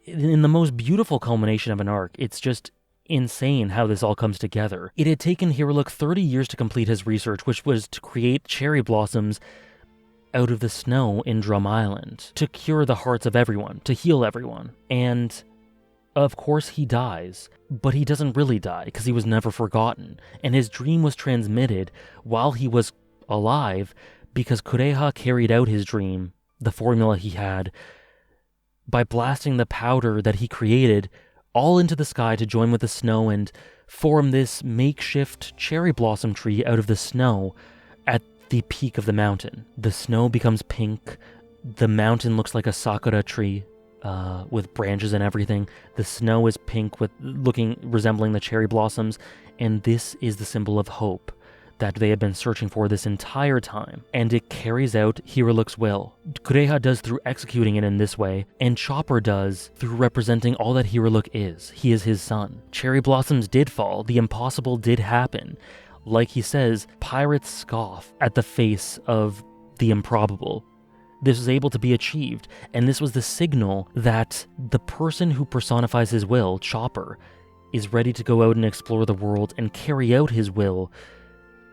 in the most beautiful culmination of an arc, it's just insane how this all comes together. It had taken Hiriluk 30 years to complete his research, which was to create cherry blossoms out of the snow in Drum Island, to cure the hearts of everyone, to heal everyone. And of course he dies, but he doesn't really die because he was never forgotten, and his dream was transmitted while he was alive because Kureha carried out his dream, the formula he had, by blasting the powder that he created all into the sky to join with the snow and form this makeshift cherry blossom tree out of the snow at the peak of the mountain. The snow becomes pink, the mountain looks like a sakura tree with branches and everything. The snow is pink resembling the cherry blossoms, and this is the symbol of hope that they have been searching for this entire time, and it carries out Hiriluk's will. Kureha does through executing it in this way, and Chopper does through representing all that Hiriluk is. He is his son. Cherry blossoms did fall, the impossible did happen. Like he says, pirates scoff at the face of the improbable. This was able to be achieved, and this was the signal that the person who personifies his will, Chopper, is ready to go out and explore the world and carry out his will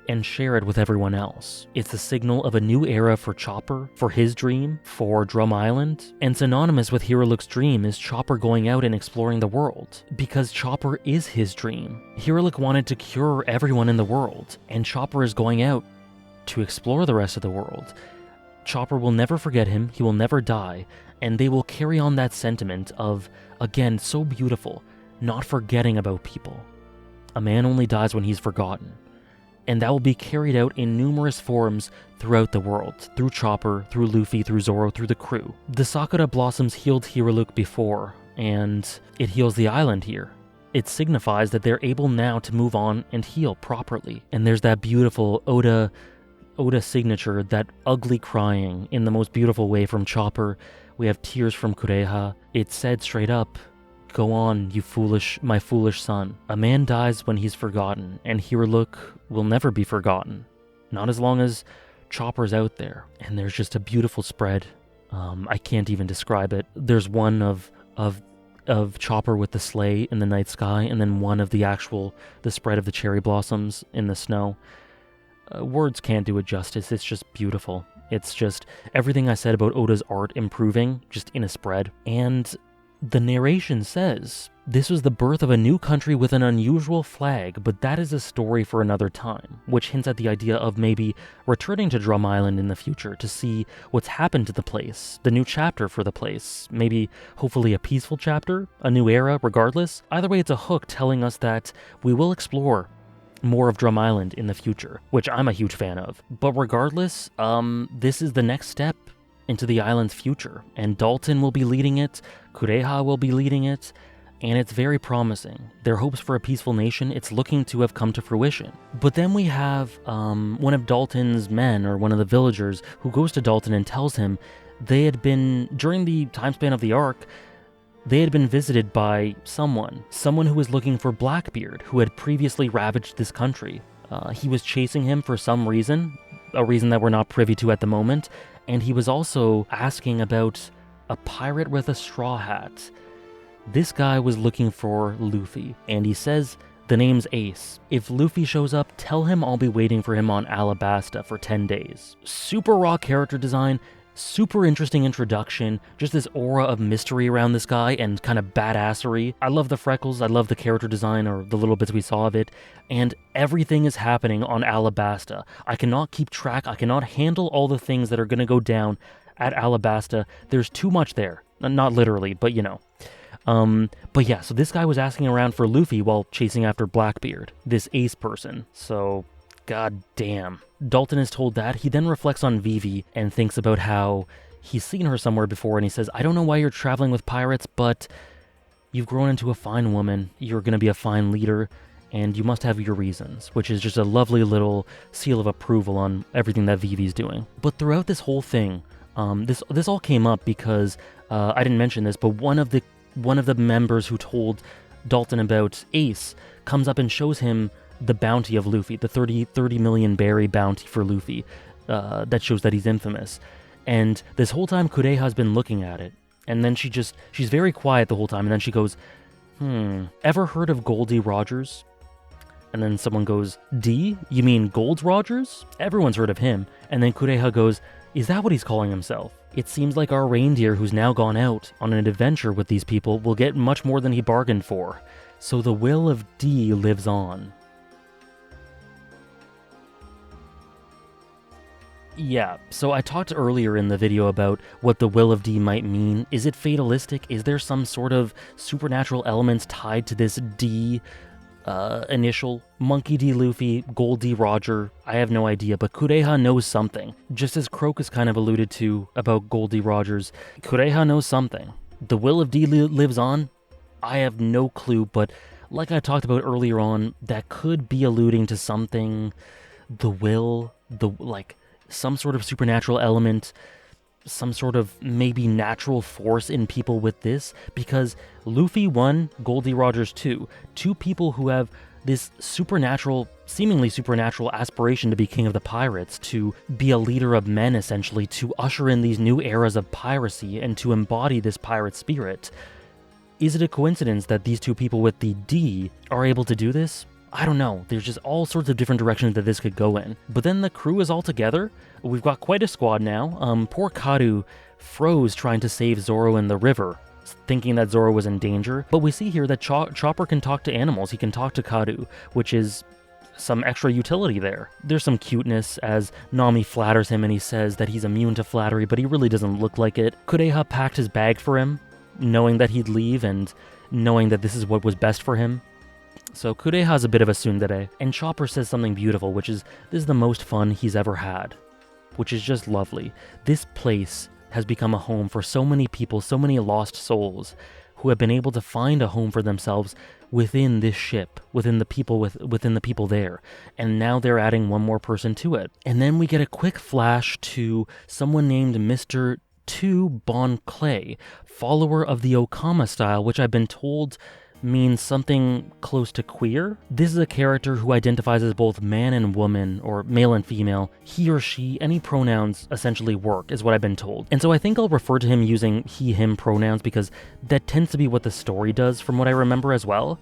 and share it with everyone else. It's the signal of a new era for Chopper, for his dream, for Drum Island, and synonymous with Hiriluk's dream is Chopper going out and exploring the world, because Chopper is his dream. Hiriluk wanted to cure everyone in the world, and Chopper is going out to explore the rest of the world. Chopper will never forget him, he will never die, and they will carry on that sentiment of, again, so beautiful, not forgetting about people. A man only dies when he's forgotten. And that will be carried out in numerous forms throughout the world, through Chopper, through Luffy, through Zoro, through the crew. The Sakura Blossoms healed Hiriluk before, and it heals the island here. It signifies that they're able now to move on and heal properly. And there's that beautiful Oda signature, that ugly crying in the most beautiful way from Chopper. We have tears from Kureha. It said straight up, "Go on, my foolish son." A man dies when he's forgotten, and Hiriluk will never be forgotten. Not as long as Chopper's out there. And there's just a beautiful spread. I can't even describe it. There's one of Chopper with the sleigh in the night sky, and then one of the spread of the cherry blossoms in the snow. Words can't do it justice. It's just beautiful. It's just everything I said about Oda's art improving, just in a spread. And the narration says, this was the birth of a new country with an unusual flag, but that is a story for another time, which hints at the idea of maybe returning to Drum Island in the future to see what's happened to the place, the new chapter for the place, maybe hopefully a peaceful chapter, a new era, regardless. Either way, it's a hook telling us that we will explore more of Drum Island in the future, which I'm a huge fan of. But regardless, this is the next step into the island's future, and Dalton will be leading it, Kureha will be leading it, and it's very promising. Their hopes for a peaceful nation, it's looking to have come to fruition. But then we have one of Dalton's men, or one of the villagers, who goes to Dalton and tells him they had been, during the time span of the arc, they had been visited by someone who was looking for Blackbeard, who had previously ravaged this country. He was chasing him for some reason, a reason that we're not privy to at the moment, and he was also asking about a pirate with a straw hat. This guy was looking for Luffy, and he says the name's Ace. If Luffy shows up, tell him I'll be waiting for him on Alabasta for 10 days. Super raw character design, super interesting introduction, just this aura of mystery around this guy and kind of badassery. I love the freckles, I love the character design, or the little bits we saw of it, and everything is happening on Alabasta. I cannot keep track, I cannot handle all the things that are going to go down at Alabasta. There's too much there. Not literally, but you know. But yeah, so this guy was asking around for Luffy while chasing after Blackbeard, this Ace person. So, god damn. Dalton is told that. He then reflects on Vivi and thinks about how he's seen her somewhere before, and he says, I don't know why you're traveling with pirates, but you've grown into a fine woman, you're going to be a fine leader, and you must have your reasons, which is just a lovely little seal of approval on everything that Vivi's doing. But throughout this whole thing, this all came up because, I didn't mention this, but one of the members who told Dalton about Ace comes up and shows him the bounty of Luffy, the 30 million berry bounty for Luffy, that shows that he's infamous. And this whole time, Kureha's been looking at it. And then she's very quiet the whole time. And then she goes, ever heard of Goldie Rogers? And then someone goes, D? You mean Golds Rogers? Everyone's heard of him. And then Kureha goes, is that what he's calling himself? It seems like our reindeer, who's now gone out on an adventure with these people, will get much more than he bargained for. So the will of D lives on. Yeah, so I talked earlier in the video about what the will of D might mean. Is it fatalistic? Is there some sort of supernatural elements tied to this D initial? Monkey D. Luffy, Gold D. Roger, I have no idea, but Kureha knows something. Just as Crocus kind of alluded to about Gold D. Rogers, Kureha knows something. The will of D lives on? I have no clue, but like I talked about earlier on, that could be alluding to something, some sort of supernatural element, some sort of maybe natural force in people with this, because Luffy 1, Goldie Rogers 2 people who have this seemingly supernatural aspiration to be king of the pirates, to be a leader of men essentially, to usher in these new eras of piracy and to embody this pirate spirit. Is it a coincidence that these two people with the D are able to do this? I don't know, there's just all sorts of different directions that this could go in. But then the crew is all together. We've got quite a squad now. Poor Karu froze trying to save Zoro in the river, thinking that Zoro was in danger. But we see here that Chopper can talk to animals. He can talk to Karu, which is some extra utility there. There's some cuteness as Nami flatters him and he says that he's immune to flattery, but he really doesn't look like it. Kureha packed his bag for him, knowing that he'd leave and knowing that this is what was best for him. So Kureha's a bit of a tsundere, and Chopper says something beautiful, which is, this is the most fun he's ever had, which is just lovely. This place has become a home for so many people, so many lost souls, who have been able to find a home for themselves within this ship, within the people there, and now they're adding one more person to it. And then we get a quick flash to someone named Mr. 2 Bon Clay, follower of the Okama style, which I've been told means something close to queer. This is a character who identifies as both man and woman, or male and female. He or she, any pronouns essentially work, is what I've been told. And so I think I'll refer to him using he, him pronouns because that tends to be what the story does from what I remember as well.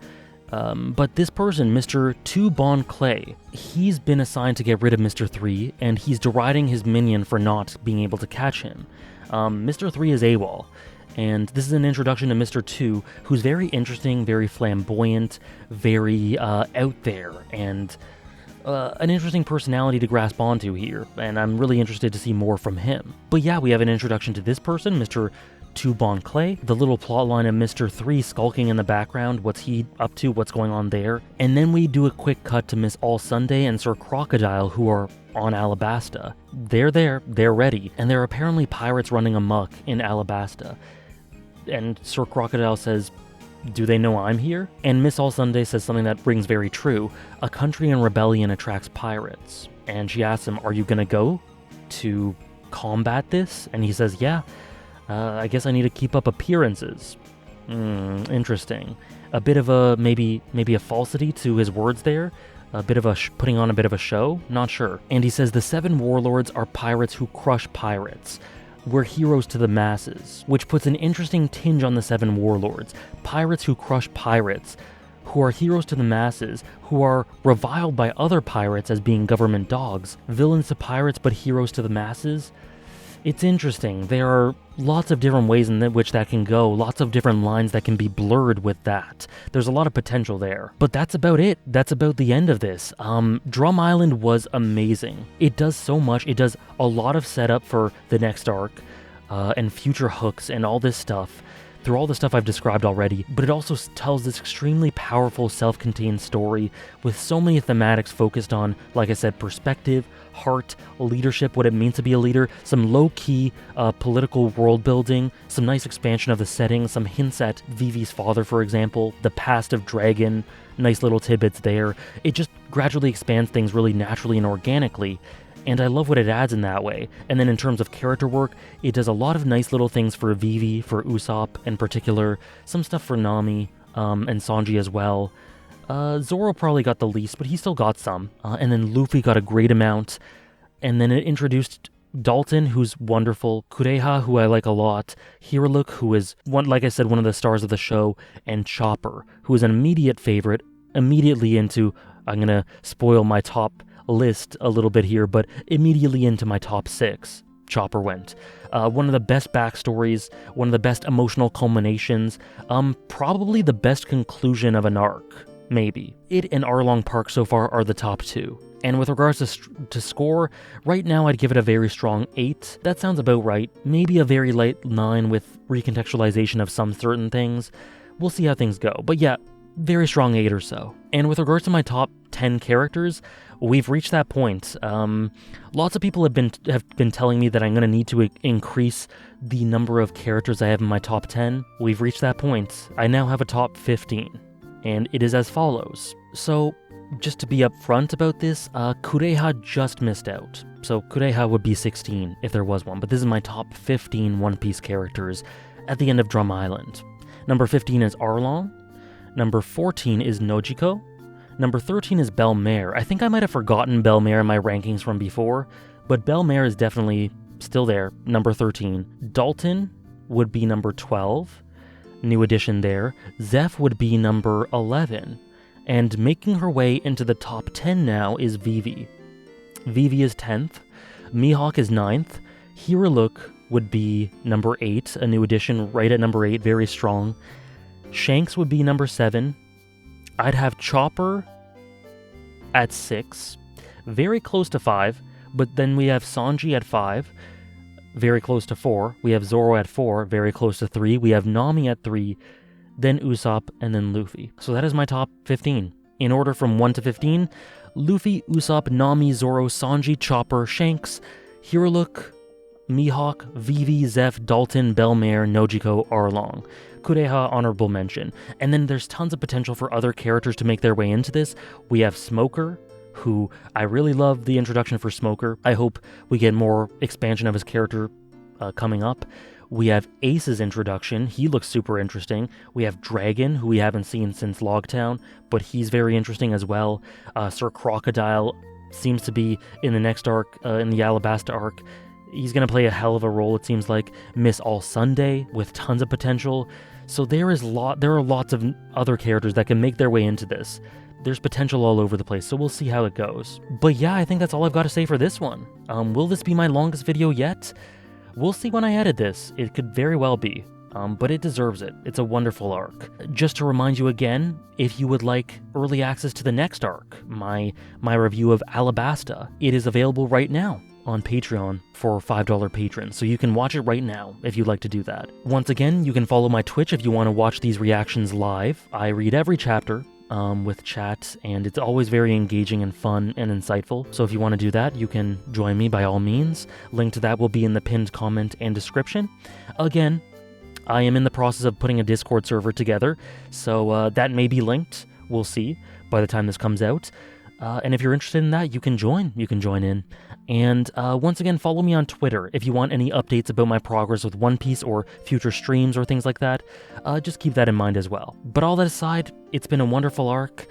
But this person, Mr. 2 Bon Clay, he's been assigned to get rid of Mr. 3, and he's deriding his minion for not being able to catch him. Mr. 3 is AWOL. And this is an introduction to Mr. 2, who's very interesting, very flamboyant, very out there, and an interesting personality to grasp onto here, and I'm really interested to see more from him. But yeah, we have an introduction to this person, Mr. 2 Bon Clay, the little plotline of Mr. 3 skulking in the background, what's he up to, what's going on there, and then we do a quick cut to Miss All Sunday and Sir Crocodile, who are on Alabasta. They're there, they're ready, and there are apparently pirates running amok in Alabasta. And Sir Crocodile says, do they know I'm here? And Miss All Sunday says something that rings very true. A country in rebellion attracts pirates. And she asks him, are you gonna go to combat this? And he says, yeah, I guess I need to keep up appearances. Interesting. A bit of a, maybe a falsity to his words there. A bit of a, putting on a bit of a show? Not sure. And he says, the 7 warlords are pirates who crush pirates. We're heroes to the masses, which puts an interesting tinge on the 7 warlords. Pirates who crush pirates, who are heroes to the masses, who are reviled by other pirates as being government dogs. Villains to pirates, but heroes to the masses? It's interesting. There are lots of different ways in which that can go, lots of different lines that can be blurred with that. There's a lot of potential there. But that's about it. That's about the end of this. Drum Island was amazing. It does so much. It does a lot of setup for the next arc, and future hooks and all this stuff. through all the stuff I've described already, but it also tells this extremely powerful, self-contained story with so many thematics focused on, like I said, perspective, heart, leadership, what it means to be a leader, some low-key political world building, some nice expansion of the setting, some hints at Vivi's father, for example, the past of Dragon, nice little tidbits there. It just gradually expands things really naturally and organically, and I love what it adds in that way. And then in terms of character work, it does a lot of nice little things for Vivi, for Usopp in particular, some stuff for Nami, and Sanji as well. Zoro probably got the least, but he still got some. And then Luffy got a great amount. And then it introduced Dalton, who's wonderful, Kureha, who I like a lot, Hiraluk, who is, like I said, one of the stars of the show, and Chopper, who is an immediate favorite, immediately into, I'm going to spoil my top list a little bit here, but immediately into my top 6, Chopper went. One of the best backstories, one of the best emotional culminations, probably the best conclusion of an arc, maybe. It and Arlong Park so far are the top 2. And with regards to score, right now I'd give it a very strong 8. That sounds about right. Maybe a very light 9 with recontextualization of some certain things. We'll see how things go. But yeah, very strong 8 or so. And with regards to my top 10 characters, we've reached that point. Lots of people have been telling me that I'm going to need to increase the number of characters I have in my top 10. We've reached that point. I now have a top 15, and it is as follows. So, just to be upfront about this, Kureha just missed out. So Kureha would be 16 if there was one, but this is my top 15 One Piece characters at the end of Drum Island. Number 15 is Arlong. Number 14 is Nojiko. Number 13 is Belle-Mare. I think I might have forgotten Belle-Mare in my rankings from before, but Belle-Mare is definitely still there, number 13. Dalton would be number 12, new addition there. Zeph would be number 11. And making her way into the top 10 now is Vivi. Vivi is 10th, Mihawk is 9th, Hiraluk would be number 8, a new addition right at number 8, very strong. Shanks would be number 7. I'd have Chopper at 6, very close to 5, but then we have Sanji at 5, very close to 4. We have Zoro at 4, very close to 3. We have Nami at 3, then Usopp, and then Luffy. So that is my top 15. In order from 1 to 15, Luffy, Usopp, Nami, Zoro, Sanji, Chopper, Shanks, Hiraluk, Mihawk, Vivi, Zeph, Dalton, Belle-Mare, Nojiko, Arlong. Kureha, honorable mention. And then there's tons of potential for other characters to make their way into this. We have Smoker, who I really love the introduction for Smoker. I hope we get more expansion of his character coming up. We have Ace's introduction. He looks super interesting. We have Dragon, who we haven't seen since Logtown, but he's very interesting as well. Sir Crocodile seems to be in the next arc, in the Alabasta arc. He's going to play a hell of a role, it seems like. Miss All Sunday, with tons of potential. So there are lots of other characters that can make their way into this. There's potential all over the place, so we'll see how it goes. But yeah, I think that's all I've got to say for this one. Will this be my longest video yet? We'll see when I edit this. It could very well be, but it deserves it. It's a wonderful arc. Just to remind you again, if you would like early access to the next arc, my review of Alabasta, it is available right now on Patreon for $5 patrons, so you can watch it right now if you'd like to do that. Once again, you can follow my Twitch if you want to watch these reactions live. I read every chapter with chat, and it's always very engaging and fun and insightful. So if you want to do that, you can join me by all means. Link to that will be in the pinned comment and description. Again, I am in the process of putting a Discord server together, so that may be linked. We'll see by the time this comes out. And if you're interested in that, you can join. You can join in. And once again, follow me on Twitter if you want any updates about my progress with One Piece or future streams or things like that. Just keep that in mind as well. But all that aside, it's been a wonderful arc.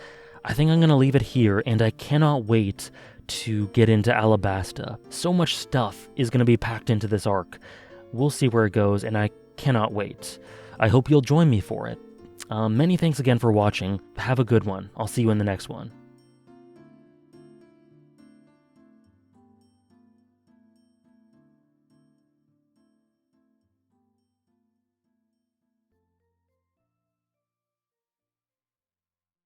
I think I'm going to leave it here, and I cannot wait to get into Alabasta. So much stuff is going to be packed into this arc. We'll see where it goes, and I cannot wait. I hope you'll join me for it. Many thanks again for watching. Have a good one. I'll see you in the next one.